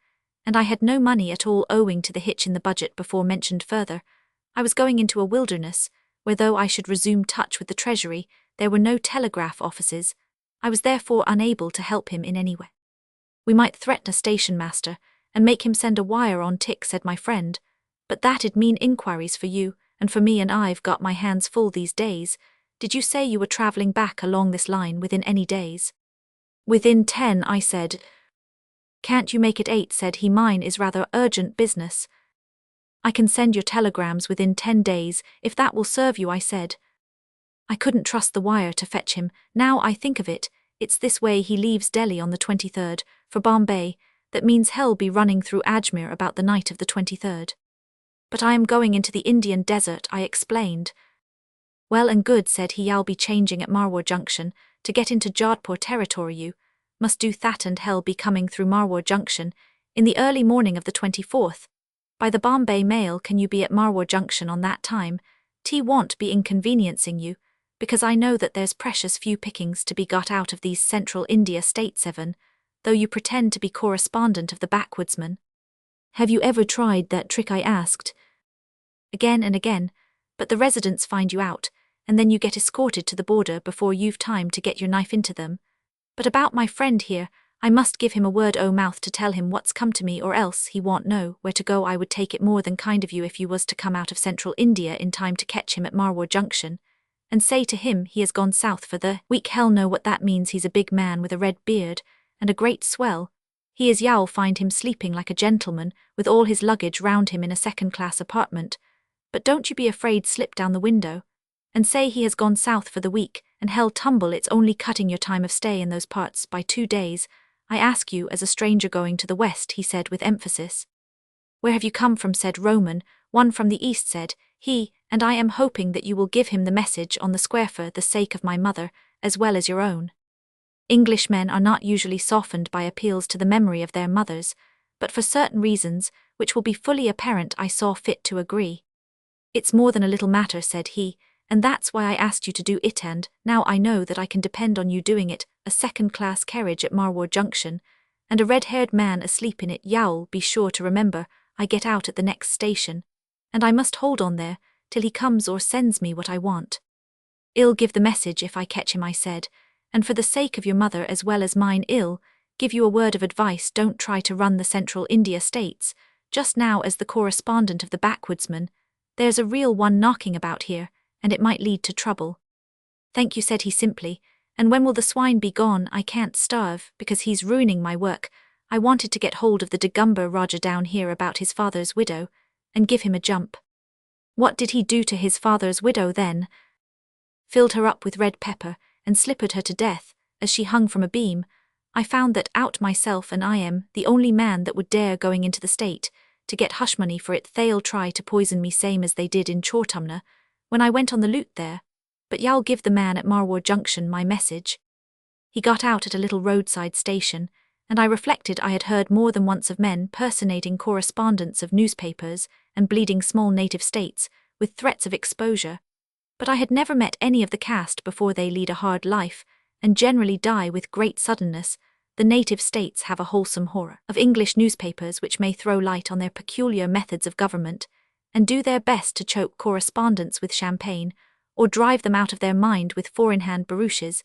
and I had no money at all owing to the hitch in the budget before mentioned further. I was going into a wilderness, where though I should resume touch with the Treasury, there were no telegraph offices. I was therefore unable to help him in any way. We might threaten a station master and make him send a wire on tick, said my friend, but that'd mean inquiries for you and for me, and I've got my hands full these days. Did you say you were travelling back along this line within any days? Within 10, I said. Can't you make it 8, said he. Mine is rather urgent business. I can send your telegrams within 10 days, if that will serve you, I said. I couldn't trust the wire to fetch him. Now I think of it, it's this way. He leaves Delhi on the 23rd, for Bombay. That means he'll be running through Ajmer about the night of the 23rd. But I am going into the Indian desert, I explained. Well and good, said he. I'll be changing at Marwar Junction to get into Jodhpur territory. You must do that, and he'll be coming through Marwar Junction in the early morning of the 24th. By the Bombay mail can you be at Marwar Junction on that time? T won't be inconveniencing you, because I know that there's precious few pickings to be got out of these central India states, Evan, though you pretend to be correspondent of the backwoodsman. Have you ever tried that trick, I asked. Again and again, but the residents find you out, and then you get escorted to the border before you've time to get your knife into them. But about my friend here, I must give him a word o' mouth to tell him what's come to me, or else he won't know where to go. I would take it more than kind of you if you was to come out of central India in time to catch him at Marwar Junction, and say to him he has gone south for the week. Hell know what that means. He's a big man with a red beard, and a great swell. He is. You'll find him sleeping like a gentleman, with all his luggage round him in a second-class apartment. But don't you be afraid. Slip down the window, and say he has gone south for the week, and hell tumble, it's only cutting your time of stay in those parts by 2 days. I ask you as a stranger going to the west, he said with emphasis. Where have you come from, said Roman. One from the east, said he, and I am hoping that you will give him the message on the square for the sake of my mother, as well as your own. Englishmen are not usually softened by appeals to the memory of their mothers, but for certain reasons, which will be fully apparent, I saw fit to agree. It's more than a little matter, said he, and that's why I asked you to do it, and now I know that I can depend on you doing it. A second-class carriage at Marwar Junction, and a red-haired man asleep in it. You'll be sure to remember I get out at the next station, and I must hold on there till he comes or sends me what I want. I'll give the message if I catch him, I said, and for the sake of your mother as well as mine, I'll give you a word of advice. Don't try to run the central India states just now as the correspondent of the backwoodsman. There's a real one knocking about here, and it might lead to trouble. Thank you, said he simply, and when will the swine be gone? I can't starve, because he's ruining my work. I wanted to get hold of the Digumber Raja down here about his father's widow, and give him a jump. What did he do to his father's widow then? Filled her up with red pepper, and slippered her to death, as she hung from a beam. I found that out myself, and I am the only man that would dare going into the state to get hush money for it. They'll try to poison me same as they did in Chortumna, when I went on the loot there, but y'all give the man at Marwar Junction my message. He got out at a little roadside station, and I reflected I had heard more than once of men personating correspondents of newspapers and bleeding small native states with threats of exposure, but I had never met any of the caste before. They lead a hard life and generally die with great suddenness. The native states have a wholesome horror of English newspapers which may throw light on their peculiar methods of government, and do their best to choke correspondents with champagne, or drive them out of their mind with four-in-hand barouches.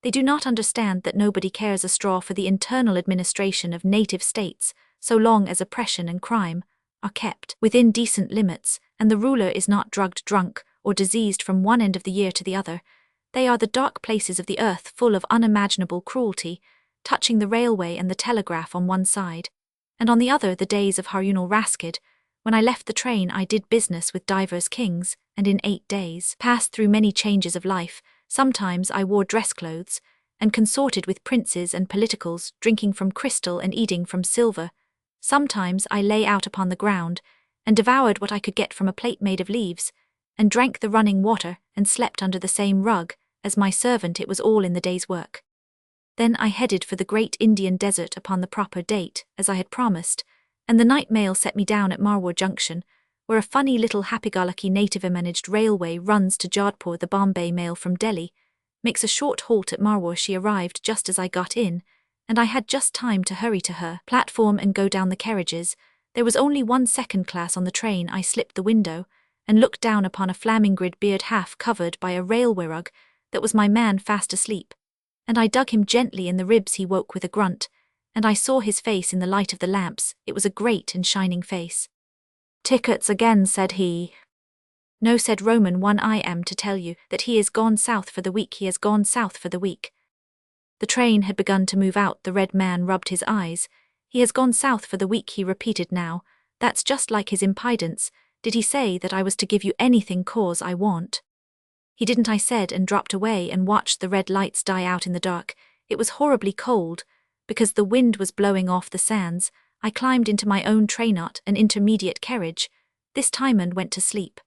They do not understand that nobody cares a straw for the internal administration of native states, so long as oppression and crime are kept within decent limits, and the ruler is not drugged drunk or diseased from one end of the year to the other. They are the dark places of the earth, full of unimaginable cruelty, touching the railway and the telegraph on one side, and on the other the days of Harunal Raskid. When I left the train I did business with divers kings, and in 8 days passed through many changes of life, Sometimes I wore dress clothes, and consorted with princes and politicals, drinking from crystal and eating from silver. Sometimes I lay out upon the ground, and devoured what I could get from a plate made of leaves, and drank the running water, and slept under the same rug, as my servant it was all in the day's work. Then I headed for the great Indian desert upon the proper date, as I had promised, and the night mail set me down at Marwar Junction, where a funny little happy-go-lucky native-managed railway runs to Jodhpur. The Bombay mail from Delhi makes a short halt at Marwar. She arrived just as I got in, and I had just time to hurry to her platform and go down the carriages. There was only one second class on the train. I slipped the window and looked down upon a flaming-grid beard half covered by a railway rug. That was my man fast asleep, and I dug him gently in the ribs. He woke with a grunt, and I saw his face in the light of the lamps. It was a great and shining face. "Tickets again," said he. "No," said Roman 1, "I am to tell you that he is gone south for the week. He has gone south for the week." The train had begun to move out. The red man rubbed his eyes. "He has gone south for the week," he repeated. "Now, that's just like his impudence. Did he say that I was to give you anything 'cause I want?" "He didn't," I said, and dropped away and watched the red lights die out in the dark. It was horribly cold, because the wind was blowing off the sands. I climbed into my own trainot, an intermediate carriage, this time, and went to sleep.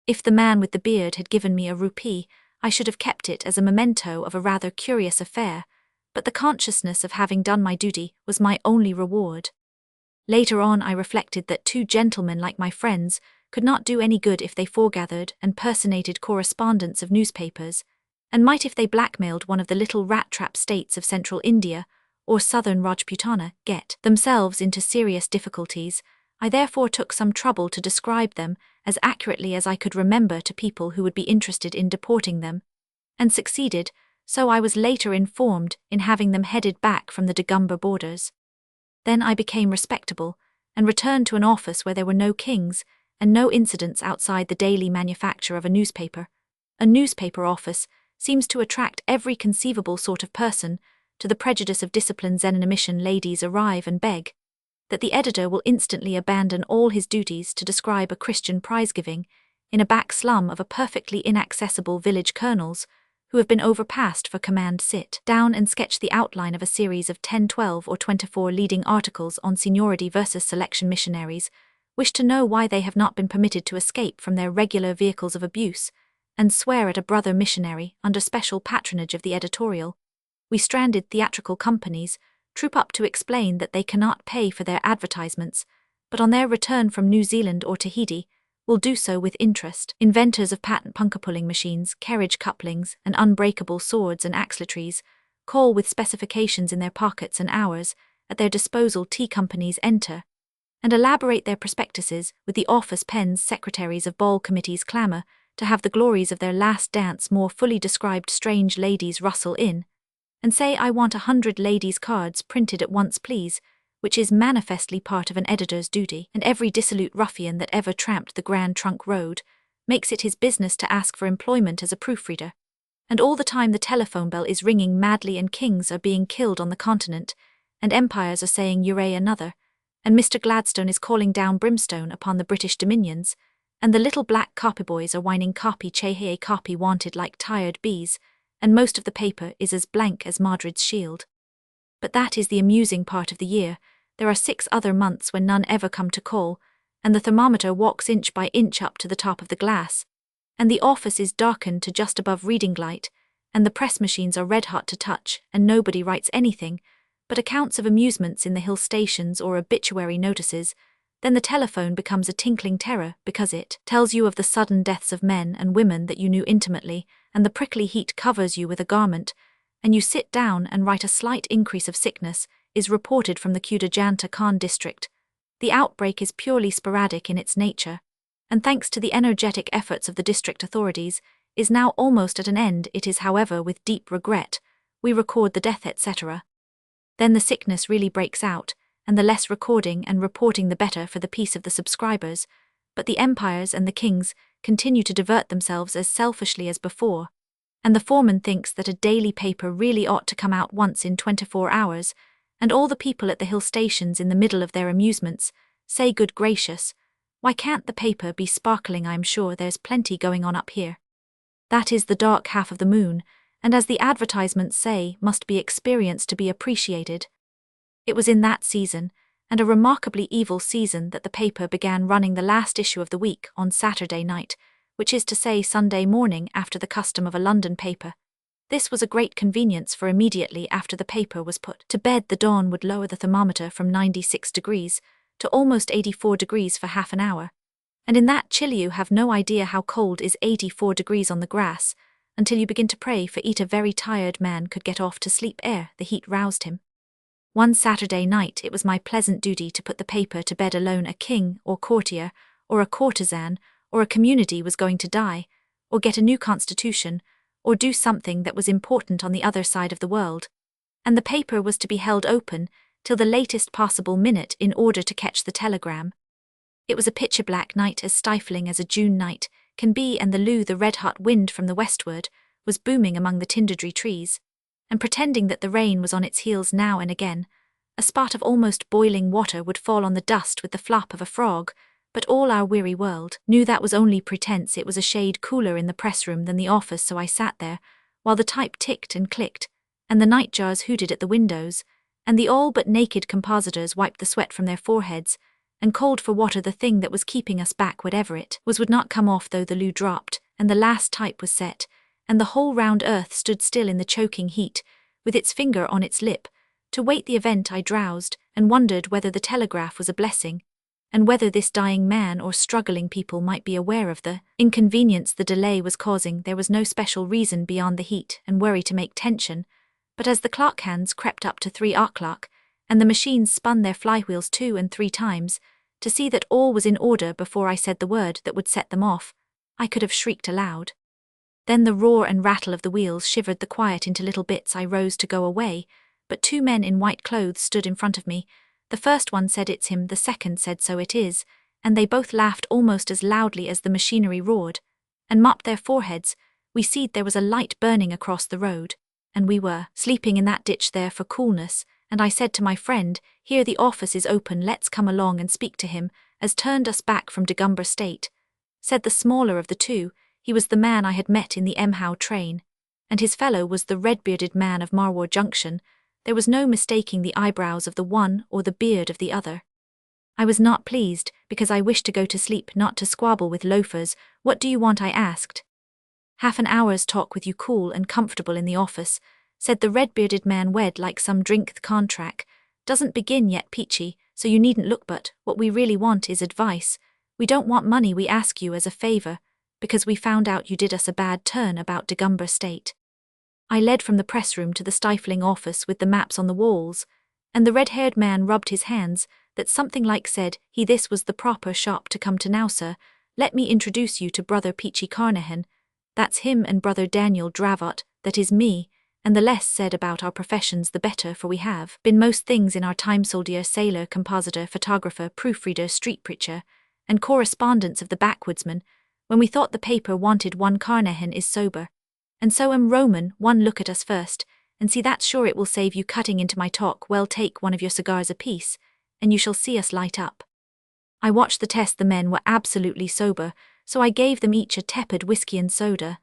If the man with the beard had given me a rupee, I should have kept it as a memento of a rather curious affair, but the consciousness of having done my duty was my only reward. Later on I reflected that two gentlemen like my friends could not do any good if they foregathered and personated correspondents of newspapers, and might if they blackmailed one of the little rat-trap states of central India or southern Rajputana get themselves into serious difficulties. I therefore took some trouble to describe them as accurately as I could remember to people who would be interested in deporting them, and succeeded, so I was later informed, in having them headed back from the Dagumber borders. Then I became respectable, and returned to an office where there were no kings, and no incidents outside the daily manufacture of a newspaper. A newspaper office seems to attract every conceivable sort of person. To the prejudice of discipline, Zen-and-a-mission ladies arrive and beg that the editor will instantly abandon all his duties to describe a Christian prize-giving in a back slum of a perfectly inaccessible village. Colonels who have been overpassed for command sit down and sketch the outline of a series of 10, 12, or 24 leading articles on seniority versus selection. Missionaries wish to know why they have not been permitted to escape from their regular vehicles of abuse, and swear at a brother missionary under special patronage of the editorial. We stranded theatrical companies troop up to explain that they cannot pay for their advertisements, but on their return from New Zealand or Tahiti, will do so with interest. Inventors of patent punker-pulling machines, carriage couplings, and unbreakable swords and axletrees call with specifications in their pockets and hours at their disposal. Tea companies enter and elaborate their prospectuses with the office pens. Secretaries of ball committees clamour to have the glories of their last dance more fully described. Strange ladies rustle in and say, "I want 100 ladies' cards printed at once, please," which is manifestly part of an editor's duty, and every dissolute ruffian that ever tramped the Grand Trunk Road makes it his business to ask for employment as a proofreader. And all the time the telephone bell is ringing madly, and kings are being killed on the continent, and empires are saying "Hooray another," and Mr. Gladstone is calling down brimstone upon the British dominions, and the little black copyboys are whining "Copy chahiye, copy wanted," like tired bees, and most of the paper is as blank as Madrid's shield. But that is the amusing part of the year. There are 6 other months when none ever come to call, and the thermometer walks inch by inch up to the top of the glass, and the office is darkened to just above reading light, and the press machines are red-hot to touch, and nobody writes anything but accounts of amusements in the hill stations or obituary notices. Then the telephone becomes a tinkling terror, because it tells you of the sudden deaths of men and women that you knew intimately, and the prickly heat covers you with a garment, and you sit down and write. A slight increase of sickness is reported from the Kudajanta Khan district. The outbreak is purely sporadic in its nature, and thanks to the energetic efforts of the district authorities, is now almost at an end. It is, however, with deep regret we record the death, etc. Then the sickness really breaks out, and the less recording and reporting the better for the peace of the subscribers, but the empires and the kings continue to divert themselves as selfishly as before, and the foreman thinks that a daily paper really ought to come out once in 24 hours, and all the people at the hill stations in the middle of their amusements say, "Good gracious, why can't the paper be sparkling? I'm sure there's plenty going on up here." That is the dark half of the moon, and as the advertisements say, must be experienced to be appreciated. It was in that season, and a remarkably evil season, that the paper began running the last issue of the week on Saturday night, which is to say Sunday morning, after the custom of a London paper. This was a great convenience, for immediately after the paper was put to bed the dawn would lower the thermometer from 96 degrees to almost 84 degrees for half an hour. And in that chill you have no idea how cold is 84 degrees on the grass, until you begin to pray for a very tired man could get off to sleep ere the heat roused him. One Saturday night it was my pleasant duty to put the paper to bed alone. A king or courtier or a courtesan or a community was going to die, or get a new constitution, or do something that was important on the other side of the world, and the paper was to be held open till the latest possible minute in order to catch the telegram. It was a pitcher-black night, as stifling as a June night can be, and the red-hot wind from the westward was booming among the tinderdry trees, and pretending that the rain was on its heels now and again, a spot of almost boiling water would fall on the dust with the flop of a frog, but all our weary world knew that was only pretense. It was a shade cooler in the press-room than the office, so I sat there, while the type ticked and clicked, and the nightjars hooted at the windows, and the all but naked compositors wiped the sweat from their foreheads, and called for water. The thing that was keeping us back, whatever it was, would not come off, though the loo dropped, and the last type was set, and the whole round earth stood still in the choking heat, with its finger on its lip, to wait the event. I drowsed, and wondered whether the telegraph was a blessing, and whether this dying man or struggling people might be aware of the inconvenience the delay was causing. There was no special reason beyond the heat and worry to make tension, but as the clock hands crept up to 3 o'clock, and the machines spun their flywheels 2 and 3 times, to see that all was in order before I said the word that would set them off, I could have shrieked aloud. Then the roar and rattle of the wheels shivered the quiet into little bits. I rose to go away, but 2 men in white clothes stood in front of me. The first one said, "It's him," the second said, "So it is," and they both laughed almost as loudly as the machinery roared, and mopped their foreheads. We seed there was a light burning across the road, and we were sleeping in that ditch there for coolness, and I said to my friend, "Here the office is open, let's come along and speak to him," as turned us back from Degumber State. Said the smaller of the two, he was the man I had met in the Mhow train, and his fellow was the red-bearded man of Marwar Junction. There was no mistaking the eyebrows of the one or the beard of the other. I was not pleased, because I wished to go to sleep, not to squabble with loafers. "What do you want?" I asked. "Half an hour's talk with you, cool and comfortable in the office," said the red-bearded man, "wed like some drink. The contract doesn't begin yet, Peachy, so you needn't look, but what we really want is advice. We don't want money, we ask you as a favour, because we found out you did us a bad turn about Degumber State." I led from the press-room to the stifling office with the maps on the walls, and the red-haired man rubbed his hands, that something like said he this was the proper shop to come to. "Now, sir, let me introduce you to Brother Peachy Carnahan. That's him, and Brother Daniel Dravot, that is me, and the less said about our professions the better, for we have been most things in our time: soldier, sailor, compositor, photographer, proofreader, street preacher, and correspondents of the backwoodsman. When we thought the paper wanted one, Carnahan is sober, and so am Roman. One look at us first, and see, that's sure it will save you cutting into my talk. Well, take one of your cigars apiece, and you shall see us light up." I watched the test. The men were absolutely sober, so I gave them each a tepid whiskey and soda.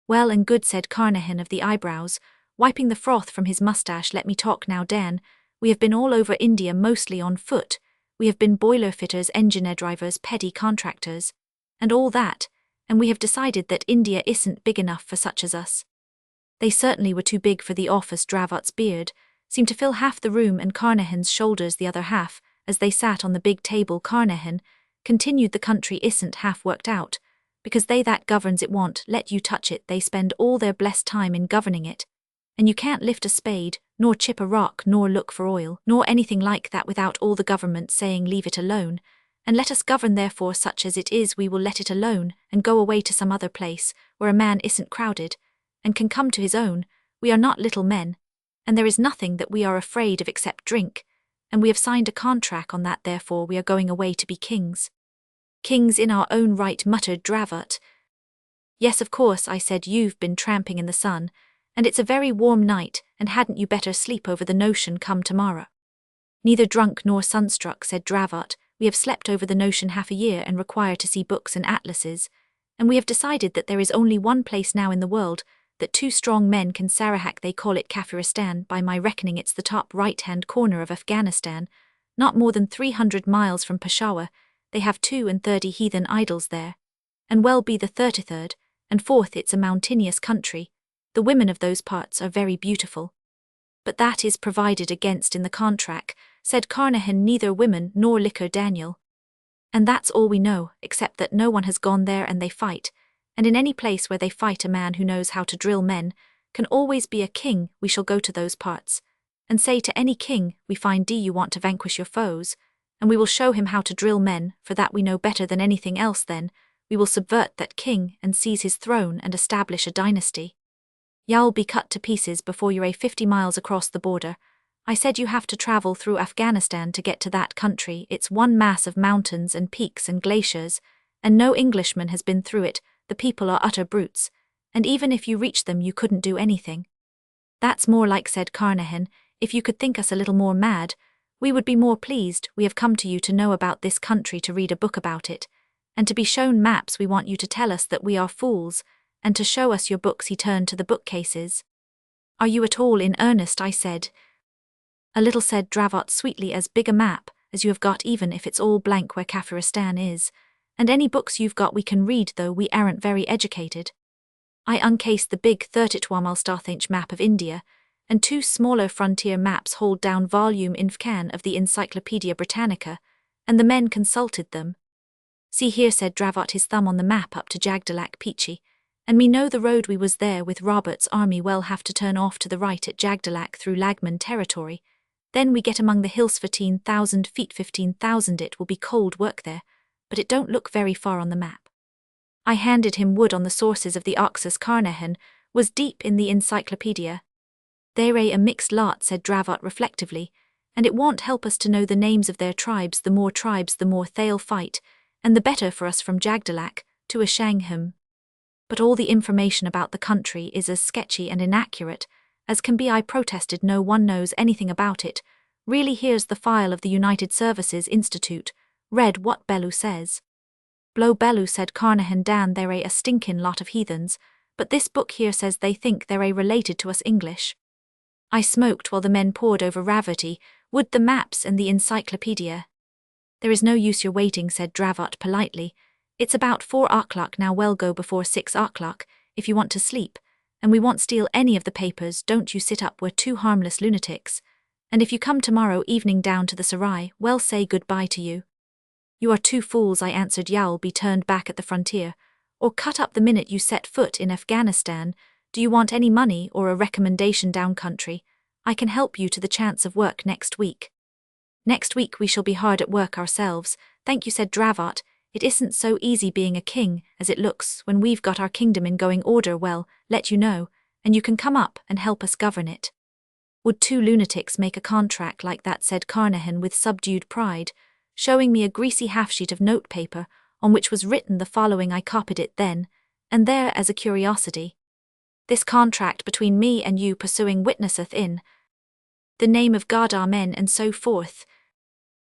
"Well and good," said Carnahan of the eyebrows, wiping the froth from his moustache. "Let me talk now, Dan. We have been all over India, mostly on foot. We have been boiler fitters, engineer drivers, petty contractors, and all that, and we have decided that India isn't big enough for such as us." They certainly were too big for the office. Dravot's beard seemed to fill half the room, and Carnahan's shoulders the other half, as they sat on the big table. Carnahan continued, "The country isn't half worked out, because they that governs it won't let you touch it. They spend all their blessed time in governing it, and you can't lift a spade, nor chip a rock, nor look for oil, nor anything like that without all the government saying leave it alone, and let us govern. Therefore, such as it is, we will let it alone, and go away to some other place, where a man isn't crowded, and can come to his own. We are not little men, and there is nothing that we are afraid of except drink, and we have signed a contract on that. Therefore we are going away to be kings." "Kings in our own right," muttered Dravot. "Yes, of course," I said. "You've been tramping in the sun, and it's a very warm night, and hadn't you better sleep over the notion come tomorrow?" "Neither drunk nor sunstruck," said Dravot. "We have slept over the notion half a year, and require to see books and atlases, and we have decided that there is only one place now in the world that two strong men can sarahak. They call it Kafiristan. By my reckoning it's the top right-hand corner of Afghanistan, not more than 300 miles from Peshawar. They have 32 heathen idols there, and well be the 33rd, and fourth it's a mountainous country. The women of those parts are very beautiful. But that is provided against in the contract, said Carnahan, neither women nor liquor, Daniel. And that's all we know, except that no one has gone there and they fight, and in any place where they fight a man who knows how to drill men can always be a king. We shall go to those parts, and say to any king we find, do you want to vanquish your foes? And we will show him how to drill men, for that we know better than anything else. Then we will subvert that king and seize his throne and establish a dynasty. You'll be cut to pieces before you're 50 miles across the border. I said you have to travel through Afghanistan to get to that country. It's one mass of mountains and peaks and glaciers, and no Englishman has been through it. The people are utter brutes, and even if you reach them you couldn't do anything. That's more like, said Carnahan. If you could think us a little more mad, we would be more pleased. We have come to you to know about this country, to read a book about it, and to be shown maps. We want you to tell us that we are fools, and to show us your books. He turned to the bookcases. Are you at all in earnest? I said. A little, said Dravot sweetly. As big a map as you have got, even if it's all blank where Kafiristan is, and any books you've got we can read, though we aren't very educated. I uncased the big 32-inch map of India, and two smaller frontier maps hold down volume in Fcan of the Encyclopedia Britannica, and the men consulted them. See here, said Dravot, his thumb on the map, up to Jagdalak Peachy, and me know the road we was there with Robert's army well have to turn off to the right at Jagdalak through Lagman territory. Then we get among the hills 14,000 feet. 15,000. It will be cold work there, but it don't look very far on the map. I handed him wood on the sources of the Oxus. Carnahan was deep in the encyclopedia. They're a mixed lot, said Dravot reflectively, and it won't help us to know the names of their tribes. The more tribes the more they'll fight, and the better for us from Jagdalak to Ashangham. But all the information about the country is as sketchy and inaccurate as can be. I protested. No one knows anything about it. Really, here's the file of the United Services Institute. Read what Bellew says. Blow Bellew, said Carnahan. Dan, they're a stinkin' lot of heathens, but this book here says they think they're related to us English. I smoked while the men pored over Ravity, wood, the maps and the encyclopedia. There is no use your waiting, said Dravot politely. It's about 4 o'clock now. Well, go before 6 o'clock if you want to sleep, and we won't steal any of the papers. Don't you sit up, we're two harmless lunatics. And if you come tomorrow evening down to the Sarai, well, say goodbye to you. You are two fools, I answered. You'll be turned back at the frontier, or cut up the minute you set foot in Afghanistan. Do you want any money or a recommendation down country? I can help you to the chance of work next week. Next week we shall be hard at work ourselves, thank you, said Dravot. It isn't so easy being a king as it looks. When we've got our kingdom in going order, well, let you know, and you can come up and help us govern it. Would two lunatics make a contract like that, said Carnahan with subdued pride, showing me a greasy half-sheet of notepaper on which was written the following. I copied it then and there as a curiosity. This contract between me and you pursuing witnesseth in the name of God, amen, and so forth.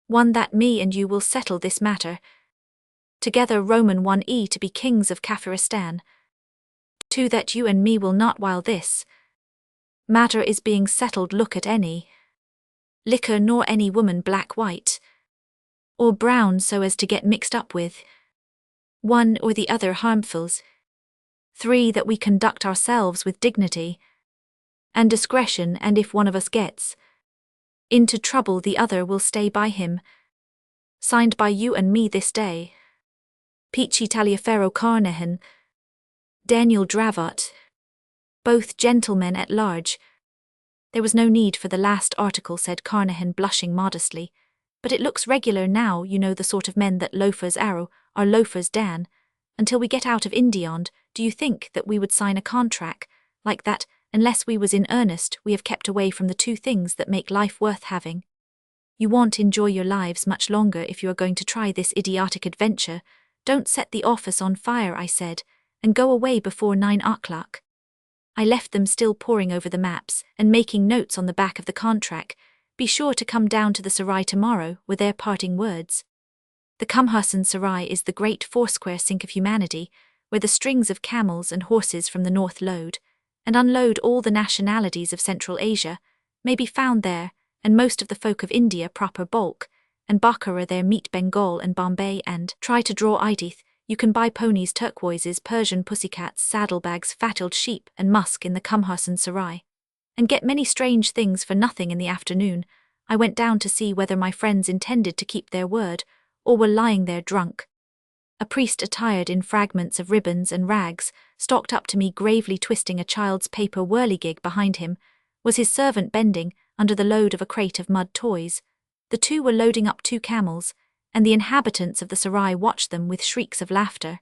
1. That me and you will settle this matter together, Roman 1e, to be kings of Kafiristan. 2. That you and me will not, while this matter is being settled, look at any liquor nor any woman, black, white, or brown, so as to get mixed up with one or the other harmfuls. 3. That we conduct ourselves with dignity and discretion, and if one of us gets into trouble, the other will stay by him. Signed by you and me this day. Peachy Taliaferro, Carnahan, Daniel Dravot, both gentlemen at large. There was no need for the last article, said Carnahan, blushing modestly, but it looks regular now. You know the sort of men that loafers Arrow are loafers, Dan. Until we get out of Indiond, do you think that we would sign a contract like that unless we was in earnest? We have kept away from the two things that make life worth having. You won't enjoy your lives much longer if you are going to try this idiotic adventure. Don't set the office on fire, I said, and go away before 9 o'clock. I left them still poring over the maps and making notes on the back of the contract. Be sure to come down to the Sarai tomorrow, were their parting words. The Kumhursan Sarai is the great foursquare sink of humanity, where the strings of camels and horses from the north load, and unload all the nationalities of Central Asia, may be found there, and most of the folk of India proper bulk, and Bokhara there meet Bengal and Bombay, and try to draw Idith. You can buy ponies, turquoises, Persian pussycats, saddlebags, fattled sheep, and musk in the Kumharsan Sarai, and get many strange things for nothing. In the afternoon, I went down to see whether my friends intended to keep their word, or were lying there drunk. A priest attired in fragments of ribbons and rags stalked up to me, gravely twisting a child's paper whirligig behind him. Was his servant bending under the load of a crate of mud toys? The two were loading up 2 camels, and the inhabitants of the Sarai watched them with shrieks of laughter.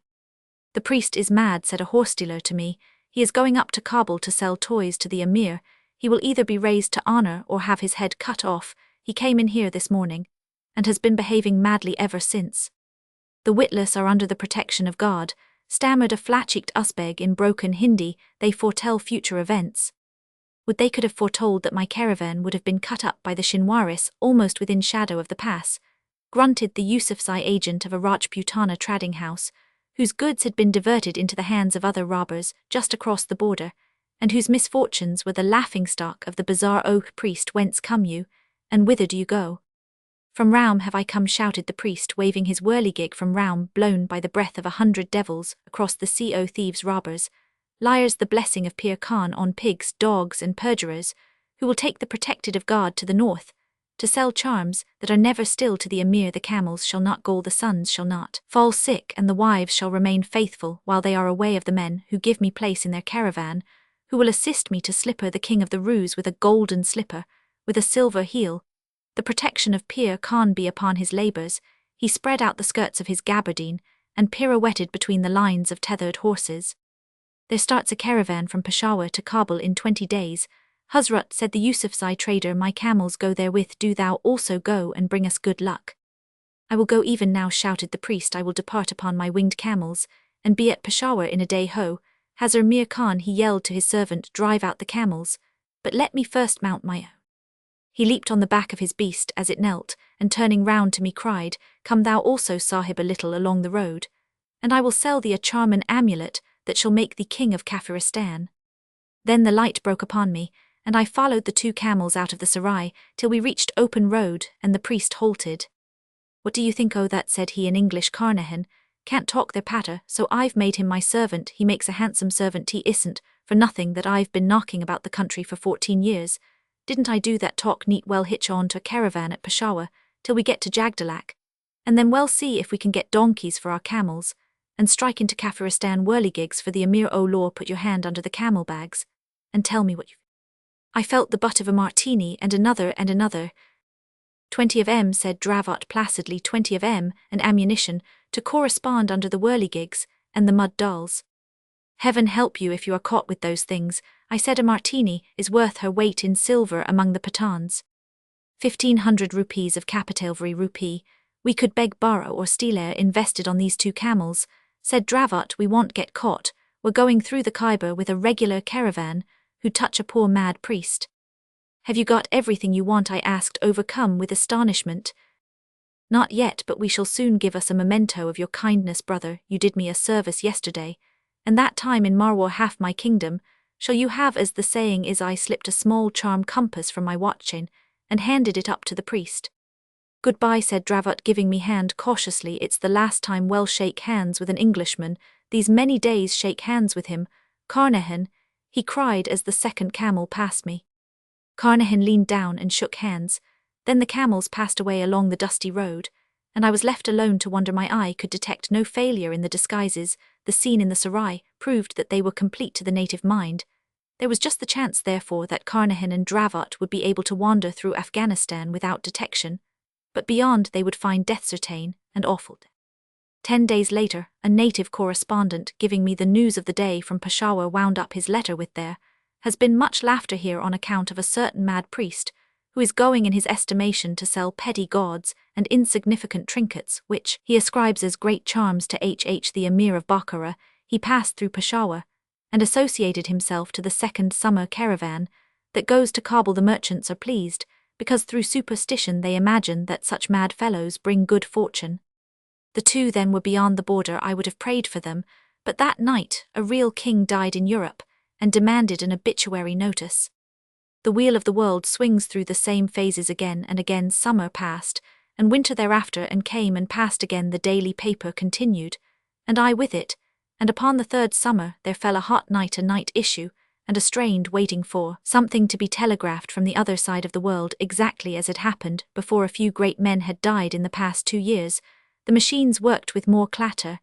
"The priest is mad," said a horse dealer to me. "He is going up to Kabul to sell toys to the emir. He will either be raised to honor or have his head cut off. He came in here this morning, and has been behaving madly ever since." "The witless are under the protection of God," stammered a flat-cheeked Uzbek in broken Hindi. "They foretell future events." Would they could have foretold that my caravan would have been cut up by the Shinwaris almost within shadow of the pass, grunted the Yusufzai agent of a Rajputana trading house, whose goods had been diverted into the hands of other robbers just across the border, and whose misfortunes were the laughingstock of the bizarre oak priest. "Whence come you, and whither do you go?" "From Raum have I come," shouted the priest, waving his whirligig. "From Raum, blown by the breath of 100 devils across the sea. O thieves, robbers, liars, the blessing of Pir Khan on pigs, dogs, and perjurers, who will take the protected of God to the north, to sell charms that are never still to the emir. The camels shall not gall, the sons shall not fall sick, and the wives shall remain faithful while they are away of the men who give me place in their caravan, who will assist me to slipper the king of the Rus with a golden slipper, with a silver heel. The protection of Pir Khan be upon his labors." He spread out the skirts of his gabardine and pirouetted between the lines of tethered horses. "There starts a caravan from Peshawar to Kabul in 20 days. Hazrat," said the Yusufzai trader, "my camels go therewith. Do thou also go and bring us good luck." "I will go even now," shouted the priest. "I will depart upon my winged camels, and be at Peshawar in a day. Ho, Hazar Mir Khan," he yelled to his servant, "drive out the camels, but let me first mount my own." He leaped on the back of his beast as it knelt, and turning round to me cried, "Come thou also, Sahib, a little along the road, and I will sell thee a charm and amulet that shall make thee king of Kafiristan." Then the light broke upon me, and I followed the 2 camels out of the Sarai till we reached open road, and the priest halted. "What do you think o' that?" said he in English. "Carnahan can't talk their patter, so I've made him my servant. He makes a handsome servant. He isn't for nothing that I've been knocking about the country for 14 years. Didn't I do that talk neat well? Hitch on to a caravan at Peshawar till we get to Jagdalak, and then we'll see if we can get donkeys for our camels, and strike into Kafiristan whirligigs for the emir. O law, put your hand under the camel bags, and tell me what you..." I felt the butt of a martini, and another and another. 20 of M, said Dravat placidly, 20 of M, and ammunition, to correspond under the whirligigs and the mud dolls. "Heaven help you if you are caught with those things," I said. "A martini is worth her weight in silver among the Pathans. 1,500 rupees of capital. Every rupee we could beg, borrow, or steal invested on these 2 camels," said Dravat. "We won't get caught. We're going through the Khyber with a regular caravan, who'd touch a poor mad priest." "Have you got everything you want?" I asked, overcome with astonishment. "Not yet, but we shall soon. Give us a memento of your kindness, brother. You did me a service yesterday, and that time in Marwar half my kingdom shall you have, as the saying is." I slipped a small charm compass from my watch chain and handed it up to the priest. "Goodbye," said Dravat, giving me hand cautiously. "It's the last time we'll shake hands with an Englishman these many days. Shake hands with him, Carnahan," he cried as the second camel passed me. Carnahan leaned down and shook hands. Then the camels passed away along the dusty road, and I was left alone to wonder. My eye could detect no failure in the disguises. The scene in the Sarai proved that they were complete to the native mind. There was just the chance, therefore, that Carnahan and Dravat would be able to wander through Afghanistan without detection, but beyond they would find death certain and awful. 10 days later, a native correspondent giving me the news of the day from Peshawar wound up his letter with, "There has been much laughter here on account of a certain mad priest, who is going in his estimation to sell petty gauds and insignificant trinkets, which he ascribes as great charms to the emir of Bokhara. He passed through Peshawar, and associated himself to the second summer caravan that goes to Kabul. The merchants are pleased, because through superstition they imagine that such mad fellows bring good fortune. The 2 then were beyond the border. I would have prayed for them, but that night a real king died in Europe, and demanded an obituary notice. The wheel of the world swings through the same phases again and again. Summer passed, and winter thereafter, and came and passed again. The daily paper continued, and I with it, and upon the third summer there fell a hot night, a night issue, and a strained waiting for something to be telegraphed from the other side of the world, exactly as it happened before. A few great men had died in the past 2 years. The machines worked with more clatter,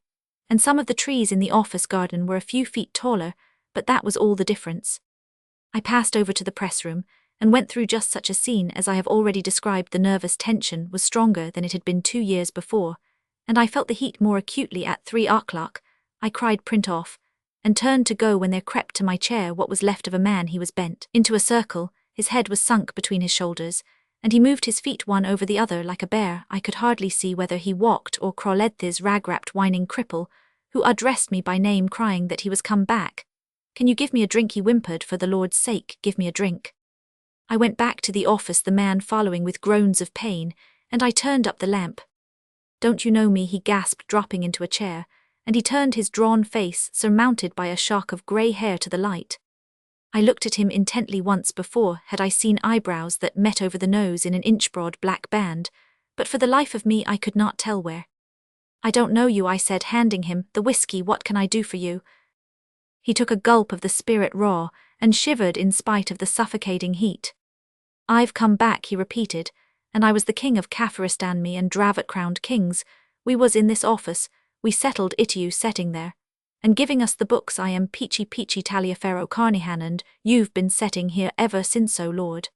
and some of the trees in the office garden were a few feet taller, but that was all the difference. I passed over to the press room, and went through just such a scene as I have already described. The nervous tension was stronger than it had been 2 years before, and I felt the heat more acutely at 3 o'clock. I cried print off, and turned to go when there crept to my chair what was left of a man. He was bent into a circle, his head was sunk between his shoulders, and he moved his feet one over the other like a bear. I could hardly see whether he walked or crawled. This rag-wrapped whining cripple, who addressed me by name, crying that he was come back. "Can you give me a drink?" he whimpered. "For the Lord's sake, give me a drink." I went back to the office, the man following with groans of pain, and I turned up the lamp. "Don't you know me?" he gasped, dropping into a chair, and he turned his drawn face, surmounted by a shock of grey hair, to the light. I looked at him intently. Once before had I seen eyebrows that met over the nose in an inch-broad black band, but for the life of me I could not tell where. "I don't know you," I said, handing him the whiskey. "What can I do for you?" He took a gulp of the spirit raw, and shivered in spite of the suffocating heat. "I've come back," he repeated, "and I was the king of Kafiristan, me and Dravat crowned kings. We was in this office, we settled it, you setting there, and giving us the books. I am Peachy Taliaferro Carnahan, and you've been setting here ever since, so Lord."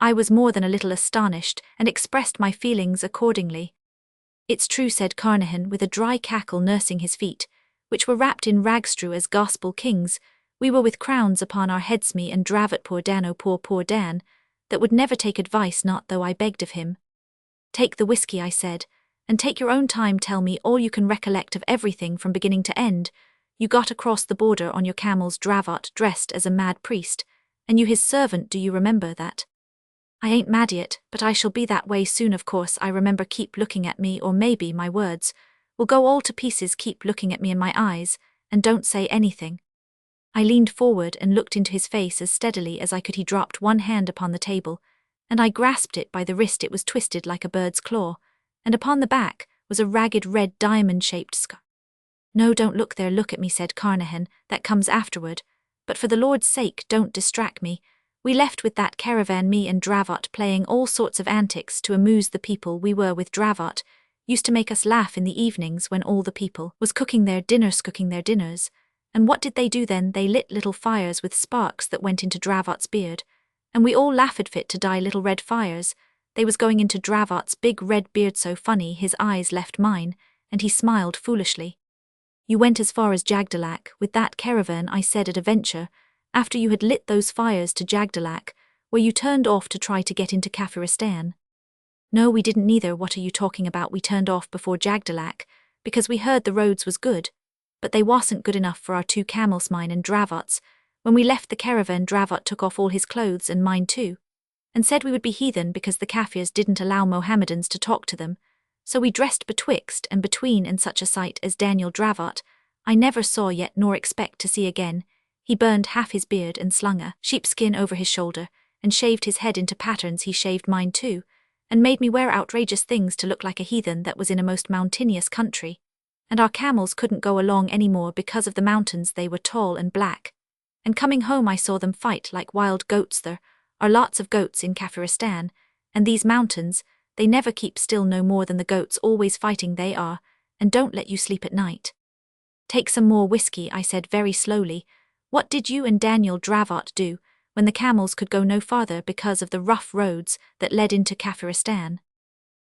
I was more than a little astonished, and expressed my feelings accordingly. "It's true," said Carnahan with a dry cackle, nursing his feet, which were wrapped in ragstrew as gospel kings. "We were with crowns upon our heads, me and Dravat, poor Dan, oh poor Dan, that would never take advice, not though I begged of him." "Take the whiskey," I said, "and take your own time. Tell me all you can recollect of everything from beginning to end. You got across the border on your camels, Dravat, dressed as a mad priest, and you his servant. Do you remember that?" "I ain't mad yet, but I shall be that way soon, of course. I remember. Keep looking at me, or maybe my words will go all to pieces. Keep looking at me in my eyes, and don't say anything." I leaned forward and looked into his face as steadily as I could. He dropped one hand upon the table, and I grasped it by the wrist. It was twisted like a bird's claw, and upon the back was a ragged red diamond-shaped scar. "No, don't look there. Look at me," said Carnahan. "That comes afterward. But for the Lord's sake, don't distract me. We left with that caravan, me and Dravat, playing all sorts of antics to amuse the people we were with. Dravat used to make us laugh in the evenings when all the people was cooking their dinners. And what did they do then? They lit little fires with sparks that went into Dravat's beard, and we all laughed fit to die. Little red fires. They was going into Dravat's big red beard so funny. His eyes left mine, and he smiled foolishly. "You went as far as Jagdalak with that caravan," I said at a venture, "after you had lit those fires to Jagdalak, where you turned off to try to get into Kafiristan." "No, we didn't neither. What are you talking about? We turned off before Jagdalak, because we heard the roads was good, but they wasn't good enough for our 2 camels, mine and Dravat's. When we left the caravan, Dravat took off all his clothes, and mine too, and said we would be heathen because the Kafirs didn't allow Mohammedans to talk to them. So we dressed betwixt and between, and such a sight as Daniel Dravat I never saw yet nor expect to see again. He burned half his beard and slung a sheepskin over his shoulder, and shaved his head into patterns. He shaved mine too, and made me wear outrageous things to look like a heathen that was in a most mountainous country. And our camels couldn't go along any more because of the mountains. They were tall and black. And coming home I saw them fight like wild goats. There are lots of goats in Kafiristan, and these mountains, they never keep still, no more than the goats, always fighting they are, and don't let you sleep at night." "Take some more whiskey," I said very slowly. "What did you and Daniel Dravat do when the camels could go no farther because of the rough roads that led into Kafiristan?"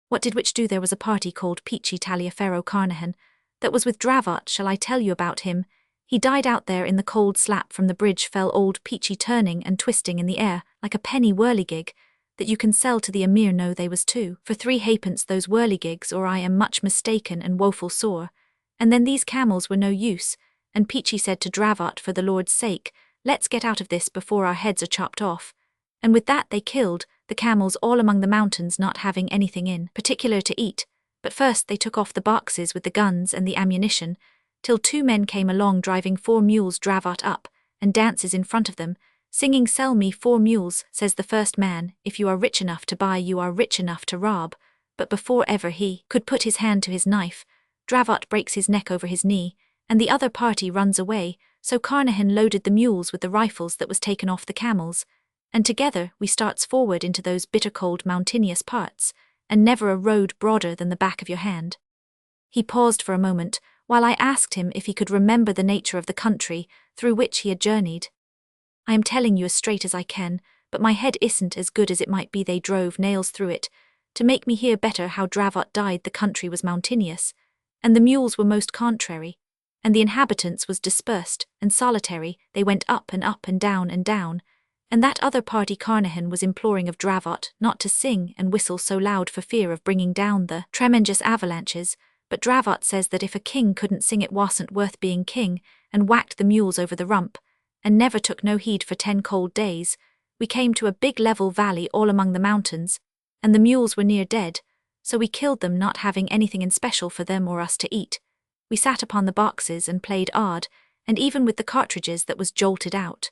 "What did which do? There was a party called Peachy Taliaferro Carnahan that was with Dravat. Shall I tell you about him? He died out there in the cold. Slap from the bridge fell old Peachy, turning and twisting in the air like a penny whirligig that you can sell to the emir. No, they was 2 for 3 halfpence, those whirligigs, or I am much mistaken and woeful sore. And then these camels were no use, and Peachy said to Dravat, 'For the Lord's sake, let's get out of this before our heads are chopped off.' And with that they killed the camels all among the mountains, not having anything in particular to eat. But first they took off the boxes with the guns and the ammunition. till 2 men came along driving 4 mules Dravot up, and dances in front of them, singing "Sell me 4 mules, says the first man, if you are rich enough to buy you are rich enough to rob, but before ever he could put his hand to his knife, Dravot breaks his neck over his knee, and the other party runs away, so Carnahan loaded the mules with the rifles that was taken off the camels, and together we starts forward into those bitter cold mountainous parts, and never a road broader than the back of your hand." He paused for a moment, while I asked him if he could remember the nature of the country through which he had journeyed. "I am telling you as straight as I can, but my head isn't as good as it might be. They drove nails through it. To make me hear better how Dravot died, the country was mountainous, and the mules were most contrary, and the inhabitants was dispersed and solitary. They went up and down, and that other party Carnahan was imploring of Dravot not to sing and whistle so loud for fear of bringing down the tremendous avalanches, but Dravot says that if a king couldn't sing it wasn't worth being king, and whacked the mules over the rump, and never took no heed for 10 cold days. We came to a big level valley all among the mountains, and the mules were near dead, so we killed them, not having anything in special for them or us to eat. We sat upon the boxes and played odd, and even with the cartridges that was jolted out.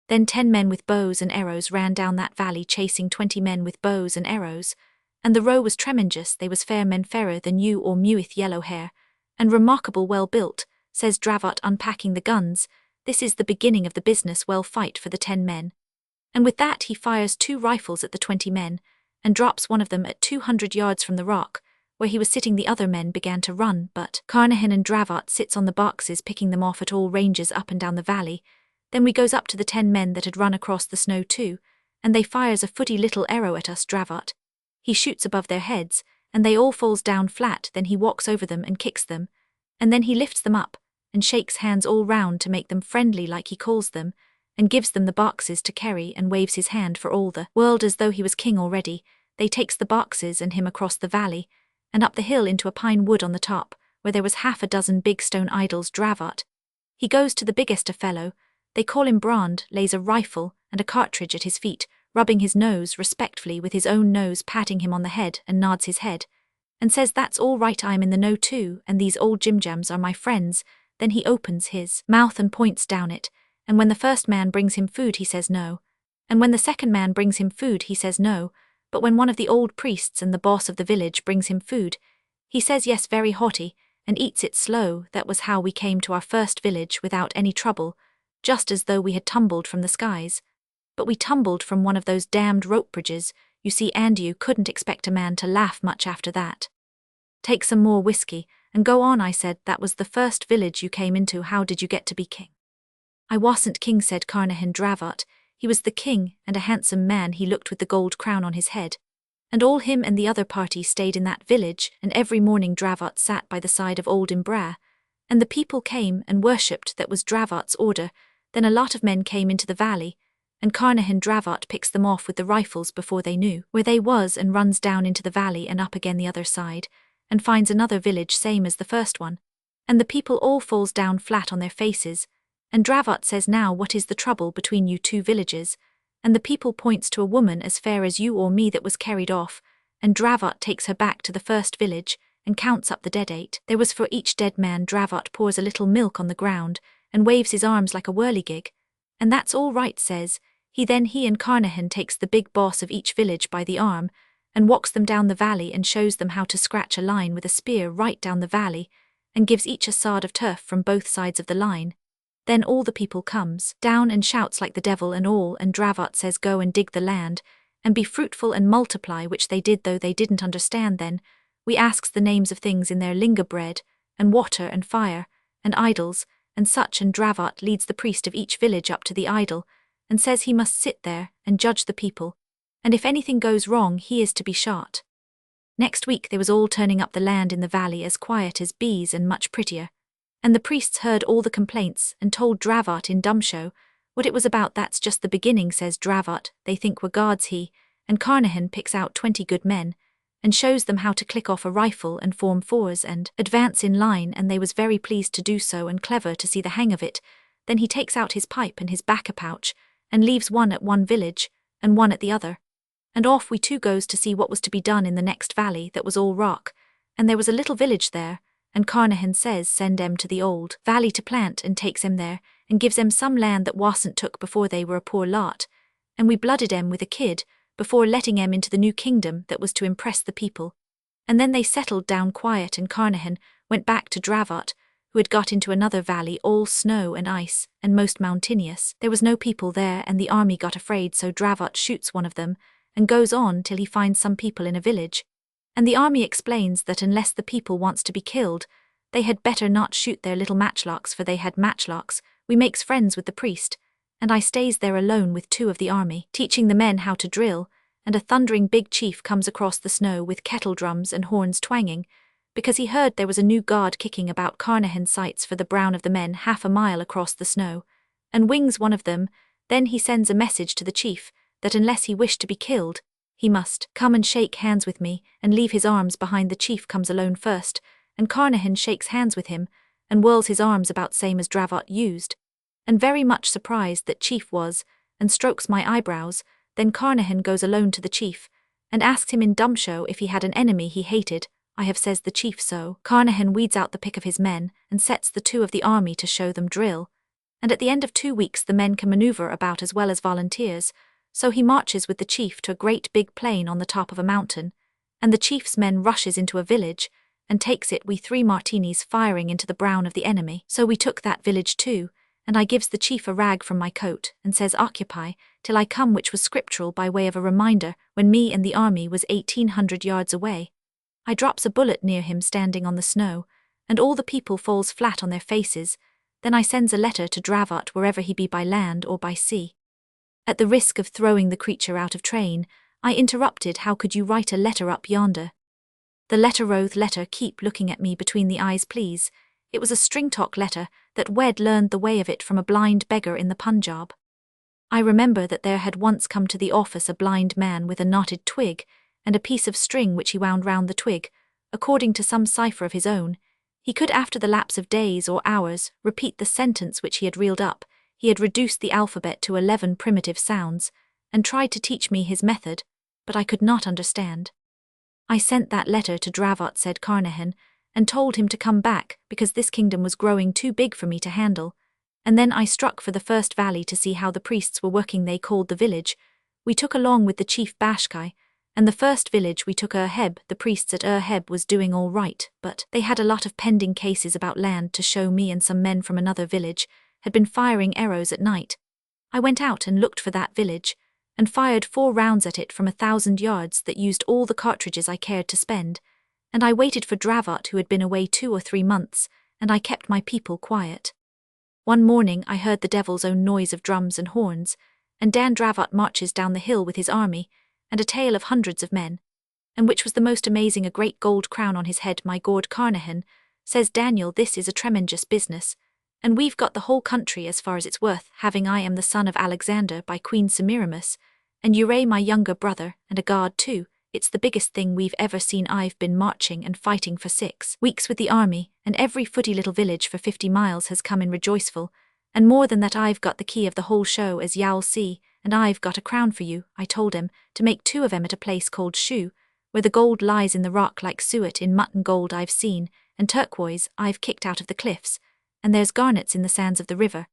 Then 10 men with bows and arrows ran down that valley chasing 20 men with bows and arrows, and the row was tremendous. They was fair men fairer than you or me with yellow hair, and remarkable well built, says Dravot unpacking the guns. This is the beginning of the business, well fight for the 10 men. And with that he fires 2 rifles at the 20 men, and drops one of them at 200 yards from the rock, where he was sitting. The other men began to run, but Carnahan and Dravot sits on the boxes picking them off at all ranges up and down the valley. Then we goes up to the 10 men that had run across the snow too, and they fires a footy little arrow at us. Dravot, he shoots above their heads, and they all falls down flat. Then he walks over them and kicks them, and then he lifts them up, and shakes hands all round to make them friendly like he calls them, and gives them the boxes to carry and waves his hand for all the world as though he was king already. They takes the boxes and him across the valley, and up the hill into a pine wood on the top, where there was 6 big stone idols. Dravot, he goes to the biggest a fellow, they call him Brand, lays a rifle and a cartridge at his feet, rubbing his nose respectfully with his own nose, patting him on the head, and nods his head, and says that's all right, I'm in the know too, and these old jimjams are my friends. Then he opens his mouth and points down it, and when the first man brings him food he says no, and when the second man brings him food he says no, but when one of the old priests and the boss of the village brings him food, he says yes very haughty, and eats it slow. That was how we came to our first village without any trouble, just as though we had tumbled from the skies. But we tumbled from one of those damned rope bridges, you see, and you couldn't expect a man to laugh much after that. Take some more whiskey, and go on, I said. That was the first village you came into. How did you get to be king? I wasn't king, said Carnahan. Dravot, he was the king, and a handsome man he looked with the gold crown on his head. And all him and the other party stayed in that village, and every morning Dravot sat by the side of old Imbra, and the people came and worshipped. That was Dravot's order. Then a lot of men came into the valley, and Carnahan Dravot picks them off with the rifles before they knew where they was, and runs down into the valley and up again the other side, and finds another village same as the first one, and the people all falls down flat on their faces, and Dravot says, now what is the trouble between you 2 villages? And the people points to a woman as fair as you or me that was carried off, and Dravot takes her back to the first village, and counts up the dead 8. There was for each dead man. Dravot pours a little milk on the ground, and waves his arms like a whirligig, and that's all right, says he. Then he and Carnahan takes the big boss of each village by the arm, and walks them down the valley and shows them how to scratch a line with a spear right down the valley, and gives each a sod of turf from both sides of the line. Then all the people comes down and shouts like the devil and all, and Dravot says, go and dig the land, and be fruitful and multiply, which they did, though they didn't understand then. We asks the names of things in their linga, bread, and water, and fire, and idols, and such, and Dravot leads the priest of each village up to the idol, and says he must sit there and judge the people, and if anything goes wrong he is to be shot. Next week they was all turning up the land in the valley as quiet as bees and much prettier, and the priests heard all the complaints and told Dravot in dumb show what it was about. That's just the beginning, says Dravot. They think we're guards. He and Carnahan picks out 20 good men, and shows them how to click off a rifle and form 4s and advance in line, and they was very pleased to do so and clever to see the hang of it. Then he takes out his pipe and his bacca pouch, and leaves one at one village, and one at the other, and off we 2 goes to see what was to be done in the next valley that was all rock, and there was a little village there, and Carnahan says send em to the old valley to plant and takes em there, and gives em some land that wasn't took before they were a poor lot, and we blooded em with a kid, before letting em into the new kingdom that was to impress the people. And then they settled down quiet and Carnahan went back to Dravot, who had got into another valley all snow and ice, and most mountainous. There was no people there and the army got afraid, so Dravot shoots one of them, and goes on till he finds some people in a village. And the army explains that unless the people wants to be killed, they had better not shoot their little matchlocks, for they had matchlocks. We makes friends with the priest, and I stays there alone with 2 of the army, teaching the men how to drill, and a thundering big chief comes across the snow with kettle drums and horns twanging, because he heard there was a new guard kicking about Carnahan sights for the brown of the men half a mile across the snow, and wings one of them. Then he sends a message to the chief, that unless he wished to be killed, he must come and shake hands with me, and leave his arms behind. The chief comes alone first, and Carnahan shakes hands with him, and whirls his arms about same as Dravot used, and very much surprised that chief was, and strokes my eyebrows. Then Carnahan goes alone to the chief, and asks him in dumb show if he had an enemy he hated. I have, says the chief. So Carnahan weeds out the pick of his men, and sets the 2 of the army to show them drill, and at the end of 2 weeks the men can maneuver about as well as volunteers. So he marches with the chief to a great big plain on the top of a mountain, and the chief's men rushes into a village, and takes it. We 3 martinis firing into the brown of the enemy. So we took that village too, and I gives the chief a rag from my coat, and says occupy till I come, which was scriptural by way of a reminder, when me and the army was 1800 yards away. I drops a bullet near him standing on the snow, and all the people falls flat on their faces. Then I sends a letter to Dravot wherever he be by land or by sea. At the risk of throwing the creature out of train, I interrupted, how could you write a letter up yonder? The letter keep looking at me between the eyes please. It was a string-talk letter that Wed learned the way of it from a blind beggar in the Punjab. I remember that there had once come to the office a blind man with a knotted twig, and a piece of string which he wound round the twig, according to some cipher of his own. He could, after the lapse of days or hours, repeat the sentence which he had reeled up. He had reduced the alphabet to 11 primitive sounds, and tried to teach me his method, but I could not understand. I sent that letter to Dravot, said Carnahan, and told him to come back, because this kingdom was growing too big for me to handle. And then I struck for the first valley to see how the priests were working. They called the village. We took along with the chief Bashkai, and the first village we took Erheb. The priests at Erheb was doing all right, but they had a lot of pending cases about land to show me, and some men from another village had been firing arrows at night. I went out and looked for that village, and fired 4 rounds at it from 1,000 yards that used all the cartridges I cared to spend, and I waited for Dravot, who had been away 2 or 3 months, and I kept my people quiet. One morning I heard the devil's own noise of drums and horns, and Dan Dravot marches down the hill with his army, and a tail of hundreds of men, and which was the most amazing, a great gold crown on his head. My God, Carnahan, says Daniel, this is a tremendous business, and we've got the whole country as far as it's worth, having I am the son of Alexander by Queen Semiramis, and Uray my younger brother, and a guard too. It's the biggest thing we've ever seen. I've been marching and fighting for 6 weeks with the army, and every footy little village for 50 miles has come in rejoiceful, and more than that I've got the key of the whole show, as y'all see, and I've got a crown for you. I told him to make 2 of 'em at a place called Shoe, where the gold lies in the rock like suet in mutton gold I've seen, and turquoise I've kicked out of the cliffs, and there's garnets in the sands of the river,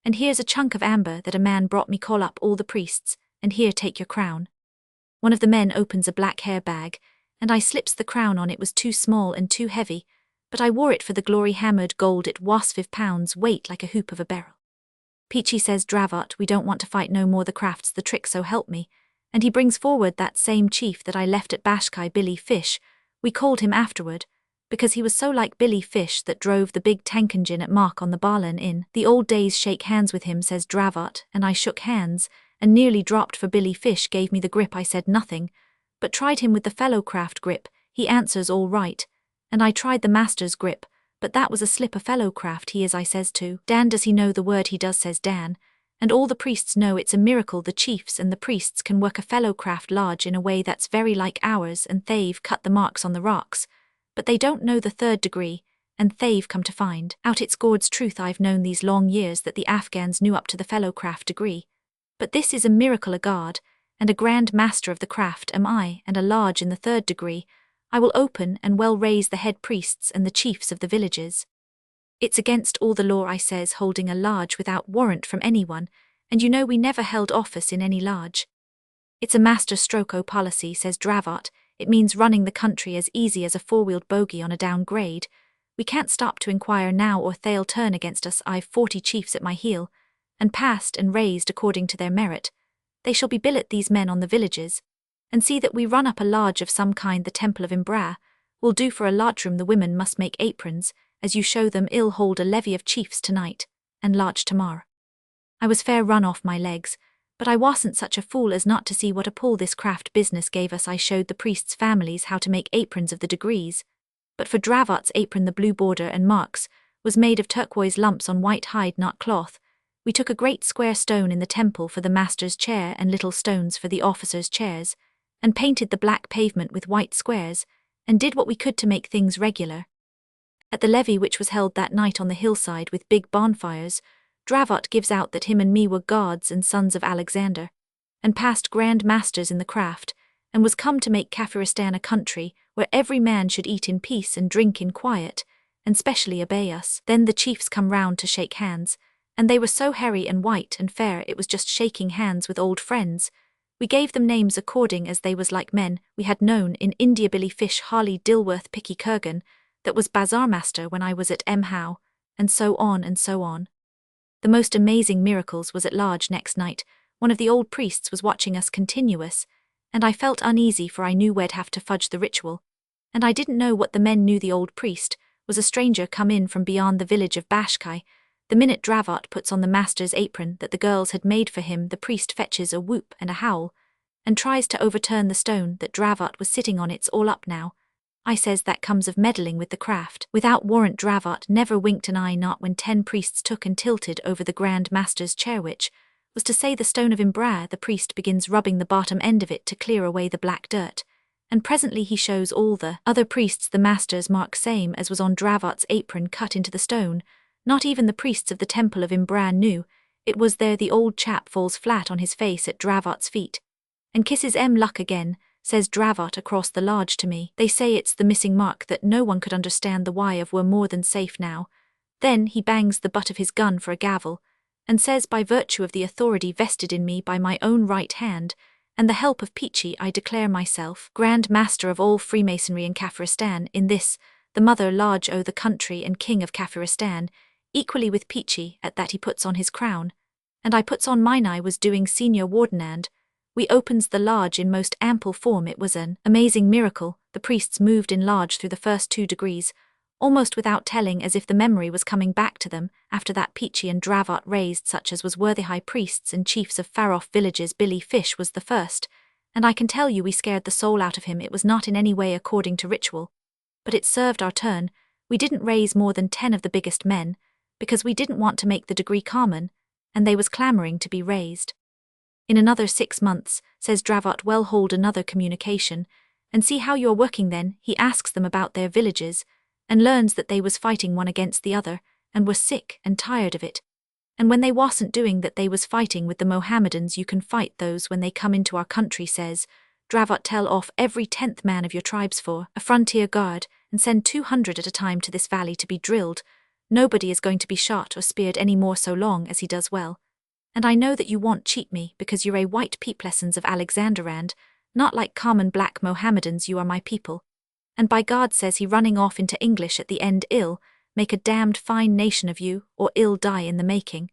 and here's a chunk of amber that a man brought me. Call up all the priests, and here, take your crown. One of the men opens a black hair bag, and I slips the crown on. It was too small and too heavy, but I wore it for the glory. Hammered gold, it was 5 pounds weight, like a hoop of a barrel. Peachy, says Dravot, we don't want to fight no more, the craft's the trick, so help me. And he brings forward that same chief that I left at Bashkai, Billy Fish. We called him afterward, because he was so like Billy Fish that drove the big tank-engine at Mark on the Barlin Inn. The old days. Shake hands with him, says Dravot, and I shook hands, and nearly dropped, for Billy Fish gave me the grip. I said nothing, but tried him with the fellowcraft grip. He answers all right, and I tried the master's grip, but that was a slip. A fellowcraft he is, I says to Dan. Does he know the word? He does, says Dan, and all the priests know. It's a miracle the chiefs and the priests can work a fellowcraft large in a way that's very like ours, and they've cut the marks on the rocks, but they don't know the 3rd degree, and they've come to find out it's Gord's truth. I've known these long years that the Afghans knew up to the fellowcraft degree, but this is a miracle. A god and a grand master of the craft am I, and a large in the 3rd degree. I will open and well raise the head priests and the chiefs of the villages. It's against all the law, I says, holding a large without warrant from anyone, and you know we never held office in any large. It's a master stroke policy, says Dravot. It means running the country as easy as a four-wheeled bogey on a downgrade. We can't stop to inquire now or they'll turn against us. I've 40 chiefs at my heel, and passed and raised according to their merit. They shall be billet these men on the villages, and see that we run up a lodge of some kind. The temple of Imbra will do for a lodgeroom. The women must make aprons, as you show them. I'll hold a levy of chiefs tonight, and lodge tomorrow. I was fair run off my legs, but I wasn't such a fool as not to see what a pull this craft business gave us. I showed the priests' families how to make aprons of the degrees, but for Dravot's apron the blue border and marks was made of turquoise lumps on white hide, not cloth. We took a great square stone in the temple for the master's chair and little stones for the officers' chairs, and painted the black pavement with white squares, and did what we could to make things regular. At the levee which was held that night on the hillside with big bonfires, Dravot gives out that him and me were gods and sons of Alexander, and past grand masters in the craft, and was come to make Kafiristan a country where every man should eat in peace and drink in quiet, and specially obey us. Then the chiefs come round to shake hands, and they were so hairy and white and fair it was just shaking hands with old friends. We gave them names according as they was like men we had known in India. Billy Fish, Harley, Dilworth, Picky Kurgan, that was bazaar master when I was at Howe, and so on and so on. The most amazing miracles was at large next night. One of the old priests was watching us continuous, and I felt uneasy for I knew we'd have to fudge the ritual, and I didn't know what the men knew. The old priest was a stranger come in from beyond the village of Bashkai. The minute Dravot puts on the master's apron that the girls had made for him, the priest fetches a whoop and a howl, and tries to overturn the stone that Dravot was sitting on. It's all up now. I says that comes of meddling with the craft. Without warrant Dravot never winked an eye, not when 10 priests took and tilted over the Grand Master's chair, which was to say the stone of Imbra. The priest begins rubbing the bottom end of it to clear away the black dirt, and presently he shows all the other priests the master's mark, same as was on Dravot's apron, cut into the stone. Not even the priests of the temple of Imbra knew it was there. The old chap falls flat on his face at Dravot's feet, and kisses luck again, says Dravot across the lodge to me. They say it's the missing mark that no one could understand the why of. We're more than safe now. Then he bangs the butt of his gun for a gavel, and says, by virtue of the authority vested in me by my own right hand, and the help of Peachy, I declare myself Grand Master of all Freemasonry in Kafiristan. In this, the mother lodge o' the country and king of Kafiristan, equally with Peachy. At that he puts on his crown, and I puts on mine. I was doing senior warden, and we opens the lodge in most ample form. It was an amazing miracle. The priests moved in large through the first 2 degrees, almost without telling, as if the memory was coming back to them. After that Peachy and Dravot raised such as was worthy high priests and chiefs of far-off villages. Billy Fish was the first, and I can tell you we scared the soul out of him. It was not in any way according to ritual, but it served our turn. We didn't raise more than 10 of the biggest men, because we didn't want to make the degree common, and they was clamouring to be raised. In another 6 months, says Dravot, well hold another communication, and see how you're working. Then he asks them about their villages, and learns that they was fighting one against the other, and were sick and tired of it. And when they wasn't doing that, they was fighting with the Mohammedans. You can fight those when they come into our country, says Dravot. Tell off every 10th man of your tribes for a frontier guard, and send 200 at a time to this valley to be drilled. Nobody is going to be shot or speared any more so long as he does well. And I know that you won't cheat me, because you're a white peeplessons of Alexanderand, not like common black Mohammedans. You are my people. And by God, says he, running off into English at the end, I'll make a damned fine nation of you, or I'll die in the making.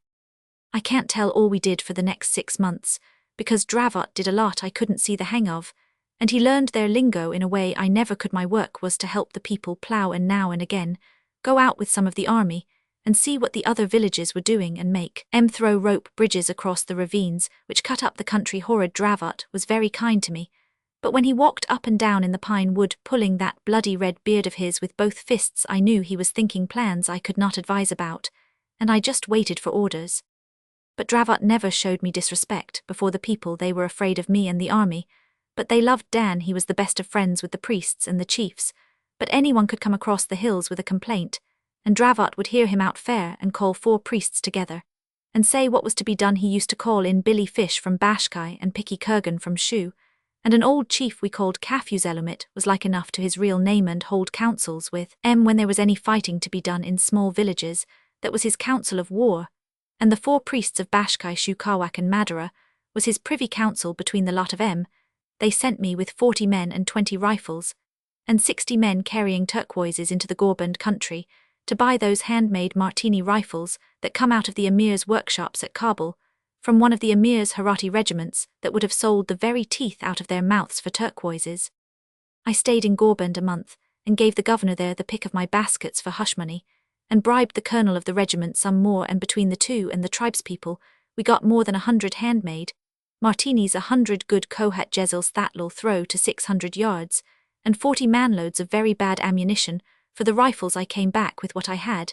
I can't tell all we did for the next 6 months, because Dravot did a lot I couldn't see the hang of, and he learned their lingo in a way I never could. My work was to help the people plough, and now and again go out with some of the army and see what the other villages were doing, and make throw rope bridges across the ravines which cut up the country. Horrid Dravot was very kind to me, but when he walked up and down in the pine wood pulling that bloody red beard of his with both fists, I knew he was thinking plans I could not advise about, and I just waited for orders. But Dravot never showed me disrespect before the people. They were afraid of me and the army, but they loved Dan. He was the best of friends with the priests and the chiefs, but anyone could come across the hills with a complaint, and Dravot would hear him out fair and call 4 priests together, and say what was to be done. He used to call in Billy Fish from Bashkai and Picky Kurgan from Shu, And an old chief we called Cafuzelumit was like enough to his real name and hold councils with when there was any fighting to be done in small villages, that was his council of war, and the 4 priests of Bashkai, Shukawak and Madara was his privy council between the lot of They sent me with 40 men and 20 rifles, and 60 men carrying turquoises into the Gorband country, to buy those handmade Martini rifles that come out of the Emir's workshops at Kabul, from one of the Emir's Harati regiments that would have sold the very teeth out of their mouths for turquoises. I stayed in Gorband a month, and gave the governor there the pick of my baskets for hush money, and bribed the colonel of the regiment some more, and between the two and the tribespeople, we got more than 100 handmade Martinis, 100 good Kohat Jezels that'll throw to 600 yards, and 40 manloads of very bad ammunition. For the rifles I came back with what I had,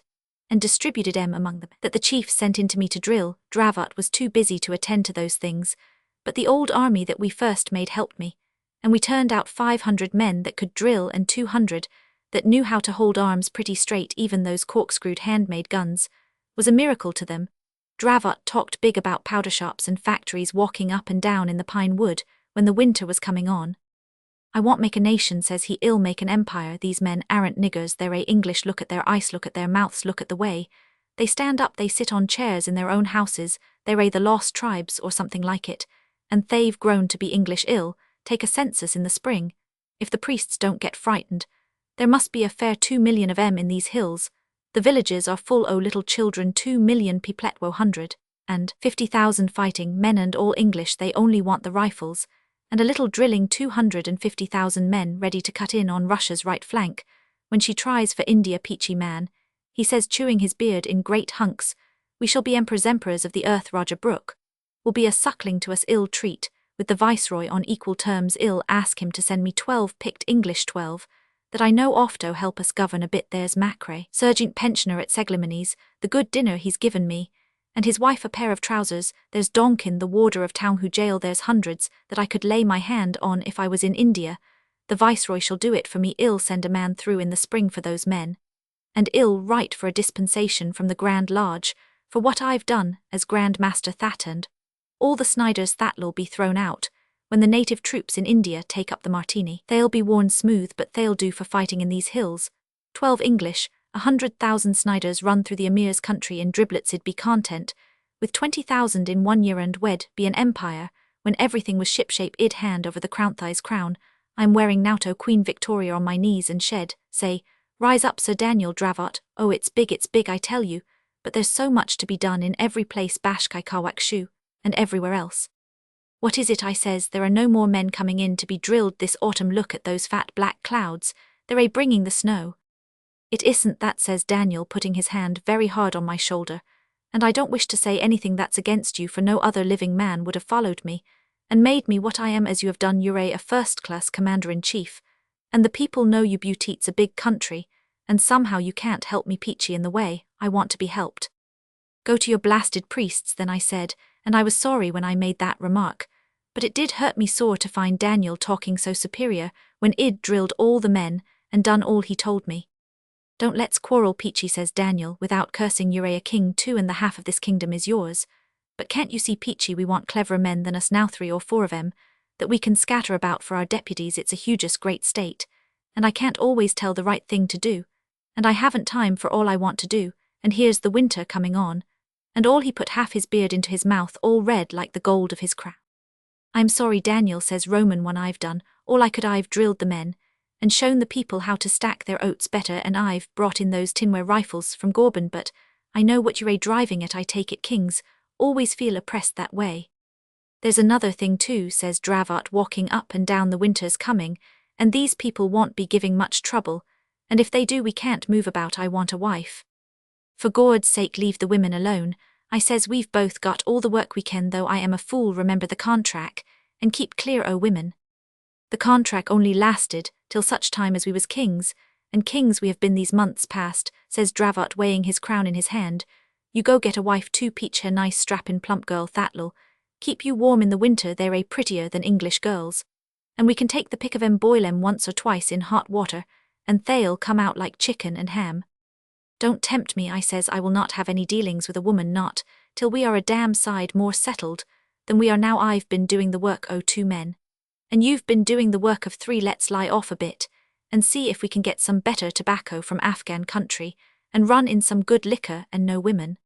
and distributed among them that the chief sent in to me to drill. Dravat was too busy to attend to those things, but the old army that we first made helped me, and we turned out 500 men that could drill and 200 that knew how to hold arms pretty straight. Even those corkscrewed handmade guns was a miracle to them. Dravat talked big about powder shops and factories walking up and down in the pine wood when the winter was coming on. I want make a nation, says he, ill make an empire. These men aren't niggers, they're a English. Look at their eyes, look at their mouths, look at the way they stand up, they sit on chairs in their own houses, they're a the lost tribes or something like it, and they've grown to be English. Ill take a census in the spring. If the priests don't get frightened, there must be a fair 2 million of in these hills. The villages are full o' little children, 2 million peoplet, 150,000 fighting men, and all English. They only want the rifles and a little drilling. 250,000 men ready to cut in on Russia's right flank when she tries for India. Peachy man, he says, chewing his beard in great hunks, we shall be emperors of the earth. Roger Brooke will be a suckling to us. Ill treat with the viceroy on equal terms. Ill ask him to send me 12 picked English, 12 that I know ofto help us govern a bit. There's Macrae, sergeant pensioner at Seglimines, the good dinner he's given me, and his wife a pair of trousers. There's Donkin, the warder of town who jail. There's hundreds that I could lay my hand on if I was in India. The viceroy shall do it for me. Ill send a man through in the spring for those men, and ill write for a dispensation from the Grand Lodge for what I've done as Grand Master That, and all the Sniders that'll be thrown out when the native troops in India take up the Martini. They'll be worn smooth, but they'll do for fighting in these hills. 12 English, 100,000 Sniders run through the Emir's country in driblets. I'd be content with 20,000 in 1 year, and wed be an empire when everything was shipshape. I'd hand over the Crownthai's crown I'm wearing now to Queen Victoria on my knees and say, rise up, Sir Daniel Dravat. Oh, it's big, I tell you, but there's so much to be done in every place, Bashkai Kawakshu, and everywhere else. What is it, I says, there are no more men coming in to be drilled this autumn. Look at those fat black clouds, they're bringing the snow. It isn't that, says Daniel, putting his hand very hard on my shoulder, and I don't wish to say anything that's against you, for no other living man would have followed me, and made me what I am as you have done. You're a first-class commander-in-chief, and the people know you. Butte's a big country, and somehow you can't help me, Peachy, in the way I want to be helped. Go to your blasted priests then, I said, and I was sorry when I made that remark, but it did hurt me sore to find Daniel talking so superior when I'd drilled all the men and done all he told me. Don't let's quarrel, Peachy, says Daniel, without cursing. You're a king too, and the half of this kingdom is yours. But can't you see, Peachy, we want cleverer men than us now, 3 or 4 of them, that we can scatter about for our deputies. It's a hugest great state, and I can't always tell the right thing to do, and I haven't time for all I want to do, and here's the winter coming on, and all he put half his beard into his mouth, all red like the gold of his crown. I'm sorry, Daniel, says Roman, when I've done all I could. I've drilled the men, and shown the people how to stack their oats better, and I've brought in those tinware rifles from Gorband, but I know what you're driving at. I take it kings always feel oppressed that way. There's another thing too, says Dravat, walking up and down. The winter's coming, and these people won't be giving much trouble, and if they do we can't move about. I want a wife. For Gord's sake leave the women alone, I says. We've both got all the work we can, though I am a fool. Remember the contract, and keep clear o' women. The contract only lasted till such time as we was kings, and kings we have been these months past, says Dravat, weighing his crown in his hand. You go get a wife too, Peach, her nice strappin' plump girl that'll keep you warm in the winter. They're prettier than English girls, and we can take the pick of 'em, boil 'em once or twice in hot water, and they'll come out like chicken and ham. Don't tempt me, I says. I will not have any dealings with a woman, not till we are a damn side more settled than we are now. I've been doing the work o' 2 men, And you've been doing the work of three. Let's lie off a bit, and see if we can get some better tobacco from Afghan country, and run in some good liquor and no women.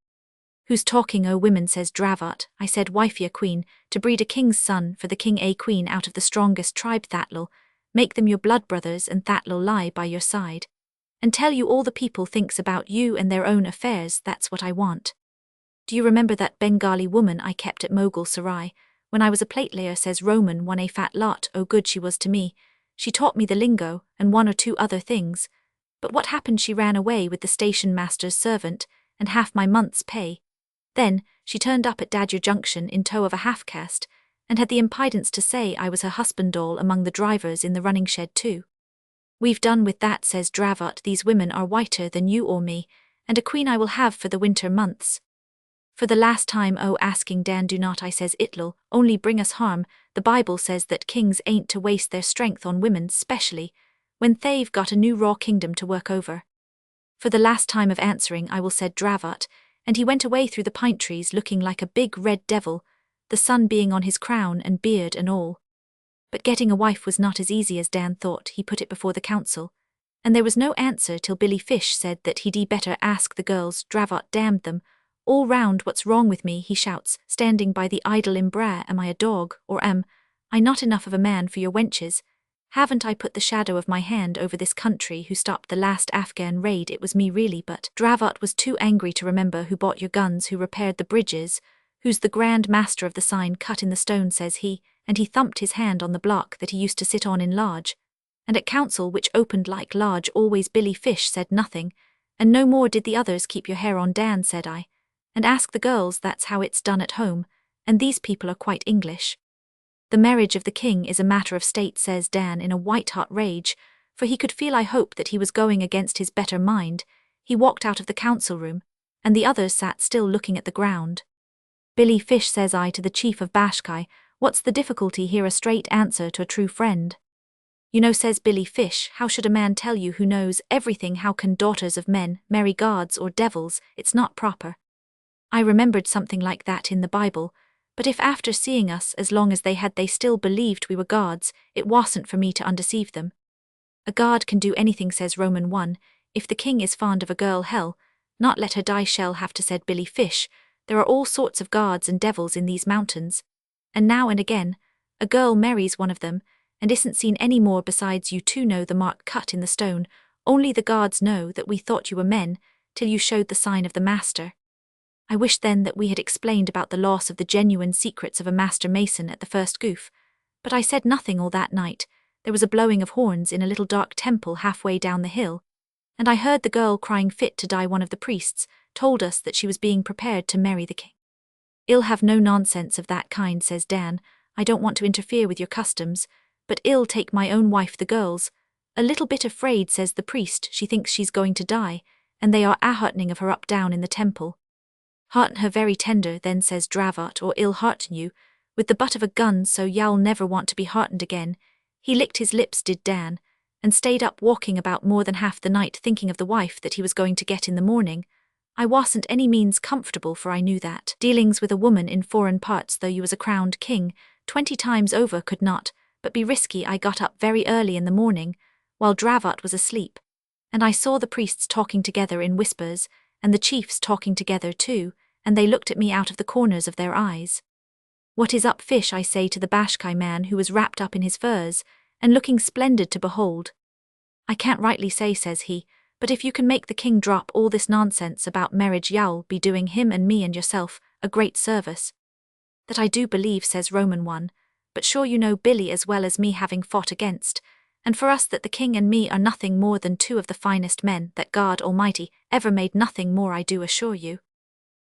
Who's talking o' women, says Dravot. I said wifey a queen, to breed a king's son for the king, a queen out of the strongest tribe. That'll make them your blood brothers, and that'll lie by your side, and tell you all the people thinks about you and their own affairs. That's what I want. Do you remember that Bengali woman I kept at Mogul Sarai, when I was a platelayer, says Roman one, a fat lot, oh good she was to me. She taught me the lingo, and one or two other things. But what happened? She ran away with the station master's servant, and half my month's pay. Then, she turned up at Dadger Junction in tow of a half-caste, and had the impudence to say I was her husband-all among the drivers in the running shed too. We've done with that, says Dravot. These women are whiter than you or me, and a queen I will have for the winter months. For the last time, oh asking Dan, do not, I says, it'll only bring us harm. The Bible says that kings ain't to waste their strength on women, specially when they've got a new raw kingdom to work over. For the last time of answering, I will, said Dravot, and he went away through the pine trees looking like a big red devil, the sun being on his crown and beard and all. But getting a wife was not as easy as Dan thought. He put it before the council, and there was no answer till Billy Fish said that he'd better ask the girls. Dravot damned them all round. What's wrong with me, he shouts, standing by the idol Imbra. Am I a dog, or am I not enough of a man for your wenches? Haven't I put the shadow of my hand over this country? Who stopped the last Afghan raid? It was me really, but Dravot was too angry to remember. Who bought your guns? Who repaired the bridges? Who's the grand master of the sign cut in the stone, says he, and he thumped his hand on the block that he used to sit on in Large. And at council, which opened like Large always, Billy Fish said nothing, and no more did the others. Keep your hair on, Dan, said I, and ask the girls. That's how it's done at home, and these people are quite English. The marriage of the king is a matter of state, says Dan in a white-hot rage, for he could feel, I hope, that he was going against his better mind. He walked out of the council room, and the others sat still looking at the ground. Billy Fish, says I to the chief of Bashkai, what's the difficulty here? A straight answer to a true friend. You know, says Billy Fish, how should a man tell you who knows everything? How can daughters of men marry gods or devils? It's not proper. I remembered something like that in the Bible, but if after seeing us as long as they had they still believed we were gods, it wasn't for me to undeceive them. A god can do anything, says Roman 1, if the king is fond of a girl, hell, not let her die. Shall have to, said Billy Fish. There are all sorts of gods and devils in these mountains, and now and again a girl marries one of them and isn't seen any more. Besides, you two know the mark cut in the stone. Only the gods know that we thought you were men till you showed the sign of the master. I wish then that we had explained about the loss of the genuine secrets of a master mason at the first goof, but I said nothing all that night. There was a blowing of horns in a little dark temple halfway down the hill, and I heard the girl crying fit to die. One of the priests told us that she was being prepared to marry the king. I'll have no nonsense of that kind, says Dan. I don't want to interfere with your customs, but I'll take my own wife. The girl's a little bit afraid, says the priest. She thinks she's going to die, and they are a-heartening of her up down in the temple. Hearten her very tender, then, says Dravot, or I'll hearten you with the butt of a gun, so you'll never want to be heartened again. He licked his lips, did Dan, and stayed up walking about more than half the night thinking of the wife that he was going to get in the morning. I wasn't any means comfortable, for I knew that dealings with a woman in foreign parts, though you was a crowned king 20 times over, could not but be risky. I got up very early in the morning, while Dravot was asleep, and I saw the priests talking together in whispers, and the chiefs talking together too, and they looked at me out of the corners of their eyes. What is up, Fish? I say to the Bashkai man, who was wrapped up in his furs, and looking splendid to behold. I can't rightly say, says he, but if you can make the king drop all this nonsense about marriage, you'll be doing him and me and yourself a great service. That I do believe, says Roman 1, but sure you know Billy as well as me, having fought against, and for us that the king and me are nothing more than two of the finest men that God Almighty ever made. Nothing more, I do assure you.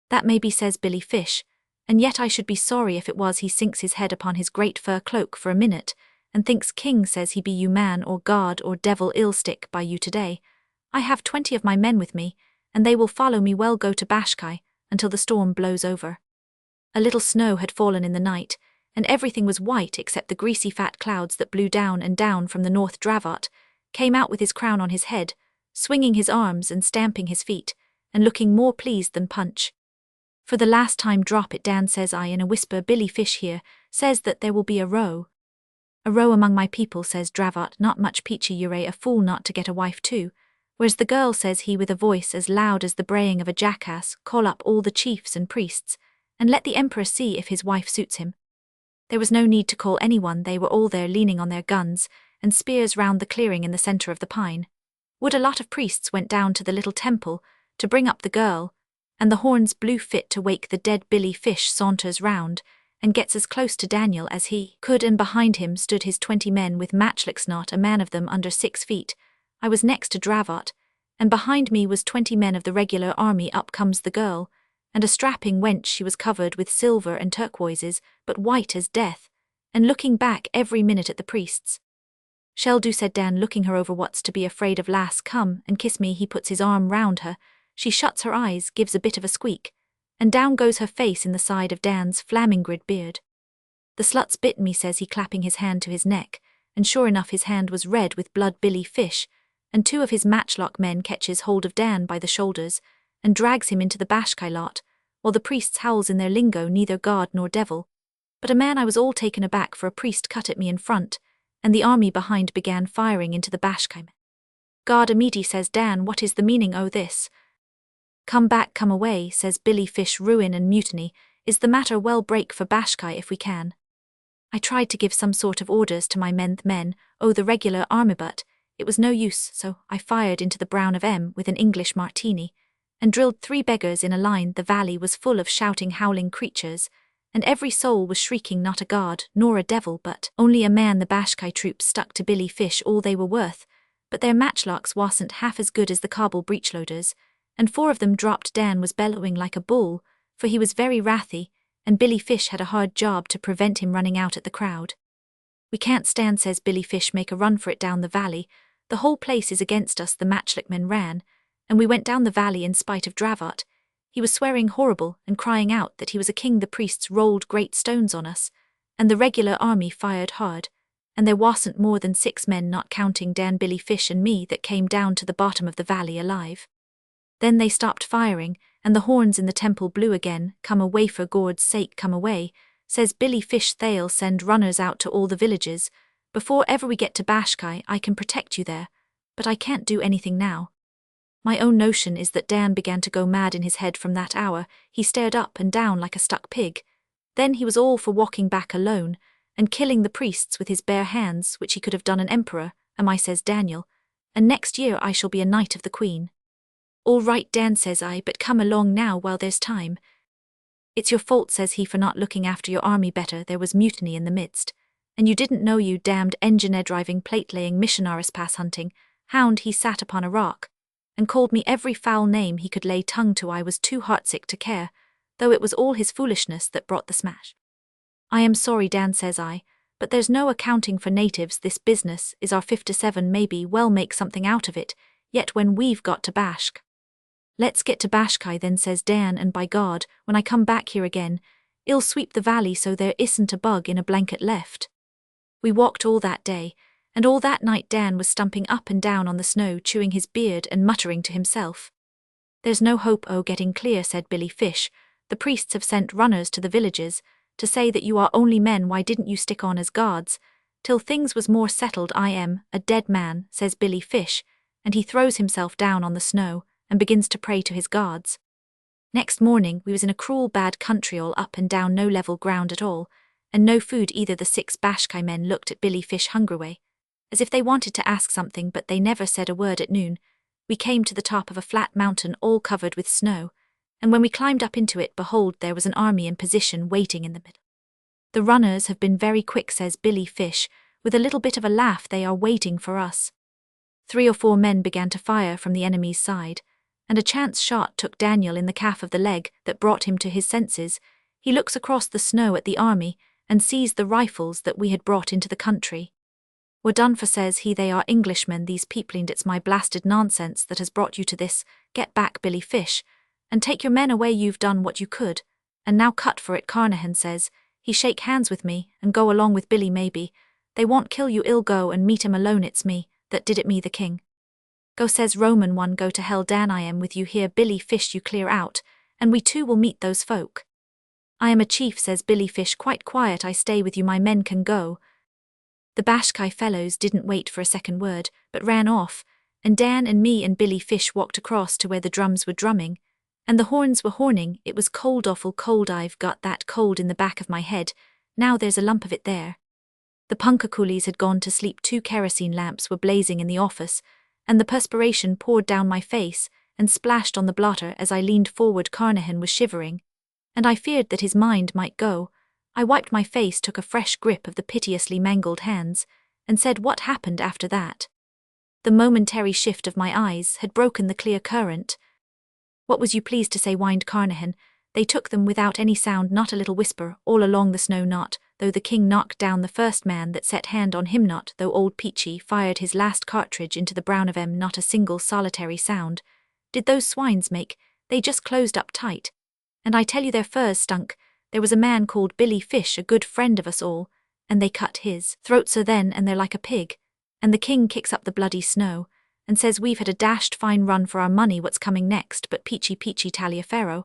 That may be, says Billy Fish, and yet I should be sorry if it was. He sinks his head upon his great fur cloak for a minute, and thinks, king, says he, be you man or god or devil, I'll stick by you today. I have 20 of my men with me, and they will follow me. Well, go to Bashkai until the storm blows over. A little snow had fallen in the night, and everything was white except the greasy fat clouds that blew down and down from the north. Dravot came out with his crown on his head, swinging his arms and stamping his feet, and looking more pleased than Punch. For the last time, drop it, Dan, says I in a whisper. Billy Fish here says that there will be a row. A row among my people, says Dravot, not much peachy you're a fool not to get a wife too. Where's the girl, says he with a voice as loud as the braying of a jackass, call up all the chiefs and priests, and let the emperor see if his wife suits him. There was no need to call anyone, they were all there leaning on their guns, and spears round the clearing in the centre of the pine. Would a lot of priests went down to the little temple, to bring up the girl, and the horns blew fit to wake the dead Billy Fish saunters round, and gets as close to Daniel as he could, and behind him stood his 20 men with matchlocks, not a man of them under 6 feet. I was next to Dravot, and behind me was 20 men of the regular army. Up comes the girl, and a strapping wench, she was covered with silver and turquoises, but white as death, and looking back every minute at the priests. Shall do, said Dan, looking her over. What's to be afraid of, lass? Come and kiss me. He puts his arm round her. She shuts her eyes, gives a bit of a squeak, and down goes her face in the side of Dan's flamingrid beard. The slut's bit me, says he, clapping his hand to his neck, and sure enough his hand was red with blood. Billy Fish and 2 of his matchlock men catches hold of Dan by the shoulders and drags him into the Bashkai lot, while the priests howls in their lingo, neither god nor devil. But a man, I was all taken aback, for a priest cut at me in front, and the army behind began firing into the Bashkai. God Almighty, says Dan, what is the meaning o' this? Come back, come away, says Billy Fish. Ruin and mutiny is the matter, well break for Bashkai if we can. I tried to give some sort of orders to my men, the regular army, but it was no use, so I fired into the brown of M with an English martini, and drilled 3 beggars in a line. The valley was full of shouting, howling creatures, and every soul was shrieking, not a god nor a devil, but only a man. The Bashkai troops stuck to Billy Fish all they were worth, but their matchlocks wasn't half as good as the Kabul breechloaders, and 4 of them dropped. Dan was bellowing like a bull, for he was very wrathy, and Billy Fish had a hard job to prevent him running out at the crowd. We can't stand, says Billy Fish, make a run for it down the valley. The whole place is against us. The matchlock men ran, and we went down the valley in spite of Dravot. He was swearing horrible and crying out that he was a king. The priests rolled great stones on us, and the regular army fired hard, and there wasn't more than 6 men, not counting Dan, Billy Fish and me, that came down to the bottom of the valley alive. Then they stopped firing, and the horns in the temple blew again. Come away, for God's sake, come away, says Billy Fish. They'll send runners out to all the villages. Before ever we get to Bashkai, I can protect you there, but I can't do anything now. My own notion is that Dan began to go mad in his head from that hour. He stared up and down like a stuck pig. Then he was all for walking back alone, and killing the priests with his bare hands, which he could have done an emperor, am I, says Daniel, and next year I shall be a knight of the Queen. All right, Dan, says I, but come along now while there's time. It's your fault, says he, for not looking after your army better. There was mutiny in the midst, and you didn't know, you damned engineer driving, plate-laying, missionaries pass hunting hound. He sat upon a rock, and called me every foul name he could lay tongue to. I was too heartsick to care, though it was all his foolishness that brought the smash. I am sorry, Dan, says I, but there's no accounting for natives. This business is our 57, maybe we'll make something out of it, yet when we've got to Bashk. Let's get to Bashkai then, says Dan, and by God, when I come back here again, I'll sweep the valley so there isn't a bug in a blanket left. We walked all that day, and all that night Dan was stumping up and down on the snow, chewing his beard and muttering to himself. There's no hope o' getting clear, said Billy Fish. The priests have sent runners to the villages to say that you are only men. Why didn't you stick on as guards till things was more settled? I am a dead man, says Billy Fish, and he throws himself down on the snow and begins to pray to his gods. Next morning we was in a cruel bad country, all up and down, no level ground at all, and no food either. The 6 Bashkai men looked at Billy Fish hungryway, as if they wanted to ask something, but they never said a word. At noon we came to the top of a flat mountain all covered with snow, and when we climbed up into it, behold, there was an army in position waiting in the middle. The runners have been very quick, says Billy Fish, with a little bit of a laugh. They are waiting for us. 3 or 4 men began to fire from the enemy's side, and a chance shot took Daniel in the calf of the leg that brought him to his senses. He looks across the snow at the army and sees the rifles that we had brought into the country. We're done for, says he. They are Englishmen, these people, and it's my blasted nonsense that has brought you to this. Get back, Billy Fish, and take your men away. You've done what you could, and now cut for it. Carnahan says he, shake hands with me and go along with Billy. Maybe they won't kill you. I'll go and meet him alone. It's me that did it, me the king. Go, says Roman 1. Go to hell, Dan. I am with you here, Billy Fish. You clear out, and we too will meet those folk. I am a chief, says Billy Fish, quite quiet. I stay with you. My men can go. The Bashkai fellows didn't wait for a second word, but ran off, and Dan and me and Billy Fish walked across to where the drums were drumming, and the horns were horning. It was cold, awful cold. I've got that cold in the back of my head, now there's a lump of it there. The punka coolies had gone to sleep. 2 kerosene lamps were blazing in the office, and the perspiration poured down my face and splashed on the blotter as I leaned forward. Carnahan was shivering, and I feared that his mind might go. I wiped my face, took a fresh grip of the piteously mangled hands, and said, "What happened after that?" The momentary shift of my eyes had broken the clear current. "What was you pleased to say?" whined Carnahan. "They took them without any sound, not a little whisper, all along the snow, not though the king knocked down the first man that set hand on him, not though old Peachy fired his last cartridge into the brown of em, not a single solitary sound did those swines make. They just closed up tight. And I tell you their furs stunk. There was a man called Billy Fish, a good friend of us all, and they cut his throat, so then, and they're like a pig. And the king kicks up the bloody snow, and says we've had a dashed fine run for our money, what's coming next? But Peachy Taliaferro,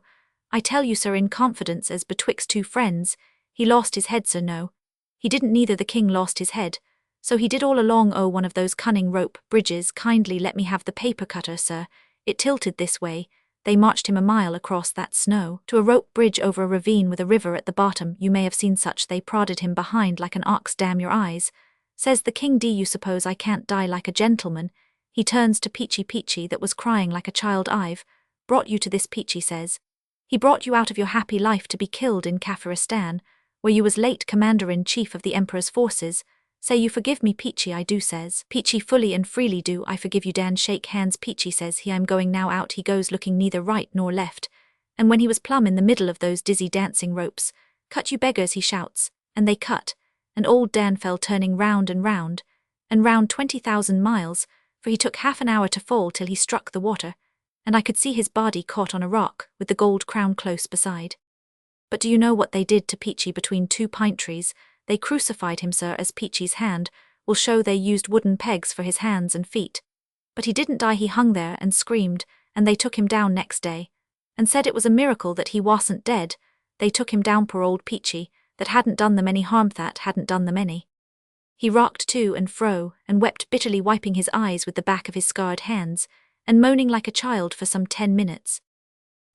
I tell you, sir, in confidence as betwixt 2 friends, he lost his head, sir. No, he didn't, neither. The king lost his head, so he did all along. Oh, one of those cunning rope bridges. Kindly let me have the paper cutter, sir. It tilted this way. They marched him a mile across that snow to a rope bridge over a ravine with a river at the bottom. You may have seen such. They prodded him behind like an ox. Damn your eyes, says the king. Do you suppose I can't die like a gentleman? He turns to Peachy that was crying like a child. I've brought you to this, Peachy says. He brought you out of your happy life to be killed in Kafiristan, where you was late commander-in-chief of the emperor's forces. Say you forgive me, Peachy. I do, says Peachy. Fully and freely do I forgive you. Dan shake hands. Peachy says he, I'm going now. Out he goes, looking neither right nor left, and when he was plumb in the middle of those dizzy dancing ropes, "Cut, you beggars," he shouts, and they cut, and old Dan fell, turning round and round, and round 20,000 miles, for he took half an hour to fall till he struck the water, and I could see his body caught on a rock with the gold crown close beside. But do you know what they did to Peachy between 2 pine trees? They crucified him, sir, as Peachy's hand will show. They used wooden pegs for his hands and feet. But he didn't die, he hung there and screamed, and they took him down next day, and said it was a miracle that he wasn't dead. They took him down, poor old Peachy, that hadn't done them any harm, that hadn't done them any. He rocked to and fro, and wept bitterly, wiping his eyes with the back of his scarred hands, and moaning like a child for some 10 minutes.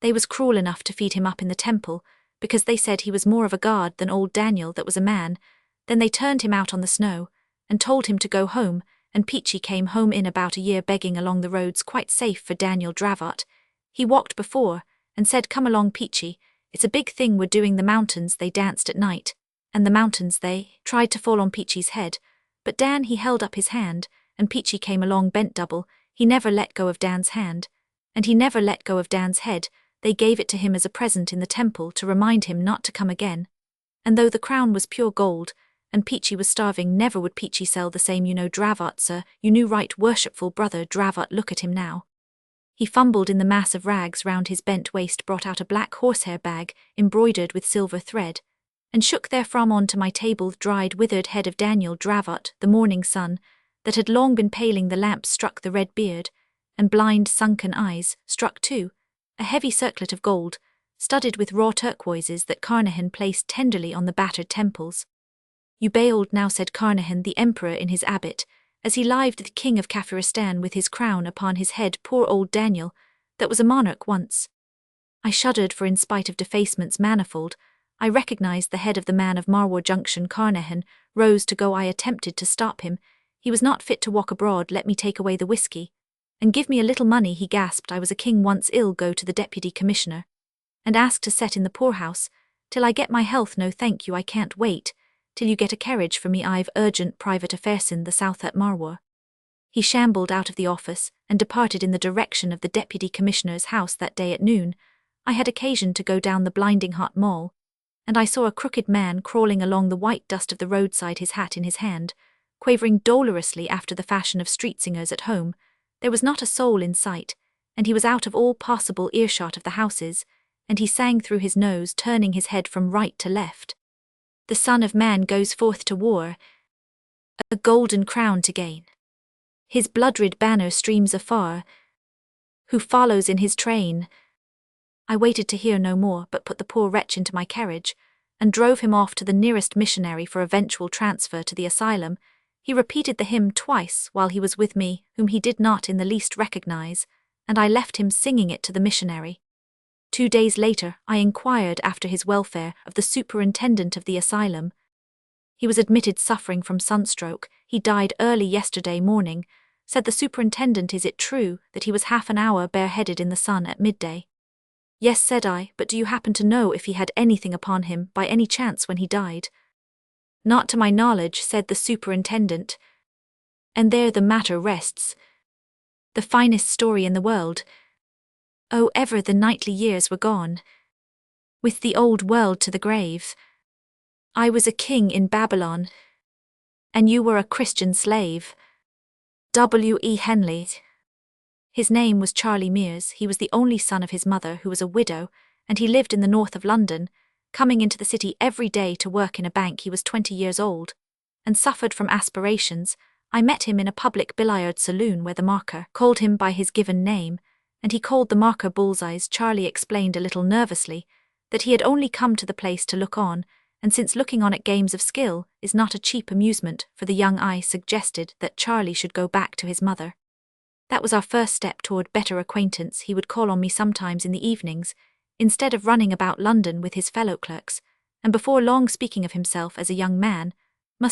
They was cruel enough to feed him up in the temple, because they said he was more of a god than old Daniel that was a man. Then they turned him out on the snow, and told him to go home, and Peachy came home in about a year, begging along the roads quite safe for Daniel Dravot. He walked before, and said, "Come along, Peachy, it's a big thing we're doing." The mountains they danced at night, and the mountains they tried to fall on Peachy's head, but Dan he held up his hand, and Peachy came along bent double. He never let go of Dan's hand, and he never let go of Dan's head. They gave it to him as a present in the temple to remind him not to come again. And though the crown was pure gold, and Peachy was starving, never would Peachy sell the same. You know Dravot, sir, you knew, right, worshipful brother Dravot. Look at him now. He fumbled in the mass of rags round his bent waist, brought out a black horsehair bag embroidered with silver thread, and shook therefrom on to my table the dried, withered head of Daniel Dravot. The morning sun that had long been paling the lamps struck the red beard, and blind sunken eyes struck too a heavy circlet of gold, studded with raw turquoises, that Carnahan placed tenderly on the battered temples. "You behold now," said Carnahan, the emperor in his habit, as he lived the king of Kafiristan with his crown upon his head. "Poor old Daniel, that was a monarch once." I shuddered, for in spite of defacements manifold, I recognized the head of the man of Marwar Junction. Carnahan rose to go. I attempted to stop him. He was not fit to walk abroad. "Let me take away the whiskey, and give me a little money," he gasped. "I was a king once ill. Go to the deputy commissioner, and ask to set in the poorhouse, till I get my health." "No thank you, I can't wait till you get a carriage for me. I've urgent private affairs in the south at Marwar." He shambled out of the office, and departed in the direction of the deputy commissioner's house. That day at noon, I had occasion to go down the blinding hot mall, and I saw a crooked man crawling along the white dust of the roadside, his hat in his hand, quavering dolorously after the fashion of street singers at home. There was not a soul in sight, and he was out of all possible earshot of the houses, and he sang through his nose, turning his head from right to left. "The Son of Man goes forth to war, a golden crown to gain. His blood-red banner streams afar. Who follows in his train?" I waited to hear no more, but put the poor wretch into my carriage, and drove him off to the nearest missionary for eventual transfer to the asylum. He repeated the hymn twice while he was with me, whom he did not in the least recognize, and I left him singing it to the missionary. 2 days later, I inquired after his welfare of the superintendent of the asylum. He was admitted suffering from sunstroke. He died early yesterday morning. Said the superintendent, is it true that he was half an hour bareheaded in the sun at midday? Yes, said I, but do you happen to know if he had anything upon him by any chance when he died? Not to my knowledge, said the superintendent. And there the matter rests. The finest story in the world. Oh, ever the knightly years were gone. With the old world to the grave. I was a king in Babylon. And you were a Christian slave. W. E. Henley. His name was Charlie Mears. He was the only son of his mother, who was a widow, and he lived in the north of London, coming into the city every day to work in a bank. He was 20 years old, and suffered from aspirations. I met him in a public billiard saloon where the marker called him by his given name, and he called the marker Bullseyes. Charlie explained a little nervously that he had only come to the place to look on, and since looking on at games of skill is not a cheap amusement for the young, I suggested that Charlie should go back to his mother. That was our first step toward better acquaintance. He would call on me sometimes in the evenings, instead of running about London with his fellow clerks, and before long, speaking of himself as a young man,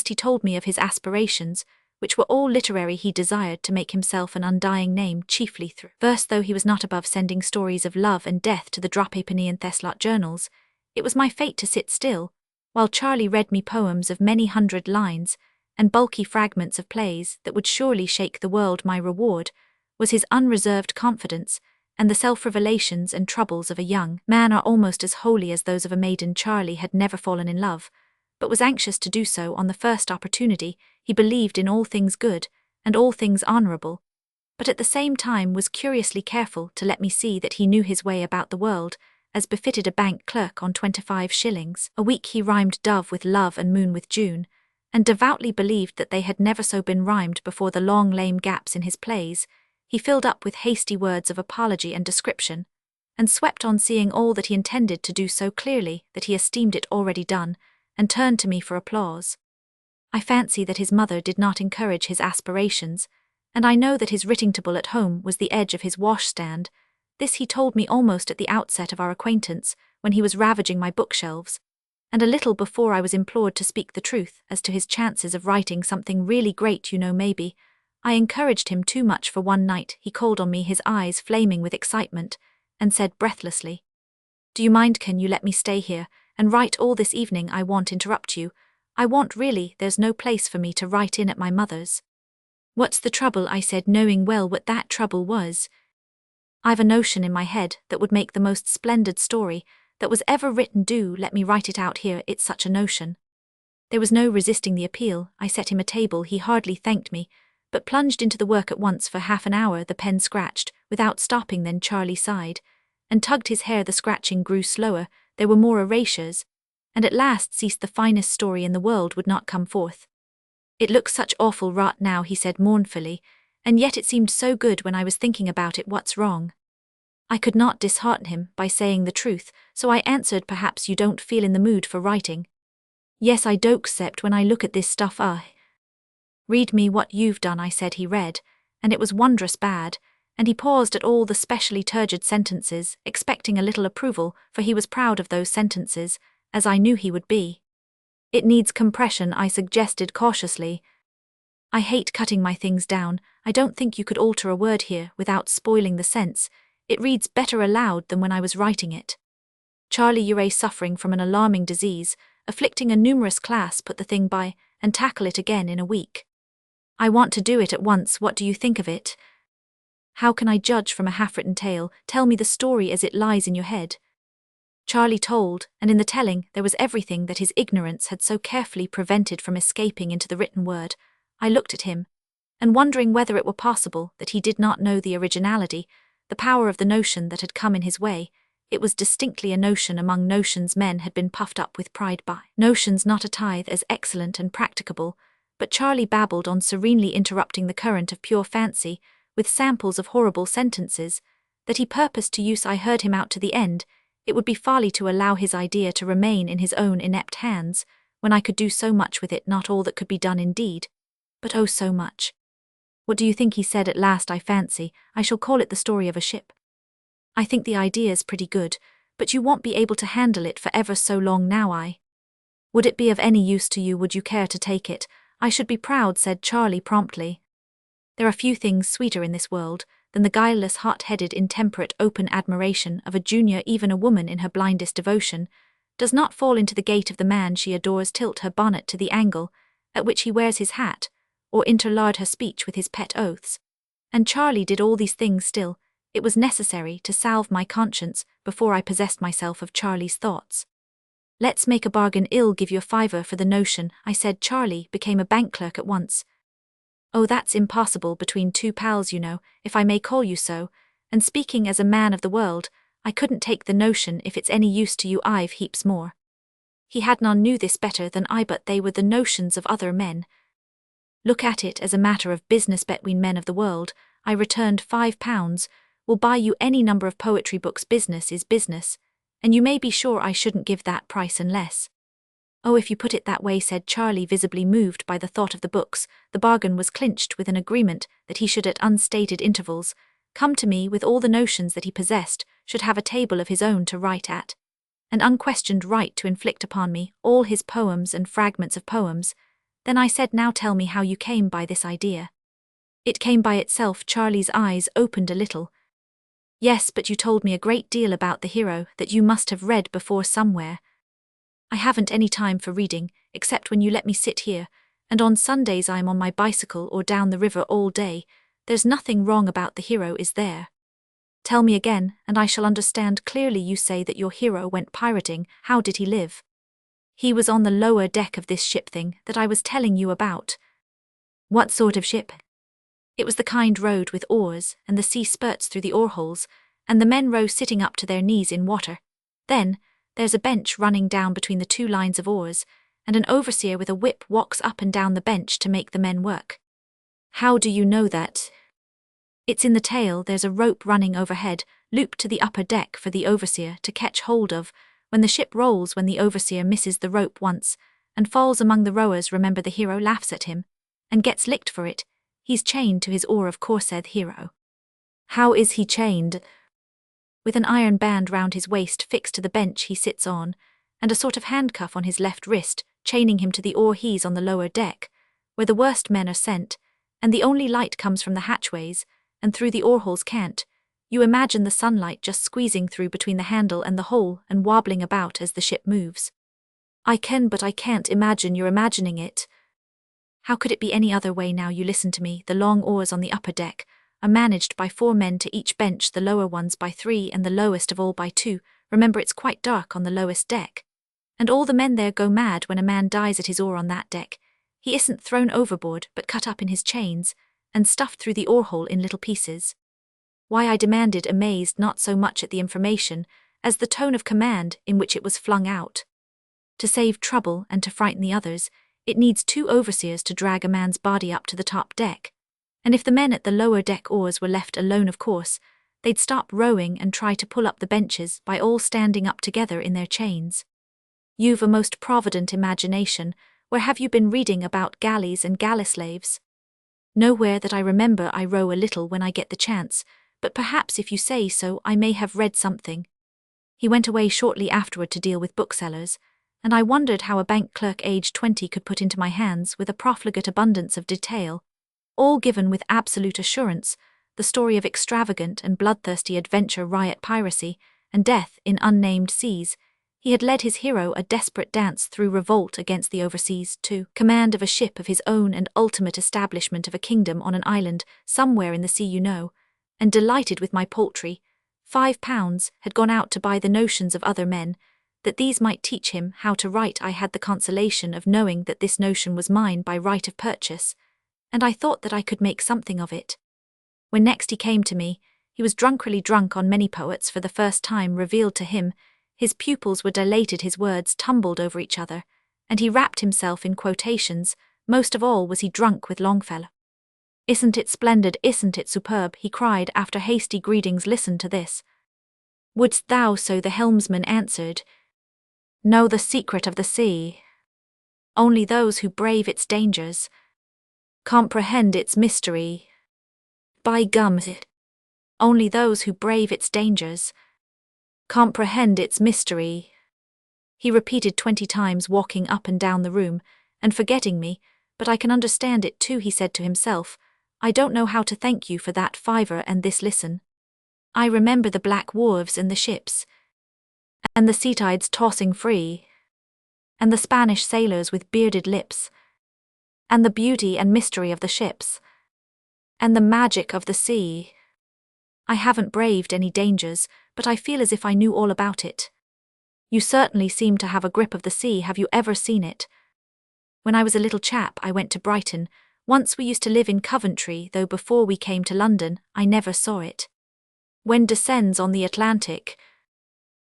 he told me of his aspirations, which were all literary. He desired to make himself an undying name, chiefly through verse, though he was not above sending stories of love and death to the Droppenny and Theslot journals. It was my fate to sit still, while Charlie read me poems of many hundred lines, and bulky fragments of plays that would surely shake the world. My reward was his unreserved confidence, and the self-revelations and troubles of a young man are almost as holy as those of a maiden. Charlie had never fallen in love, but was anxious to do so on the first opportunity. He believed in all things good, and all things honorable, but at the same time was curiously careful to let me see that he knew his way about the world, as befitted a bank clerk on 25 shillings a week. He rhymed dove with love and moon with June, and devoutly believed that they had never so been rhymed before. The long lame gaps in his plays he filled up with hasty words of apology and description, and swept on, seeing all that he intended to do so clearly that he esteemed it already done, and turned to me for applause. I fancy that his mother did not encourage his aspirations, and I know that his writing table at home was the edge of his washstand. This he told me almost at the outset of our acquaintance, when he was ravaging my bookshelves, and a little before I was implored to speak the truth as to his chances of writing something really great. Maybe I encouraged him too much, for one night he called on me, his eyes flaming with excitement, and said breathlessly, "Do you mind, can you let me stay here and write all this evening? I won't interrupt you. I want really, there's no place for me to write in at my mother's." "What's the trouble?" I said, knowing well what that trouble was. "I've a notion in my head that would make the most splendid story that was ever written. Do let me write it out here. It's such a notion." There was no resisting the appeal. I set him a table. He hardly thanked me, but plunged into the work at once. For half an hour the pen scratched, without stopping. Then Charlie sighed, and tugged his hair. The scratching grew slower, there were more erasures, and at last ceased. The finest story in the world would not come forth. "It looks such awful rot now," he said mournfully, "and yet it seemed so good when I was thinking about it. What's wrong?" I could not dishearten him by saying the truth, so I answered, "Perhaps you don't feel in the mood for writing." "Yes, I don't, except when I look at this stuff. Read me what you've done," I said. He read, and it was wondrous bad, and he paused at all the specially turgid sentences, expecting a little approval, for he was proud of those sentences, as I knew he would be. "It needs compression," I suggested cautiously. "I hate cutting my things down. I don't think you could alter a word here without spoiling the sense. It reads better aloud than when I was writing it." Charlie, you're suffering from an alarming disease, afflicting a numerous class. Put the thing by, and tackle it again in a week. I want to do it at once. What do you think of it? How can I judge from a half-written tale? Tell me the story as it lies in your head. Charlie told, and in the telling there was everything that his ignorance had so carefully prevented from escaping into the written word. I looked at him, and wondering whether it were possible that he did not know the originality, the power of the notion that had come in his way. It was distinctly a notion among notions. Men had been puffed up with pride by notions not a tithe as excellent and practicable, but Charlie babbled on serenely, interrupting the current of pure fancy with samples of horrible sentences that he purposed to use. I heard him out to the end. It would be folly to allow his idea to remain in his own inept hands, when I could do so much with it. Not all that could be done indeed, but oh so much. What do you think he said at last? I fancy I shall call it the story of a ship. I think the idea's pretty good, but you won't be able to handle it for ever so long now. Would it be of any use to you? Would you care to take it? I should be proud, said Charlie promptly. There are few things sweeter in this world than the guileless, hot-headed, intemperate, open admiration of a junior. Even a woman in her blindest devotion does not fall into the gait of the man she adores, tilt her bonnet to the angle at which he wears his hat, or interlard her speech with his pet oaths. And Charlie did all these things still. It was necessary to salve my conscience before I possessed myself of Charlie's thoughts. Let's make a bargain. I'll give you $5 for the notion, I said. Charlie became a bank clerk at once. Oh, that's impossible between two pals, you know, if I may call you so, and speaking as a man of the world, I couldn't take the notion if it's any use to you. I've heaps more. He had none knew this better than I, but they were the notions of other men. Look at it as a matter of business between men of the world, I returned. £5 will buy you any number of poetry books. Business is business, and you may be sure I shouldn't give that price unless— Oh, if you put it that way, said Charlie, visibly moved by the thought of the books. The bargain was clinched with an agreement that he should at unstated intervals come to me with all the notions that he possessed, should have a table of his own to write at, an unquestioned right to inflict upon me all his poems and fragments of poems. Then I said, now tell me how you came by this idea. It came by itself. Charlie's eyes opened a little. Yes, but you told me a great deal about the hero that you must have read before somewhere. I haven't any time for reading, except when you let me sit here, and on Sundays I'm on my bicycle or down the river all day. There's nothing wrong about the hero, is there? Tell me again, and I shall understand clearly. You say that your hero went pirating. How did he live? He was on the lower deck of this ship thing that I was telling you about. What sort of ship? It was the kind rowed with oars, and the sea spurts through the oar-holes, and the men row sitting up to their knees in water. Then there's a bench running down between the two lines of oars, and an overseer with a whip walks up and down the bench to make the men work. How do you know that? It's in the tale. There's a rope running overhead, looped to the upper deck for the overseer to catch hold of when the ship rolls. When the overseer misses the rope once and falls among the rowers, remember, the hero laughs at him and gets licked for it. He's chained to his oar, of course, said the hero. How is he chained? With an iron band round his waist fixed to the bench he sits on, and a sort of handcuff on his left wrist, chaining him to the oar. He's on the lower deck, where the worst men are sent, and the only light comes from the hatchways, and through the oar-holes. Can't you imagine the sunlight just squeezing through between the handle and the hole and wobbling about as the ship moves? I can, but I can't imagine you're imagining it. How could it be any other way? Now you listen to me. The long oars on the upper deck are managed by 4 men to each bench, the lower ones by 3, and the lowest of all by 2. Remember, it's quite dark on the lowest deck, and all the men there go mad when a man dies at his oar on that deck. He isn't thrown overboard, but cut up in his chains and stuffed through the oar-hole in little pieces. Why, I demanded, amazed not so much at the information as the tone of command in which it was flung out. To save trouble and to frighten the others, it needs 2 overseers to drag a man's body up to the top deck. And if the men at the lower deck oars were left alone, of course, they'd stop rowing and try to pull up the benches by all standing up together in their chains. You've a most provident imagination. Where have you been reading about galleys and galley slaves? Nowhere that I remember. I row a little when I get the chance, but perhaps if you say so I may have read something. He went away shortly afterward to deal with booksellers, and I wondered how a bank clerk aged 20 could put into my hands, with a profligate abundance of detail, all given with absolute assurance, the story of extravagant and bloodthirsty adventure, riot, piracy, and death in unnamed seas. He had led his hero a desperate dance through revolt against the overseas, to command of a ship of his own and ultimate establishment of a kingdom on an island somewhere in the sea, you know, and delighted with my paltry £5 had gone out to buy the notions of other men, that these might teach him how to write. I had the consolation of knowing that this notion was mine by right of purchase, and I thought that I could make something of it. When next he came to me, he was drunkily drunk on many poets for the first time revealed to him. His pupils were dilated, his words tumbled over each other, and he wrapped himself in quotations. Most of all was he drunk with Longfellow. Isn't it splendid, isn't it superb, he cried after hasty greetings. Listen to this. Wouldst thou so? The helmsman answered. Know the secret of the sea. Only those who brave its dangers comprehend its mystery. By gum, only those who brave its dangers comprehend its mystery. He repeated 20 times, walking up and down the room, and forgetting me, but I can understand it too, he said to himself. I don't know how to thank you for that $5 and this listen. I remember the black wharves and the ships, and the sea tides tossing free, and the Spanish sailors with bearded lips, and the beauty and mystery of the ships, and the magic of the sea. I haven't braved any dangers, but I feel as if I knew all about it. You certainly seem to have a grip of the sea. Have you ever seen it? When I was a little chap, I went to Brighton. Once we used to live in Coventry, though before we came to London, I never saw it. When descends on the Atlantic,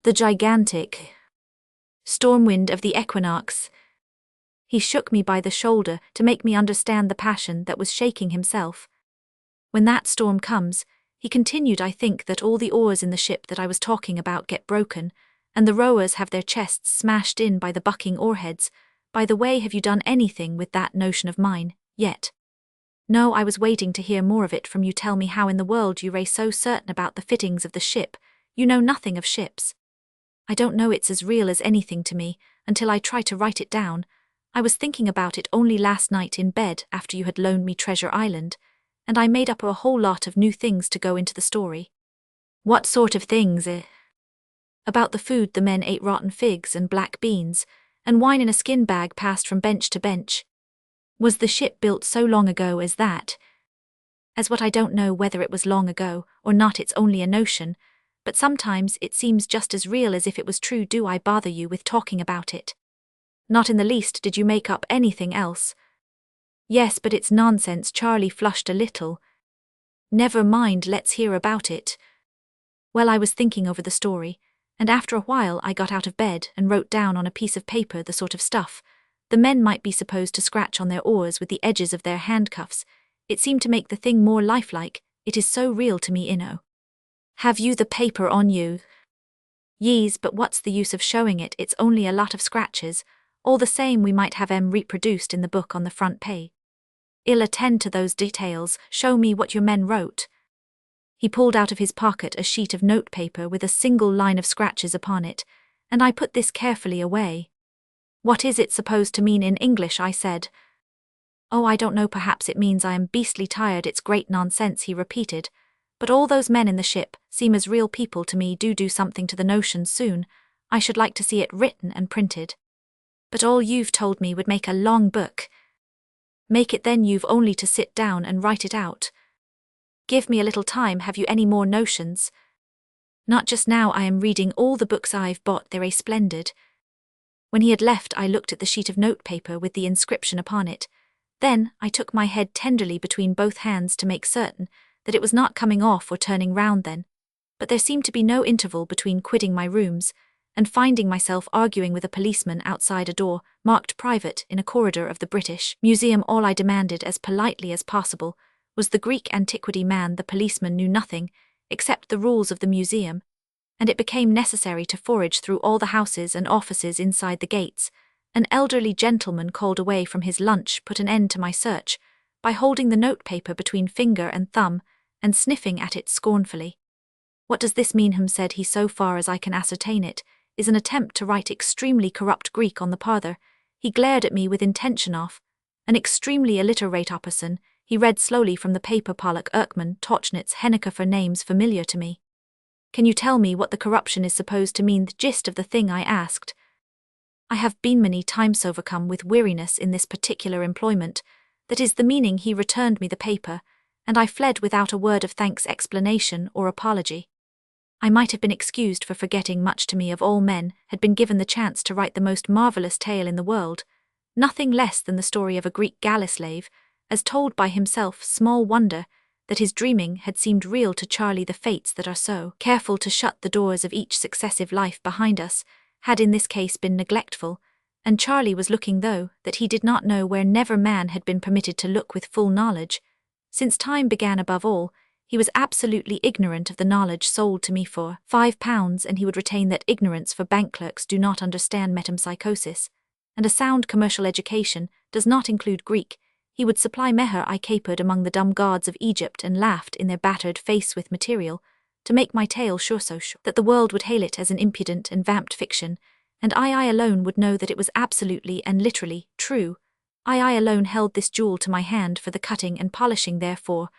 the gigantic stormwind of the equinox. He shook me by the shoulder to make me understand the passion that was shaking himself. When that storm comes, he continued, I think that all the oars in the ship that I was talking about get broken, and the rowers have their chests smashed in by the bucking oarheads. By the way, have you done anything with that notion of mine, yet? No, I was waiting to hear more of it from you. Tell me how in the world you are so certain about the fittings of the ship. You know nothing of ships. I don't know, it's as real as anything to me, until I try to write it down. I was thinking about it only last night in bed after you had loaned me Treasure Island, and I made up a whole lot of new things to go into the story. What sort of things? About the food the men ate, rotten figs and black beans, and wine in a skin bag passed from bench to bench. Was the ship built so long ago as that? As what I don't know whether it was long ago or not, it's only a notion, but sometimes it seems just as real as if it was true. Do I bother you with talking about it? Not in the least. Did you make up anything else? Yes, but it's nonsense. Charlie flushed a little. Never mind, let's hear about it. Well, I was thinking over the story, and after a while I got out of bed and wrote down on a piece of paper the sort of stuff the men might be supposed to scratch on their oars with the edges of their handcuffs. It seemed to make the thing more lifelike. It is so real to me, Have you the paper on you? Yes, but what's the use of showing it? It's only a lot of scratches. All the same, we might have 'em reproduced in the book on the front page. I'll attend to those details. Show me what your men wrote. He pulled out of his pocket a sheet of notepaper with a single line of scratches upon it, and I put this carefully away. What is it supposed to mean in English? I said. Oh, I don't know, perhaps it means I am beastly tired. It's great nonsense, he repeated. But all those men in the ship seem as real people to me. Do something to the notion soon. I should like to see it written and printed. But all you've told me would make a long book. Make it then. You've only to sit down and write it out. Give me a little time. Have you any more notions? Not just now. I am reading all the books I've bought. They're splendid. When he had left, I looked at the sheet of notepaper with the inscription upon it. Then I took my head tenderly between both hands to make certain that it was not coming off or turning round then. But there seemed to be no interval between quitting my rooms and finding myself arguing with a policeman outside a door marked private in a corridor of the British Museum. All I demanded, as politely as possible, was the Greek antiquity man. The policeman knew nothing except the rules of the museum, and it became necessary to forage through all the houses and offices inside the gates. An elderly gentleman called away from his lunch put an end to my search by holding the notepaper between finger and thumb and sniffing at it scornfully. What does this mean, said he. So far as I can ascertain it, is an attempt to write extremely corrupt Greek on the parthor. He glared at me with intention of an extremely illiterate person. He read slowly from the paper. Pollock, Erkman, Tauchnitz, Henneker, names familiar to me. Can you tell me what the corruption is supposed to mean? The gist of the thing, I asked. I have been many times overcome with weariness in this particular employment. That is the meaning. He returned me the paper, and I fled without a word of thanks, explanation, or apology. I might have been excused for forgetting much to me of all men had been given the chance to write the most marvelous tale in the world, nothing less than the story of a Greek galley slave, as told by himself. Small wonder that his dreaming had seemed real to Charlie. The fates that are so careful to shut the doors of each successive life behind us had in this case been neglectful, and Charlie was looking though that he did not know where never man had been permitted to look with full knowledge. Since time began, above all, he was absolutely ignorant of the knowledge sold to me for £5, and he would retain that ignorance, for bank clerks do not understand metempsychosis, and a sound commercial education does not include Greek. He would supply meher. I capered among the dumb gods of Egypt and laughed in their battered face with material, to make my tale sure so sure that the world would hail it as an impudent and vamped fiction, and I alone would know that it was absolutely and literally true. I alone held this jewel to my hand for the cutting and polishing. Therefore,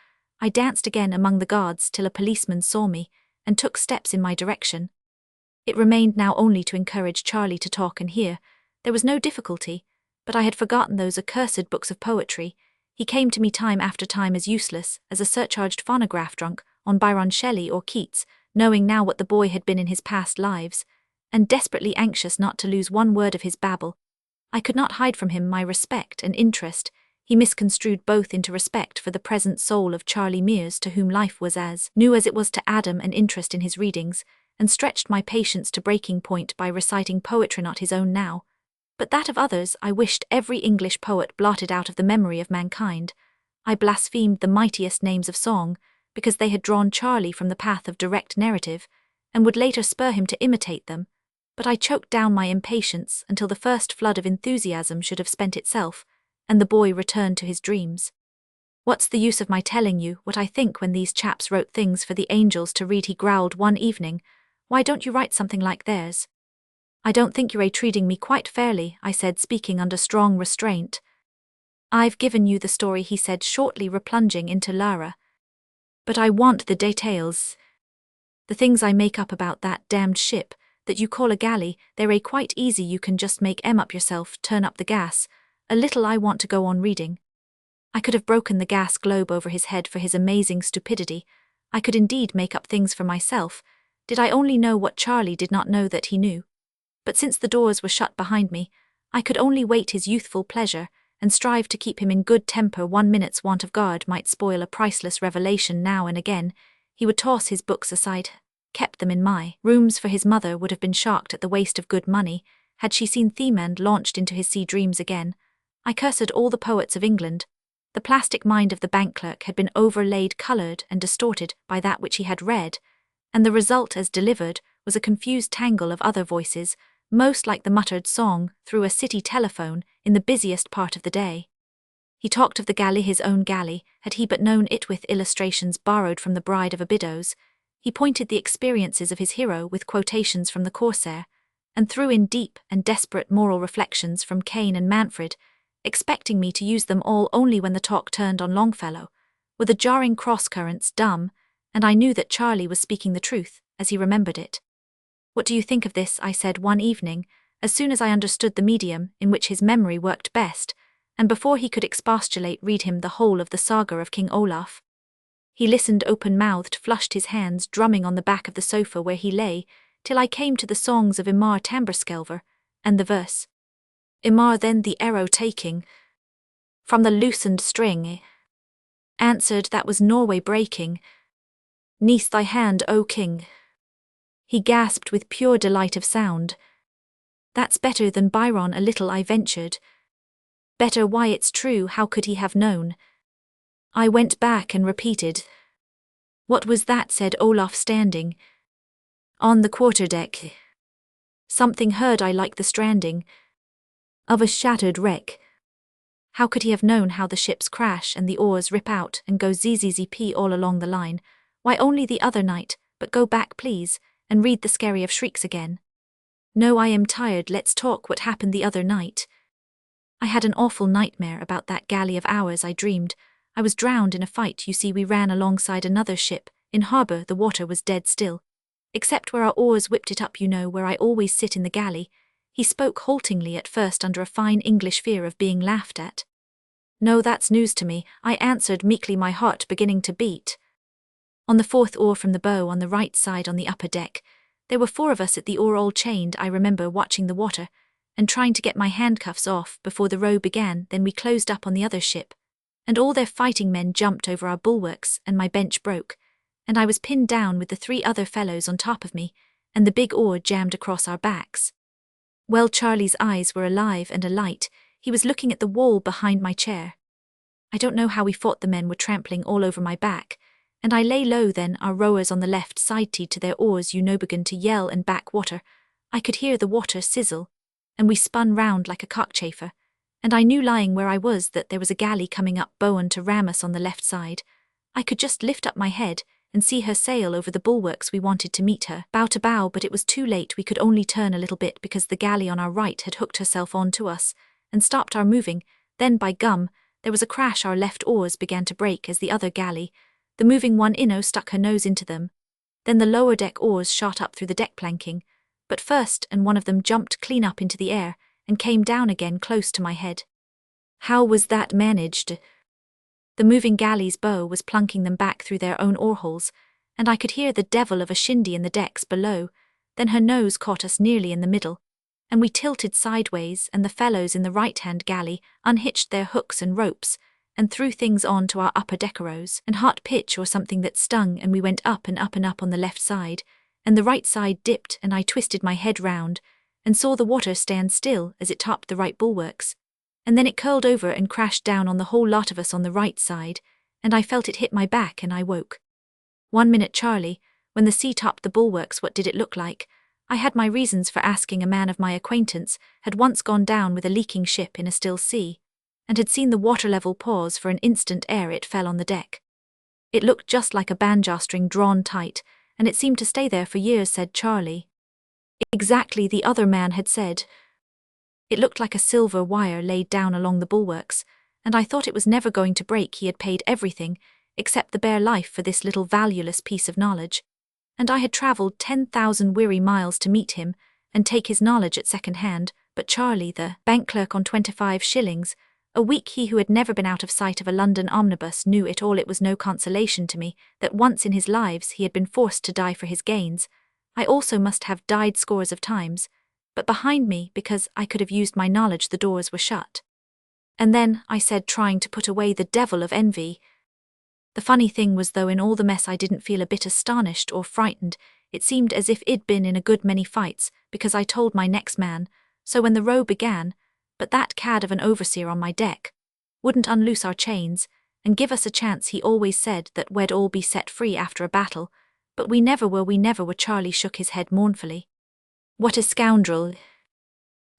I danced again among the gods till a policeman saw me and took steps in my direction. It remained now only to encourage Charlie to talk and hear. There was no difficulty, but I had forgotten those accursed books of poetry. He came to me time after time as useless as a surcharged phonograph drunk on Byron Shelley or Keats, knowing now what the boy had been in his past lives, and desperately anxious not to lose one word of his babble. I could not hide from him my respect and interest. He misconstrued both into respect for the present soul of Charlie Mears, to whom life was as new as it was to Adam, and interest in his readings, and stretched my patience to breaking point by reciting poetry not his own now, but that of others. I wished every English poet blotted out of the memory of mankind. I blasphemed the mightiest names of song, because they had drawn Charlie from the path of direct narrative, and would later spur him to imitate them, but I choked down my impatience until the first flood of enthusiasm should have spent itself, and the boy returned to his dreams. "What's the use of my telling you what I think when these chaps wrote things for the angels to read?" he growled one evening. "Why don't you write something like theirs?" "I don't think you're treating me quite fairly," I said, speaking under strong restraint. "I've given you the story," he said shortly, replunging into Lara. "But I want the details. The things I make up about that damned ship that you call a galley, they're quite easy. You can just make 'em up yourself, turn up the gas a little. I want to go on reading." I could have broken the gas globe over his head for his amazing stupidity. I could indeed make up things for myself, did I only know what Charlie did not know that he knew. But since the doors were shut behind me, I could only wait his youthful pleasure and strive to keep him in good temper. 1 minute's want of guard might spoil a priceless revelation. Now and again, he would toss his books aside, kept them in my rooms, for his mother would have been shocked at the waste of good money had she seen Themand launched into his sea dreams again. I cursed all the poets of England. The plastic mind of the bank clerk had been overlaid, coloured and distorted by that which he had read, and the result as delivered was a confused tangle of other voices, most like the muttered song through a city telephone in the busiest part of the day. He talked of the galley, his own galley, had he but known it, with illustrations borrowed from the Bride of Abydos. He pointed the experiences of his hero with quotations from the Corsair, and threw in deep and desperate moral reflections from Cain and Manfred, expecting me to use them all only when the talk turned on Longfellow. Were the jarring cross-currents dumb, and I knew that Charlie was speaking the truth, as he remembered it. "What do you think of this?" I said one evening, as soon as I understood the medium in which his memory worked best, and before he could expostulate read him the whole of the saga of King Olaf. He listened open-mouthed, flushed his hands drumming on the back of the sofa where he lay, till I came to the songs of Imar Tamberskelver, and the verse, "Imar then the arrow taking from the loosened string, answered that was Norway breaking, 'Neath thy hand, O king.'" He gasped with pure delight of sound. "That's better than Byron," a little I ventured. "Better? Why, it's true. How could he have known?" I went back and repeated. "What was that?" said Olaf, standing on the quarterdeck. "Something heard I like the stranding of a shattered wreck." How could he have known how the ships crash and the oars rip out and go zzzp all along the line? Why, only the other night. But go back, please, and read the Scary of Shrieks again. "No, I am tired. Let's talk what happened the other night." I had an awful nightmare about that galley of ours. I dreamed I was drowned in a fight. You see, we ran alongside another ship. In harbour the water was dead still, except where our oars whipped it up, you know, where I always sit in the galley. He spoke haltingly at first, under a fine English fear of being laughed at. "No, that's news to me," I answered meekly, my heart beginning to beat. "On the fourth oar from the bow, on the right side on the upper deck. There were 4 of us at the oar, all chained. I remember watching the water and trying to get my handcuffs off before the row began. Then we closed up on the other ship, and all their fighting men jumped over our bulwarks, and my bench broke, and I was pinned down with the 3 other fellows on top of me, and the big oar jammed across our backs." Well, Charlie's eyes were alive and alight. He was looking at the wall behind my chair. "I don't know how we fought. The men were trampling all over my back, and I lay low. Then our rowers on the left side teed to their oars, you know, began to yell and back water. I could hear the water sizzle, and we spun round like a cockchafer, and I knew lying where I was that there was a galley coming up Bowen to ram us on the left side. I could just lift up my head and see her sail over the bulwarks. We wanted to meet her, bow to bow, but it was too late. We could only turn a little bit because the galley on our right had hooked herself on to us and stopped our moving. Then, by gum, there was a crash. Our left oars began to break as the other galley, the moving one, stuck her nose into them. Then the lower deck oars shot up through the deck planking, but first, and one of them jumped clean up into the air and came down again close to my head. How was that managed? The moving galley's bow was plunking them back through their own oarholes, and I could hear the devil of a shindy in the decks below. Then her nose caught us nearly in the middle, and we tilted sideways, and the fellows in the right-hand galley unhitched their hooks and ropes and threw things on to our upper deckerows and hot pitch or something that stung, and we went up and up and up on the left side, and the right side dipped, and I twisted my head round and saw the water stand still as it topped the right bulwarks, and then it curled over and crashed down on the whole lot of us on the right side, and I felt it hit my back and I woke. 1 minute, Charlie, when the sea topped the bulwarks, what did it look like? I had my reasons for asking. A man of my acquaintance had once gone down with a leaking ship in a still sea, and had seen the water level pause for an instant ere it fell on the deck. It looked just like a banjo string drawn tight, and it seemed to stay there for years, said Charlie. Exactly, the other man had said. It looked like a silver wire laid down along the bulwarks, and I thought it was never going to break. He had paid everything, except the bare life, for this little valueless piece of knowledge, and I had travelled 10,000 weary miles to meet him and take his knowledge at second hand. But Charlie, the bank clerk on 25 shillings a week, he who had never been out of sight of a London omnibus, knew it all. It was no consolation to me that once in his lives he had been forced to die for his gains. I also must have died scores of times, but behind me, because I could have used my knowledge, the doors were shut. And then, I said, trying to put away the devil of envy. The funny thing was, though, in all the mess I didn't feel a bit astonished or frightened. It seemed as if I'd been in a good many fights, because I told my next man so when the row began, but that cad of an overseer on my deck wouldn't unloose our chains and give us a chance. He always said that we'd all be set free after a battle, but we never were. Charlie shook his head mournfully. What a scoundrel!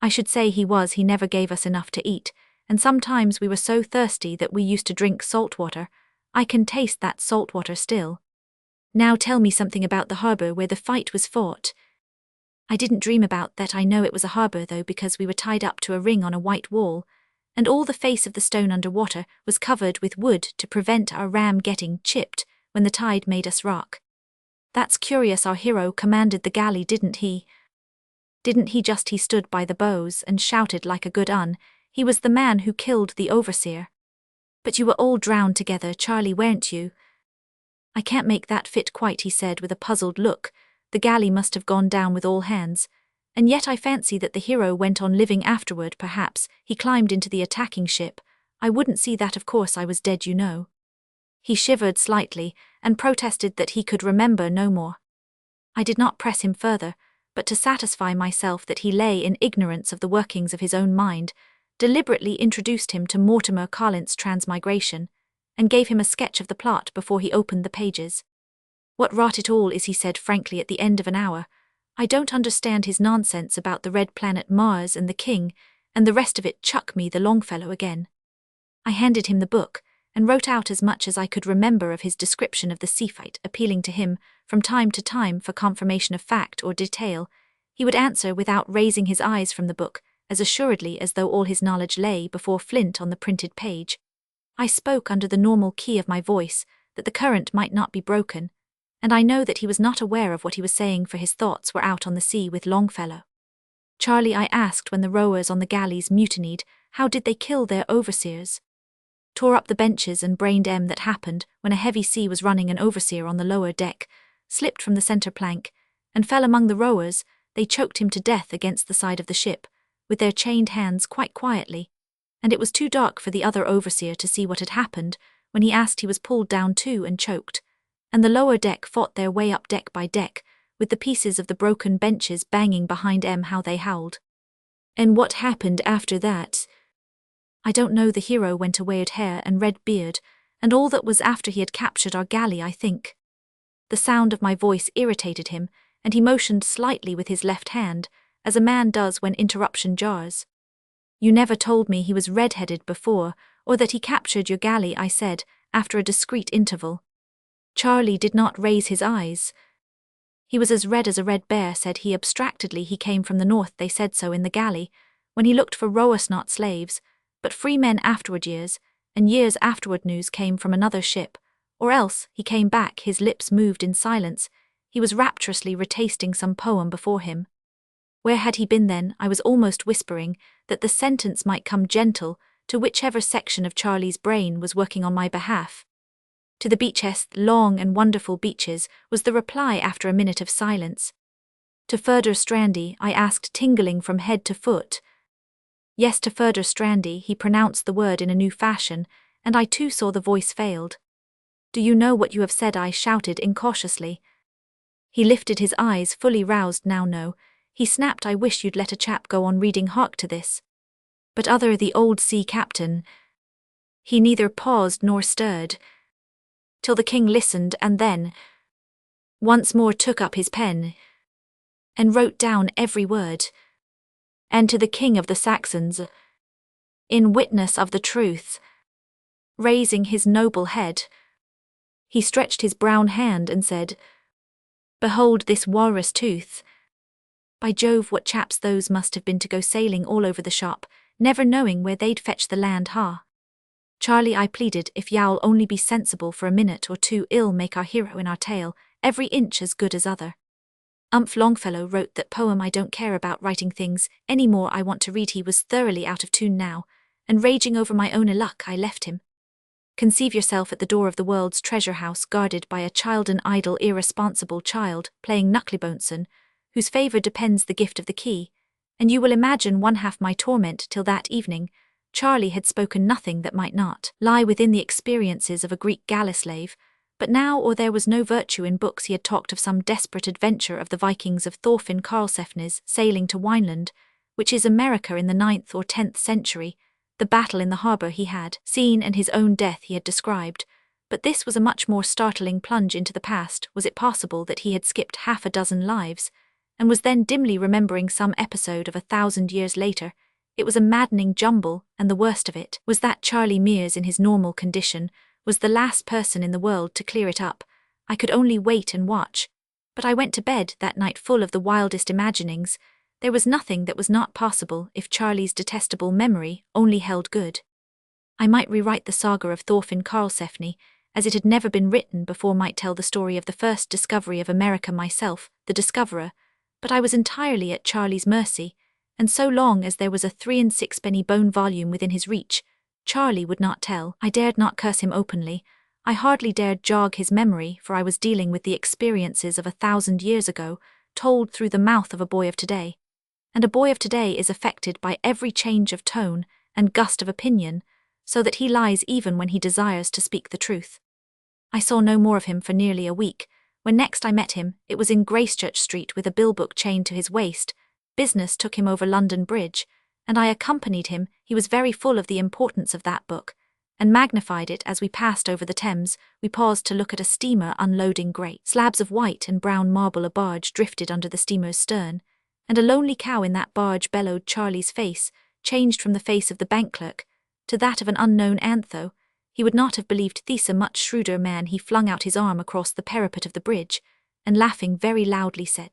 I should say he was. He never gave us enough to eat, and sometimes we were so thirsty that we used to drink salt water. I can taste that salt water still. Now tell me something about the harbour where the fight was fought. I didn't dream about that. I know it was a harbour, though, because we were tied up to a ring on a white wall, and all the face of the stone under water was covered with wood to prevent our ram getting chipped when the tide made us rock. That's curious. Our hero commanded the galley, didn't he? Didn't he just? He stood by the bows and shouted like a good un. He was the man who killed the overseer. But you were all drowned together, Charlie, weren't you? I can't make that fit quite, he said with a puzzled look. The galley must have gone down with all hands, and yet I fancy that the hero went on living afterward. Perhaps he climbed into the attacking ship. I wouldn't see that. Of course I was dead, you know. He shivered slightly and protested that he could remember no more. I did not press him further, but to satisfy myself that he lay in ignorance of the workings of his own mind, deliberately introduced him to Mortimer Collins' Transmigration, and gave him a sketch of the plot before he opened the pages. What rot it all is, he said frankly at the end of an hour. I don't understand his nonsense about the red planet Mars and the king, and the rest of it. Chuck me the Longfellow again. I handed him the book, and wrote out as much as I could remember of his description of the sea fight, appealing to him from time to time for confirmation of fact or detail. He would answer without raising his eyes from the book, as assuredly as though all his knowledge lay before flint on the printed page. I spoke under the normal key of my voice, that the current might not be broken, and I know that he was not aware of what he was saying, for his thoughts were out on the sea with Longfellow. Charlie, I asked, when the rowers on the galleys mutinied, how did they kill their overseers? Tore up the benches and brained em. That happened when a heavy sea was running. An overseer on the lower deck slipped from the centre plank and fell among the rowers. They choked him to death against the side of the ship, with their chained hands, quite quietly, and it was too dark for the other overseer to see what had happened. When he asked, he was pulled down too and choked, and the lower deck fought their way up deck by deck, with the pieces of the broken benches banging behind em. How they howled. And what happened after that? I don't know. The hero went away at hair and red beard, and all that was after he had captured our galley, I think. The sound of my voice irritated him, and he motioned slightly with his left hand, as a man does when interruption jars. You never told me he was red-headed before, or that he captured your galley, I said, after a discreet interval. Charlie did not raise his eyes. He was as red as a red bear, said he abstractedly. He came from the north, they said so in the galley, when he looked for rowers, not slaves, but free men. Afterward years, and years afterward news came from another ship, or else he came back. His lips moved in silence. He was rapturously retasting some poem before him. Where had he been then? I was almost whispering, that the sentence might come gentle, to whichever section of Charlie's brain was working on my behalf. To the beaches, long and wonderful beaches, was the reply after a minute of silence. To further strandy, I asked, tingling from head to foot. Yes, to further strandy, he pronounced the word in a new fashion, and I too saw the voice failed. Do you know what you have said? I shouted incautiously. He lifted his eyes, fully roused now. No, he snapped. I wish you'd let a chap go on reading. Hark to this. But other the old sea captain. He neither paused nor stirred, till the king listened, and then once more took up his pen, and wrote down every word. And to the king of the Saxons, in witness of the truth, raising his noble head, he stretched his brown hand and said, Behold this walrus tooth. By Jove, what chaps those must have been to go sailing all over the shop, never knowing where they'd fetch the land. Ha! Charlie, I pleaded, if you'll only be sensible for a minute or two, it'll make our hero in our tale every inch as good as other. Longfellow wrote that poem. I don't care about writing things any more. I want to read. He was thoroughly out of tune now, and raging over my own luck. I left him. Conceive yourself at the door of the world's treasure house, guarded by a child, an idle, irresponsible child, playing knucklybonson, whose favour depends the gift of the key, and you will imagine one half my torment. Till that evening, Charlie had spoken nothing that might not lie within the experiences of a Greek galley slave, but now or there was no virtue in books. He had talked of some desperate adventure of the Vikings of Thorfinn Karlsefni's sailing to Wineland, which is America in the 9th or 10th century, the battle in the harbour he had seen, and his own death he had described. But this was a much more startling plunge into the past. Was it possible that he had skipped half a dozen lives, and was then dimly remembering some episode of 1,000 years later? It was a maddening jumble, and the worst of it was that Charlie Mears, in his normal condition, was the last person in the world to clear it up. I could only wait and watch. But I went to bed that night full of the wildest imaginings. There was nothing that was not possible if Charlie's detestable memory only held good. I might rewrite the saga of Thorfinn Karlsefni, as it had never been written before, might tell the story of the first discovery of America myself, the discoverer, but I was entirely at Charlie's mercy, and so long as there was a 3 and 6 bone volume within his reach, Charlie would not tell. I dared not curse him openly. I hardly dared jog his memory, for I was dealing with the experiences of 1,000 years ago, told through the mouth of a boy of today. And a boy of today is affected by every change of tone and gust of opinion, so that he lies even when he desires to speak the truth. I saw no more of him for nearly a week. When next I met him, it was in Gracechurch Street with a bill-book chained to his waist. Business took him over London Bridge, and I accompanied him. He was very full of the importance of that book, and magnified it as we passed over the Thames. We paused to look at a steamer unloading great slabs of white and brown marble. A barge drifted under the steamer's stern, and a lonely cow in that barge bellowed. Charlie's face changed from the face of the bank clerk to that of an unknown antho. He would not have believed Thesa, much shrewder man. He flung out his arm across the parapet of the bridge, and laughing very loudly said,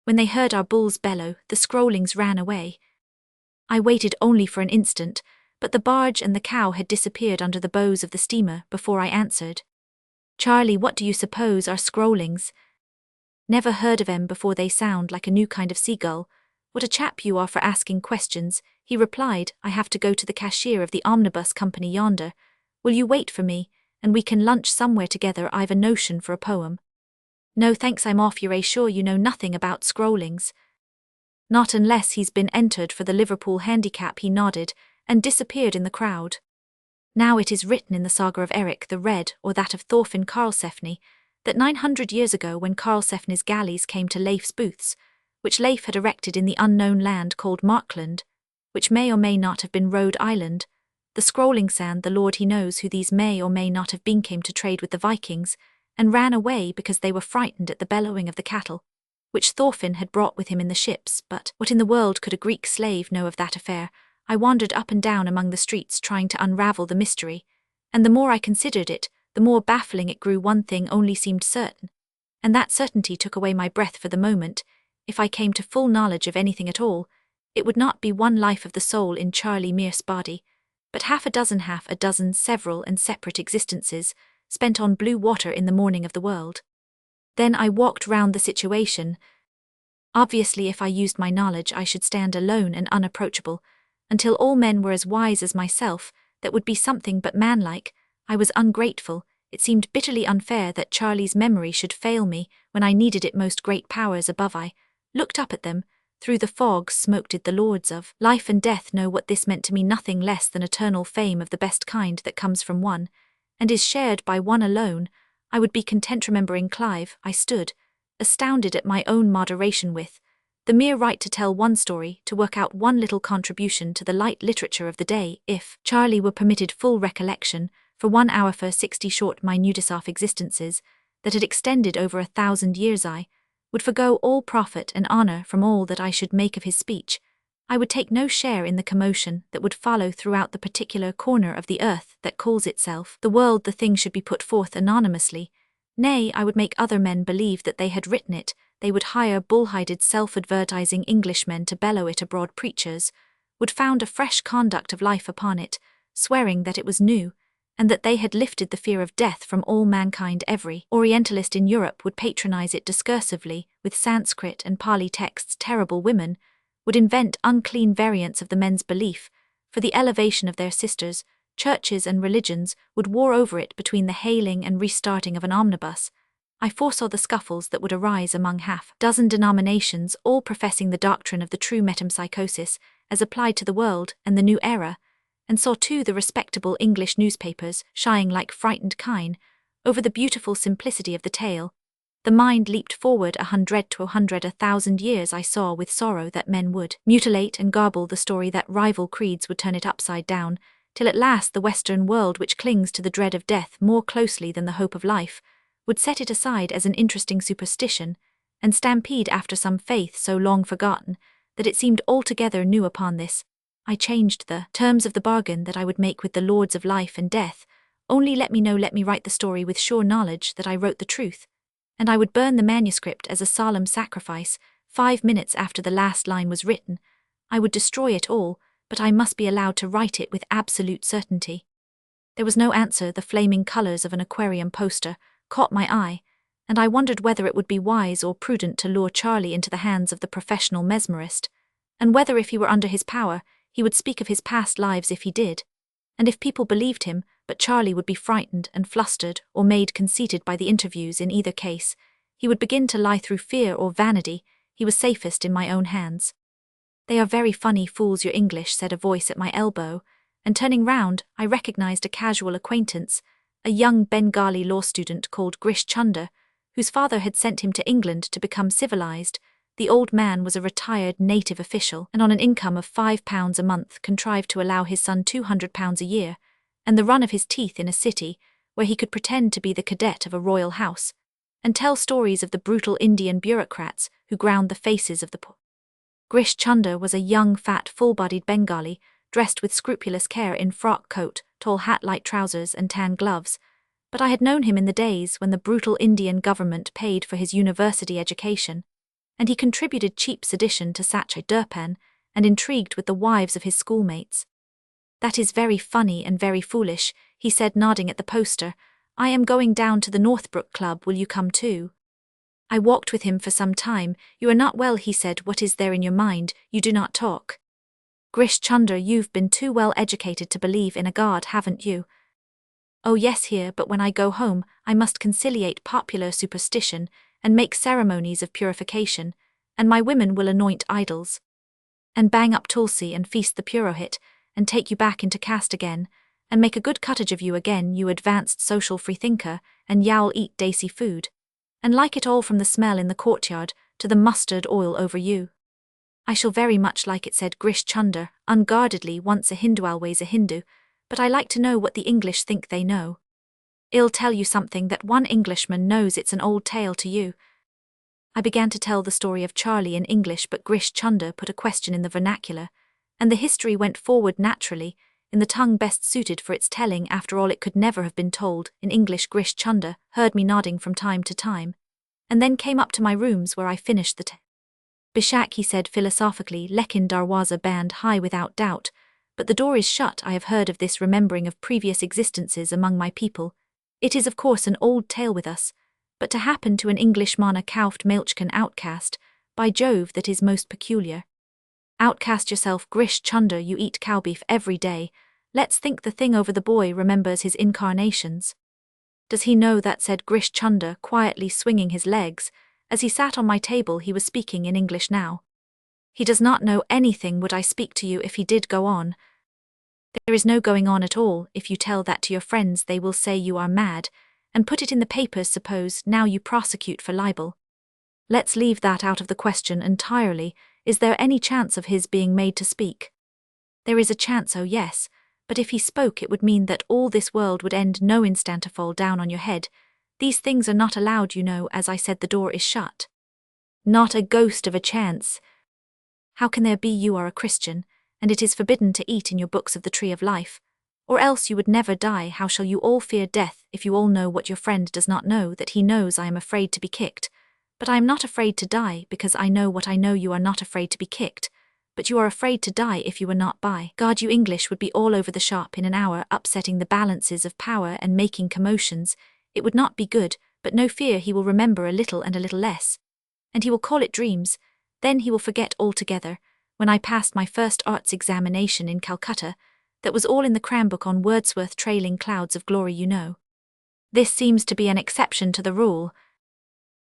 When they heard our bulls bellow, the Scrollings ran away. I waited only for an instant, but the barge and the cow had disappeared under the bows of the steamer before I answered. Charlie, what do you suppose are Scrollings? Never heard of 'em before. They sound like a new kind of seagull. What a chap you are for asking questions, he replied. I have to go to the cashier of the omnibus company yonder. Will you wait for me, and we can lunch somewhere together? I've a notion for a poem. No thanks, I'm off. You're sure you know nothing about Scrollings? Not unless he's been entered for the Liverpool Handicap. He nodded, and disappeared in the crowd. Now it is written in the saga of Eric the Red, or that of Thorfinn Karlsefni, that 900 years ago, when Karlsefni's galleys came to Leif's booths, which Leif had erected in the unknown land called Markland, which may or may not have been Rhode Island, the Scrollingsand, the Lord he knows who these may or may not have been, came to trade with the Vikings, and ran away because they were frightened at the bellowing of the cattle, which Thorfinn had brought with him in the ships. But what in the world could a Greek slave know of that affair? I wandered up and down among the streets trying to unravel the mystery, and the more I considered it, the more baffling it grew. One thing only seemed certain, and that certainty took away my breath for the moment. If I came to full knowledge of anything at all, it would not be one life of the soul in Charlie Mear's body, but half a dozen, several and separate existences, spent on blue water in the morning of the world. Then I walked round the situation. Obviously, if I used my knowledge, I should stand alone and unapproachable, until all men were as wise as myself. That would be something but manlike. I was ungrateful. It seemed bitterly unfair that Charlie's memory should fail me when I needed it most. Great powers above, I looked up at them. Through the fog smoke did the lords of life and death know what this meant to me? Nothing less than eternal fame of the best kind that comes from one, and is shared by one alone. I would be content remembering Clive. I stood, astounded at my own moderation with the mere right to tell one story, to work out one little contribution to the light literature of the day. If Charlie were permitted full recollection, for 1 hour for 60 short minutious existences, that had extended over 1,000 years, I would forgo all profit and honour from all that I should make of his speech. I would take no share in the commotion that would follow throughout the particular corner of the earth that calls itself the world. The thing should be put forth anonymously. Nay, I would make other men believe that they had written it. They would hire bull-hided self-advertising Englishmen to bellow it abroad. Preachers would found a fresh conduct of life upon it, swearing that it was new, and that they had lifted the fear of death from all mankind. Every Orientalist in Europe would patronize it discursively, with Sanskrit and Pali texts. Terrible women would invent unclean variants of the men's belief, for the elevation of their sisters. Churches and religions would war over it between the hailing and restarting of an omnibus. I foresaw the scuffles that would arise among half-dozen denominations, all professing the doctrine of the true metempsychosis as applied to the world and the new era, and saw too the respectable English newspapers shying like frightened kine over the beautiful simplicity of the tale. The mind leaped forward 100 to 100,000 years. I saw with sorrow that men would mutilate and garble the story, that rival creeds would turn it upside down, till at last the Western world, which clings to the dread of death more closely than the hope of life, would set it aside as an interesting superstition, and stampede after some faith so long forgotten that it seemed altogether new. Upon this, I changed the terms of the bargain that I would make with the lords of life and death. Only let me write the story with sure knowledge that I wrote the truth, and I would burn the manuscript as a solemn sacrifice. 5 minutes after the last line was written, I would destroy it all, but I must be allowed to write it with absolute certainty. There was no answer. The flaming colours of an aquarium poster caught my eye, and I wondered whether it would be wise or prudent to lure Charlie into the hands of the professional mesmerist, and whether, if he were under his power, he would speak of his past lives. If he did, and if people believed him, but Charlie would be frightened and flustered or made conceited by the interviews. In either case, he would begin to lie through fear or vanity. He was safest in my own hands. "They are very funny fools, your English," said a voice at my elbow, and turning round, I recognized a casual acquaintance, a young Bengali law student called Grish Chunder, whose father had sent him to England to become civilized. The old man was a retired native official, and on an income of £5 a month contrived to allow his son £200 a year, and the run of his teeth in a city where he could pretend to be the cadet of a royal house, and tell stories of the brutal Indian bureaucrats who ground the faces of the poor. Grish Chunder was a young, fat, full-bodied Bengali, dressed with scrupulous care in frock coat, tall hat, light trousers and tan gloves, but I had known him in the days when the brutal Indian government paid for his university education, and he contributed cheap sedition to Satya Durpan and intrigued with the wives of his schoolmates. "That is very funny and very foolish," he said, nodding at the poster. "I am going down to the Northbrook Club. Will you come too?" I walked with him for some time. "You are not well," he said. "What is there in your mind? You do not talk." "Grish Chunder, you've been too well educated to believe in a god, haven't you?" "Oh yes, here, but when I go home, I must conciliate popular superstition and make ceremonies of purification, and my women will anoint idols, and bang up Tulsi and feast the Purohit, and take you back into caste again, and make a good cottage of you again, you advanced social freethinker, and you'll eat desi food, and like it all from the smell in the courtyard to the mustard oil over you." "I shall very much like it," said Grish Chunder, unguardedly. "Once a Hindu, always a Hindu, but I like to know what the English think they know. I'll tell you something that one Englishman knows. It's an old tale to you." I began to tell the story of Charlie in English, but Grish Chunder put a question in the vernacular, and the history went forward naturally, in the tongue best suited for its telling. After all, it could never have been told in English. Grish Chunder heard me nodding from time to time, and then came up to my rooms where I finished the Bishak, he said philosophically, lekin darwaza band high without doubt, but the door is shut. I have heard of this remembering of previous existences among my people. It is of course an old tale with us, but to happen to an Englishman, a kauft Mailchkin outcast, by Jove, that is most peculiar. Outcast yourself, Grish Chunder, you eat cow beef every day. Let's think the thing over. The boy remembers his incarnations. Does he know that? Said Grish Chunder, quietly swinging his legs. As he sat on my table, he was speaking in English now. He does not know anything. Would I speak to you if he did? Go on. There is no going on at all. If you tell that to your friends, they will say you are mad, and put it in the papers. Suppose now you prosecute for libel. Let's leave that out of the question entirely. Is there any chance of his being made to speak? There is a chance, oh yes, but if he spoke it would mean that all this world would end. No instant to fall down on your head. These things are not allowed, you know. As I said, the door is shut. Not a ghost of a chance. How can there be? You are a Christian, and it is forbidden to eat in your books of the tree of life. Or else you would never die. How shall you all fear death if you all know what your friend does not know, that he knows? I am afraid to be kicked. But I am not afraid to die, because I know what I know. You are not afraid to be kicked, but you are afraid to die. If you were not, by God, you English would be all over the shop in an hour, upsetting the balances of power and making commotions. It would not be good, but no fear, he will remember a little and a little less. And he will call it dreams. Then he will forget altogether. When I passed my first arts examination in Calcutta, that was all in the cram book on Wordsworth, trailing clouds of glory, you know. This seems to be an exception to the rule.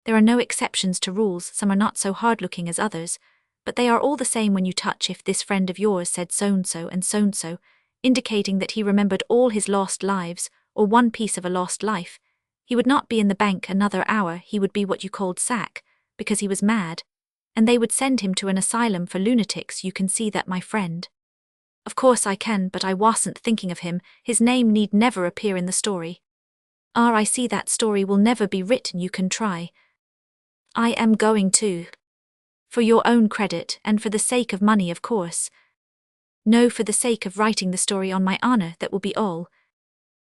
There are no exceptions to rules. Some are not so hard-looking as others, but they are all the same when you touch. If this friend of yours said so-and-so and so-and-so, indicating that he remembered all his lost lives, or one piece of a lost life, he would not be in the bank another hour. He would be what you called sack, because he was mad, and they would send him to an asylum for lunatics. You can see that, my friend. Of course I can, but I wasn't thinking of him. His name need never appear in the story. Ah, I see that story will never be written. You can try. I am going to. For your own credit, and for the sake of money, of course. No, for the sake of writing the story, on my honor, that will be all.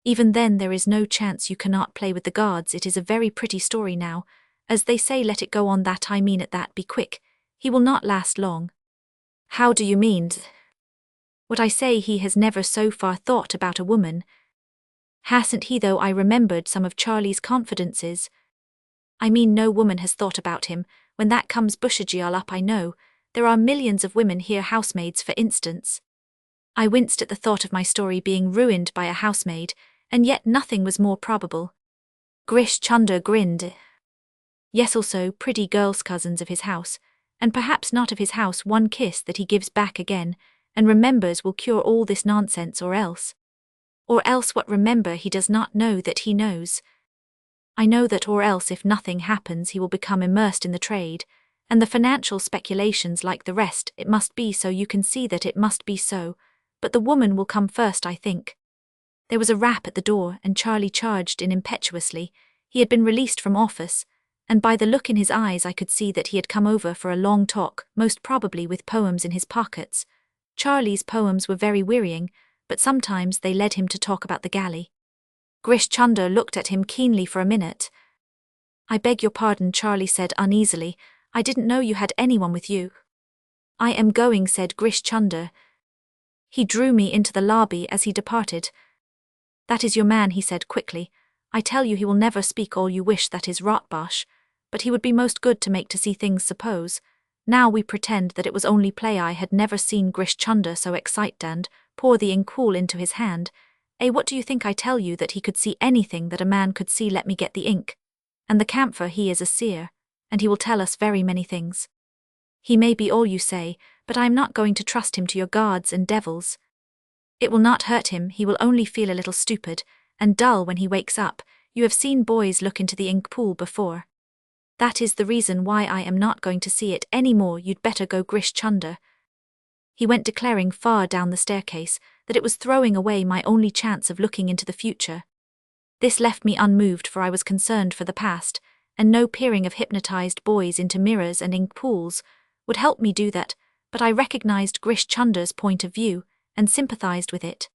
Even then there is no chance. You cannot play with the gods. It is a very pretty story now. As they say, let it go on. That I mean it. That be quick. He will not last long. How do you mean? What I say, he has never so far thought about a woman. Hasn't he though? I remembered some of Charlie's confidences. I mean no woman has thought about him. When that comes Bushagial up, I know. There are millions of women here, housemaids for instance. I winced at the thought of my story being ruined by a housemaid, and yet nothing was more probable. Grish Chunder grinned. Yes, also pretty girls, cousins of his house, and perhaps not of his house. One kiss that he gives back again, and remembers, will cure all this nonsense. Or else what? Remember, he does not know that he knows. I know that. Or else, if nothing happens, he will become immersed in the trade, and the financial speculations like the rest. It must be so. You can see that it must be so, but the woman will come first, I think. There was a rap at the door, and Charlie charged in impetuously. He had been released from office, and by the look in his eyes I could see that he had come over for a long talk, most probably with poems in his pockets. Charlie's poems were very wearying, but sometimes they led him to talk about the galley. Grish Chunder looked at him keenly for a minute. I beg your pardon, Charlie said uneasily. I didn't know you had anyone with you. I am going, said Grish Chunder. He drew me into the lobby as he departed. That is your man, he said quickly. I tell you, he will never speak all you wish. That is rotbosh, but he would be most good to make to see things. Suppose now we pretend that it was only play. I had never seen Grish Chunder so excited, and pour the ink cool into his hand. What do you think? I tell you that he could see anything that a man could see. Let me get the ink and the camphor. He is a seer, and he will tell us very many things. He may be all you say, but I am not going to trust him to your gods and devils. It will not hurt him. He will only feel a little stupid and dull when he wakes up. You have seen boys look into the ink pool before. That is the reason why I am not going to see it any more. You'd better go, Grish Chunder. He went, declaring far down the staircase that it was throwing away my only chance of looking into the future. This left me unmoved, for I was concerned for the past, and no peering of hypnotized boys into mirrors and ink pools would help me do that. but I recognized Grish Chunder's point of view and sympathized with it.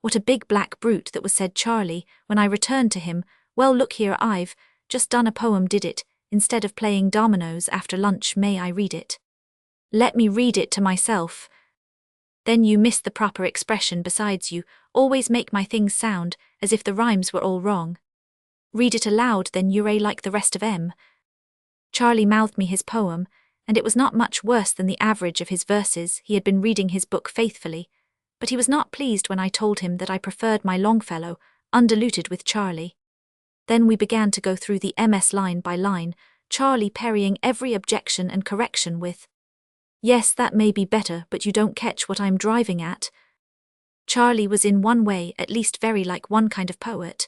What a big black brute, that was, said Charlie, when I returned to him. Well, look here, I've just done a poem, did it, instead of playing dominoes after lunch. May I read it? Let me read it to myself. Then you miss the proper expression. Besides, you always make my things sound as if the rhymes were all wrong. Read it aloud then, Ure, like the rest of 'em. Charlie mouthed me his poem, and it was not much worse than the average of his verses. He had been reading his book faithfully, but he was not pleased when I told him that I preferred my Longfellow, undiluted, with Charlie. Then we began to go through the MS line by line, Charlie parrying every objection and correction with, "Yes, that may be better, but you don't catch what I'm driving at." Charlie was in one way at least very like one kind of poet.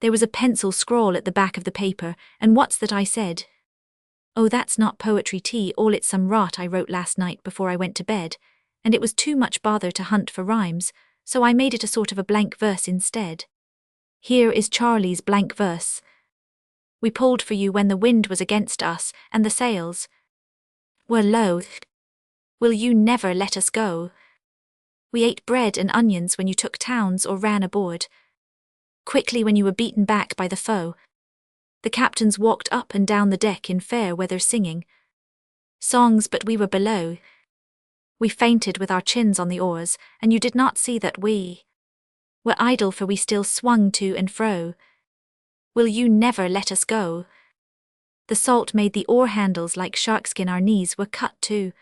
There was a pencil scrawl at the back of the paper, and what's that, I said. "Oh, that's not poetry, all it's some rot I wrote last night before I went to bed, and it was too much bother to hunt for rhymes, so I made it a sort of a blank verse instead. Here is Charlie's blank verse. We pulled for you when the wind was against us, and the sails were low. Will you never let us go? We ate bread and onions when you took towns or ran aboard. Quickly when you were beaten back by the foe. The captains walked up and down the deck in fair weather singing songs, but we were below. We fainted with our chins on the oars, and you did not see that we were idle, for we still swung to and fro. Will you never let us go? The salt made the oar handles like sharkskin, our knees were cut to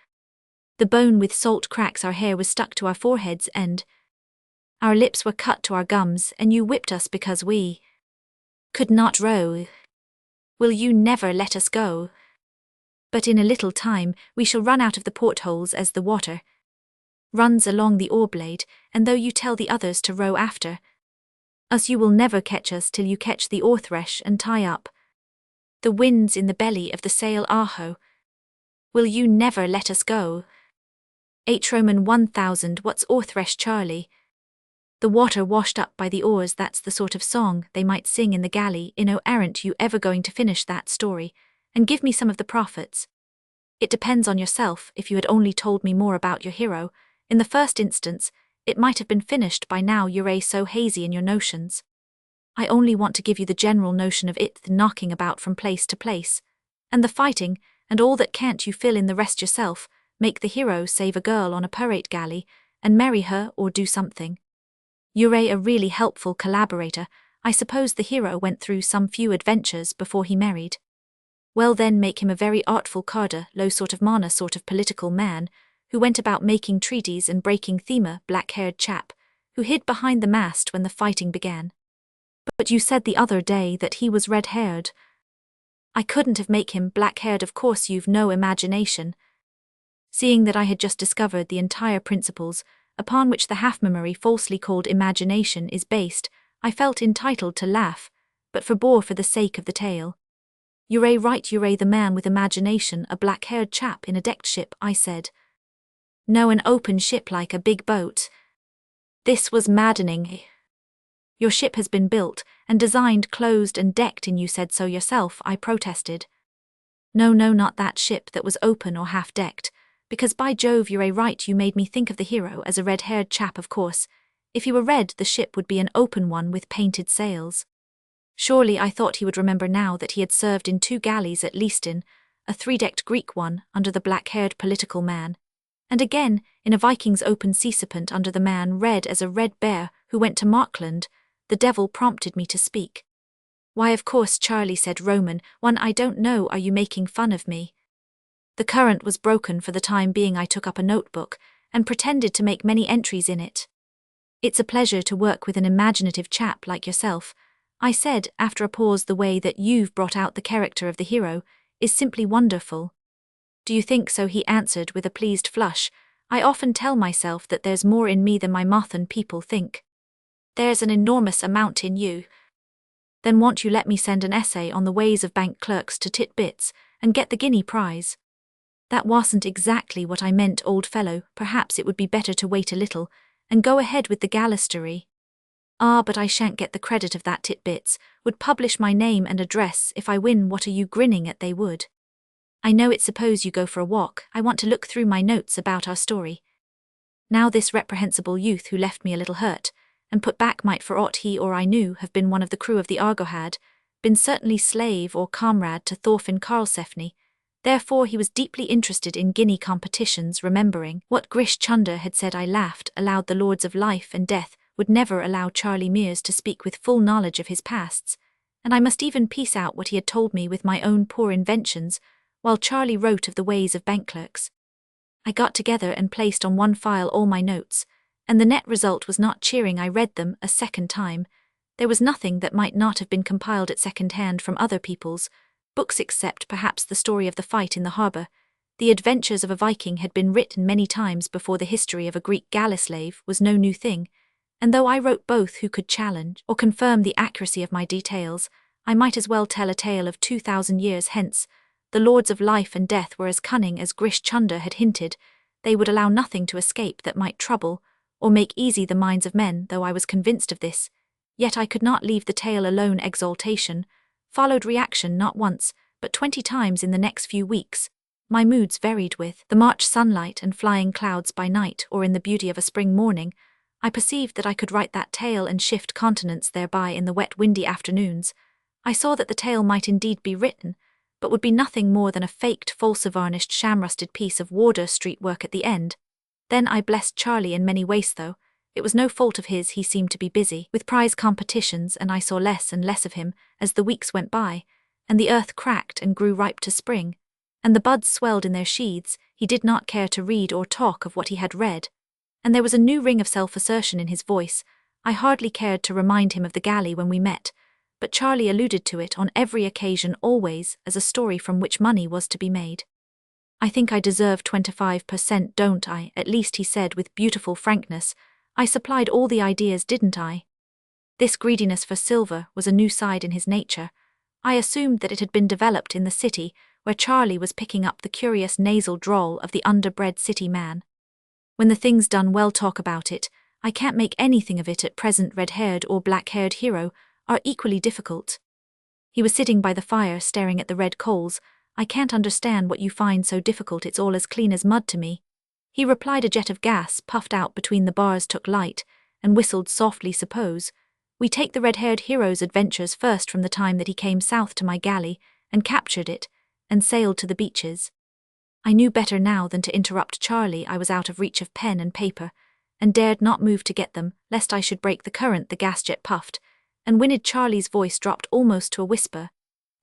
the bone with salt cracks, our hair was stuck to our foreheads, and our lips were cut to our gums, and you whipped us because we could not row. Will you never let us go? But in a little time we shall run out of the portholes as the water runs along the oar blade, and though you tell the others to row after us, you will never catch us till you catch the oar thresh and tie up the winds in the belly of the sail. Aho, will you never let us go? H. Roman 1000. What's oar thresh, Charlie? The water washed up by the oars, that's the sort of song they might sing in the galley. Aren't you ever going to finish that story and give me some of the profits? It depends on yourself. If you had only told me more about your hero, in the first instance, it might have been finished by now. You're so hazy in your notions. I only want to give you the general notion of it, the knocking about from place to place, and the fighting, and all that. Can't you fill in the rest yourself? Make the hero save a girl on a pirate galley, and marry her, or do something. You're a really helpful collaborator. I suppose the hero went through some few adventures before he married. Well then, make him a very artful carder, low sort of mana sort of political man, who went about making treaties and breaking thema, black-haired chap, who hid behind the mast when the fighting began. But you said the other day that he was red-haired. I couldn't have make him black-haired, of course. You've no imagination. Seeing that I had just discovered the entire principles upon which the half-memory falsely called imagination is based, I felt entitled to laugh, but forbore for the sake of the tale. You're right, you're the man with imagination, a black-haired chap in a decked ship, I said. No, an open ship like a big boat. This was maddening. Your ship has been built and designed, closed and decked, and you said so yourself, I protested. No, not that ship that was open or half-decked, because by Jove, you're right, you made me think of the hero as a red-haired chap. Of course, if he were red, the ship would be an open one with painted sails. Surely I thought he would remember now that he had served in 2 galleys at least, in a 3-decked Greek one under the black-haired political man, and again in a Viking's open sea serpent under the man red as a red bear who went to Markland. The devil prompted me to speak. Why, of course, Charlie said. Roman 1. I don't know, are you making fun of me? The current was broken for the time being. I took up a notebook and pretended to make many entries in it. It's a pleasure to work with an imaginative chap like yourself, I said after a pause. The way that you've brought out the character of the hero is simply wonderful. Do you think so? He answered with a pleased flush. I often tell myself that there's more in me than my Mothan people think. There's an enormous amount in you. Then won't you let me send an essay on the ways of bank clerks to Tit-Bits and get the guinea prize? That wasn't exactly what I meant, old fellow. Perhaps it would be better to wait a little and go ahead with the gallistery. Ah, but I shan't get the credit of that. Tit-Bits would publish my name and address if I win. What are you grinning at? They would. I know it. Suppose you go for a walk. I want to look through my notes about our story. Now this reprehensible youth who left me a little hurt, and put back might for aught he or I knew have been one of the crew of the Argo had, been certainly slave or comrade to Thorfinn Karlsefni. Therefore he was deeply interested in guinea competitions, remembering what Grish Chunder had said. I laughed aloud. The lords of life and death would never allow Charlie Mears to speak with full knowledge of his pasts, and I must even piece out what he had told me with my own poor inventions, while Charlie wrote of the ways of bank clerks. I got together and placed on one file all my notes, and the net result was not cheering. I read them a second time. There was nothing that might not have been compiled at second hand from other people's books, except perhaps the story of the fight in the harbour. The adventures of a Viking had been written many times before. The history of a Greek galley slave was no new thing, and though I wrote both who could challenge or confirm the accuracy of my details, I might as well tell a tale of 2,000 years hence. The lords of life and death were as cunning as Grish Chunder had hinted. They would allow nothing to escape that might trouble or make easy the minds of men. Though I was convinced of this, yet I could not leave the tale alone. Exaltation followed reaction, not once, but 20 times in the next few weeks. My moods varied with the March sunlight and flying clouds by night, or in the beauty of a spring morning. I perceived that I could write that tale and shift continents thereby in the wet windy afternoons. I saw that the tale might indeed be written, but would be nothing more than a faked, falsa-varnished, sham-rusted piece of Wardour Street work at the end. Then I blessed Charlie in many ways, though it was no fault of his. He seemed to be busy with prize competitions, and I saw less and less of him as the weeks went by, and the earth cracked and grew ripe to spring, and the buds swelled in their sheaths. He did not care to read or talk of what he had read, and there was a new ring of self-assertion in his voice. I hardly cared to remind him of the galley when we met, but Charlie alluded to it on every occasion, always as a story from which money was to be made. I think I deserve 25%, don't I? At least, he said with beautiful frankness. I supplied all the ideas, didn't I? This greediness for silver was a new side in his nature. I assumed that it had been developed in the city, where Charlie was picking up the curious nasal drawl of the underbred city man. When the thing's done well, talk about it. I can't make anything of it at present. Red-haired or black-haired hero are equally difficult. He was sitting by the fire, staring at the red coals. I can't understand what you find so difficult. It's all as clean as mud to me. He replied. A jet of gas puffed out between the bars took light, and whistled softly. Suppose we take the red-haired hero's adventures first, from the time that he came south to my galley, and captured it, and sailed to the beaches. I knew better now than to interrupt Charlie. I was out of reach of pen and paper, and dared not move to get them, lest I should break the current. The gas jet puffed and whinnied. Charlie's voice dropped almost to a whisper,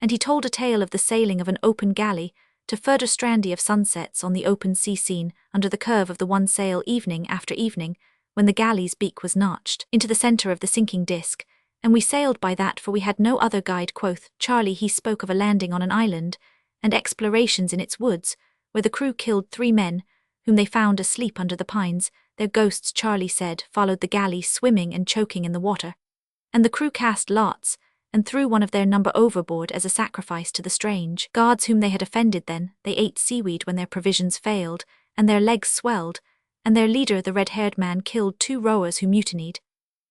and he told a tale of the sailing of an open galley to further strandy of sunsets on the open sea scene under the curve of the one sail, evening after evening, when the galley's beak was notched into the center of the sinking disk, and we sailed by that, for we had no other guide. Quoth Charlie. He spoke of a landing on an island, and explorations in its woods, where the crew killed 3 men, whom they found asleep under the pines. Their ghosts, Charlie said, followed the galley, swimming and choking in the water, and the crew cast lots, and threw one of their number overboard as a sacrifice to the strange gods whom they had offended. Then they ate seaweed when their provisions failed, and their legs swelled, and their leader, the red-haired man, killed 2 rowers who mutinied.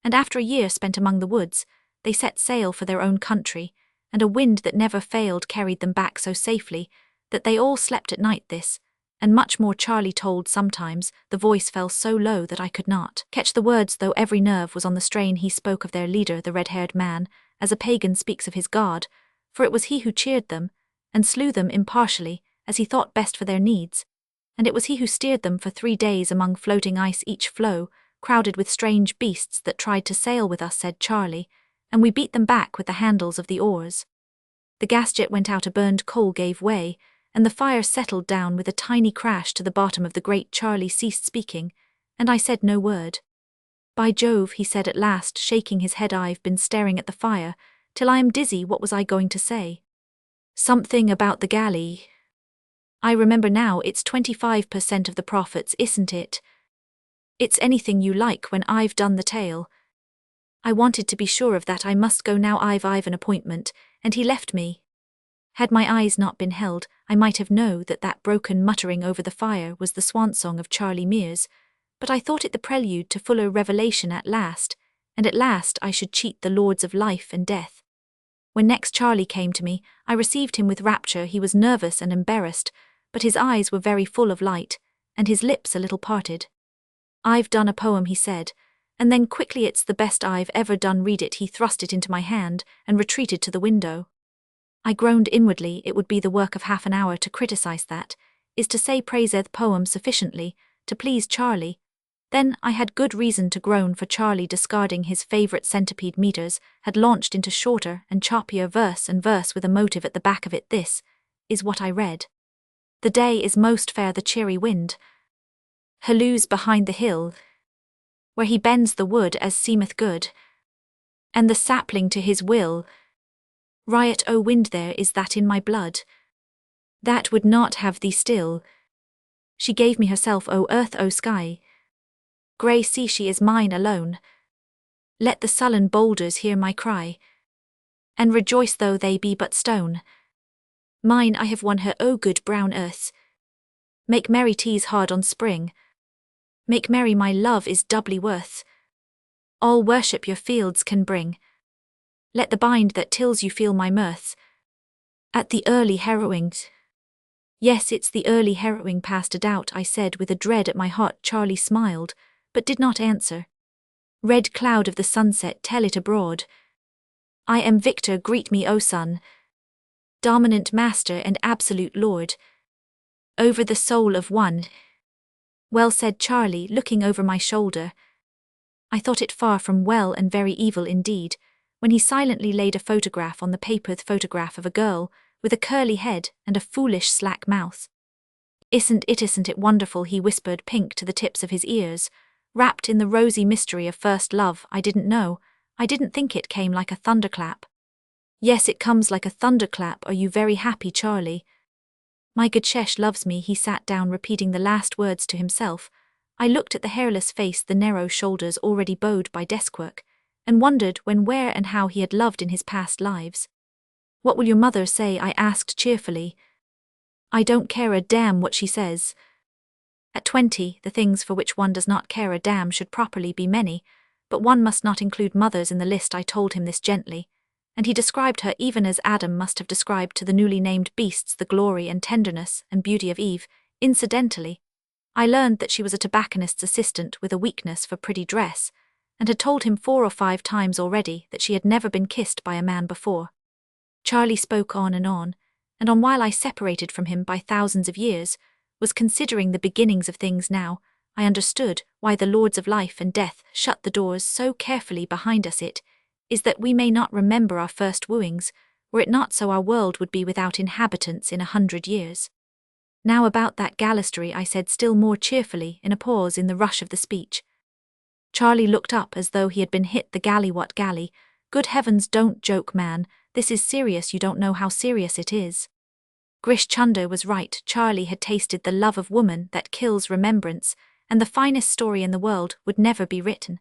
And after a year spent among the woods, they set sail for their own country, and a wind that never failed carried them back so safely that they all slept at night. This, and much more, Charlie told. Sometimes the voice fell so low that I could not catch the words, though every nerve was on the strain. He spoke of their leader, the red-haired man, as a pagan speaks of his god, for it was he who cheered them, and slew them impartially, as he thought best for their needs, and it was he who steered them for 3 days among floating ice, each floe crowded with strange beasts that tried to sail with us, said Charlie, and we beat them back with the handles of the oars. The gas jet went out, a burned coal gave way, and the fire settled down with a tiny crash to the bottom of the grate. Charlie ceased speaking, and I said no word. By Jove, he said at last, shaking his head, I've been staring at the fire till I am dizzy. What was I going to say? Something about the galley. I remember now. It's 25% of the profits, isn't it? It's anything you like when I've done the tale. I wanted to be sure of that. I must go now. I've an appointment, and he left me. Had my eyes not been held, I might have known that that broken muttering over the fire was the swan song of Charlie Mears, but I thought it the prelude to fuller revelation at last, and at last I should cheat the lords of life and death. When next Charlie came to me, I received him with rapture. He was nervous and embarrassed, but his eyes were very full of light, and his lips a little parted. "I've done a poem," he said, and then quickly, "It's the best I've ever done. Read it." He thrust it into my hand and retreated to the window. I groaned inwardly. It would be the work of half an hour to criticize that, is to say praise the poem sufficiently to please Charlie. Then I had good reason to groan, for Charlie, discarding his favorite centipede meters, had launched into shorter and choppier verse, and verse with a motive at the back of it. This is what I read. "The day is most fair, the cheery wind halloos behind the hill, where he bends the wood as seemeth good, and the sapling to his will. Riot, O wind, there is that in my blood that would not have thee still. She gave me herself, O earth, O sky. Grey sea, she is mine alone. Let the sullen boulders hear my cry, and rejoice though they be but stone. Mine, I have won her, O good brown earth. Make merry, tease hard on spring. Make merry, my love is doubly worth all worship your fields can bring. Let the bind that tills you feel my mirth at the early harrowing." "Yes, it's the early harrowing past a doubt," I said with a dread at my heart. Charlie smiled, but did not answer. "Red cloud of the sunset, tell it abroad. I am victor, greet me, O sun. Dominant master and absolute lord over the soul of one." "Well said," Charlie, looking over my shoulder. I thought it far from well and very evil indeed, when he silently laid a photograph on the paper, the photograph of a girl with a curly head and a foolish slack mouth. Isn't it wonderful?" he whispered, pink to the tips of his ears, wrapped in the rosy mystery of first love. I didn't know. I didn't think it came like a thunderclap. "Yes, it comes like a thunderclap. Are you very happy, Charlie?" "My good Shesh loves me." He sat down, repeating the last words to himself. I looked at the hairless face, the narrow shoulders already bowed by deskwork, and wondered when, where, and how he had loved in his past lives. "What will your mother say?" I asked cheerfully. "I don't care a damn what she says." At 20, the things for which one does not care a damn should properly be many, but one must not include mothers in the list. I told him this gently, and he described her even as Adam must have described to the newly named beasts the glory and tenderness and beauty of Eve. Incidentally, I learned that she was a tobacconist's assistant with a weakness for pretty dress, and had told him 4 or 5 times already that she had never been kissed by a man before. Charlie spoke on, and on while I, separated from him by thousands of years, was considering the beginnings of things. Now I understood why the lords of life and death shut the doors so carefully behind us. It is that we may not remember our first wooings. Were it not so, our world would be without inhabitants in 100 years. "Now about that gallistry," I said still more cheerfully in a pause in the rush of the speech. Charlie looked up as though he had been hit. "The galley? What galley? Good heavens, don't joke, man. This is serious. You don't know how serious it is." Grish Chunder was right. Charlie had tasted the love of woman that kills remembrance, and the finest story in the world would never be written.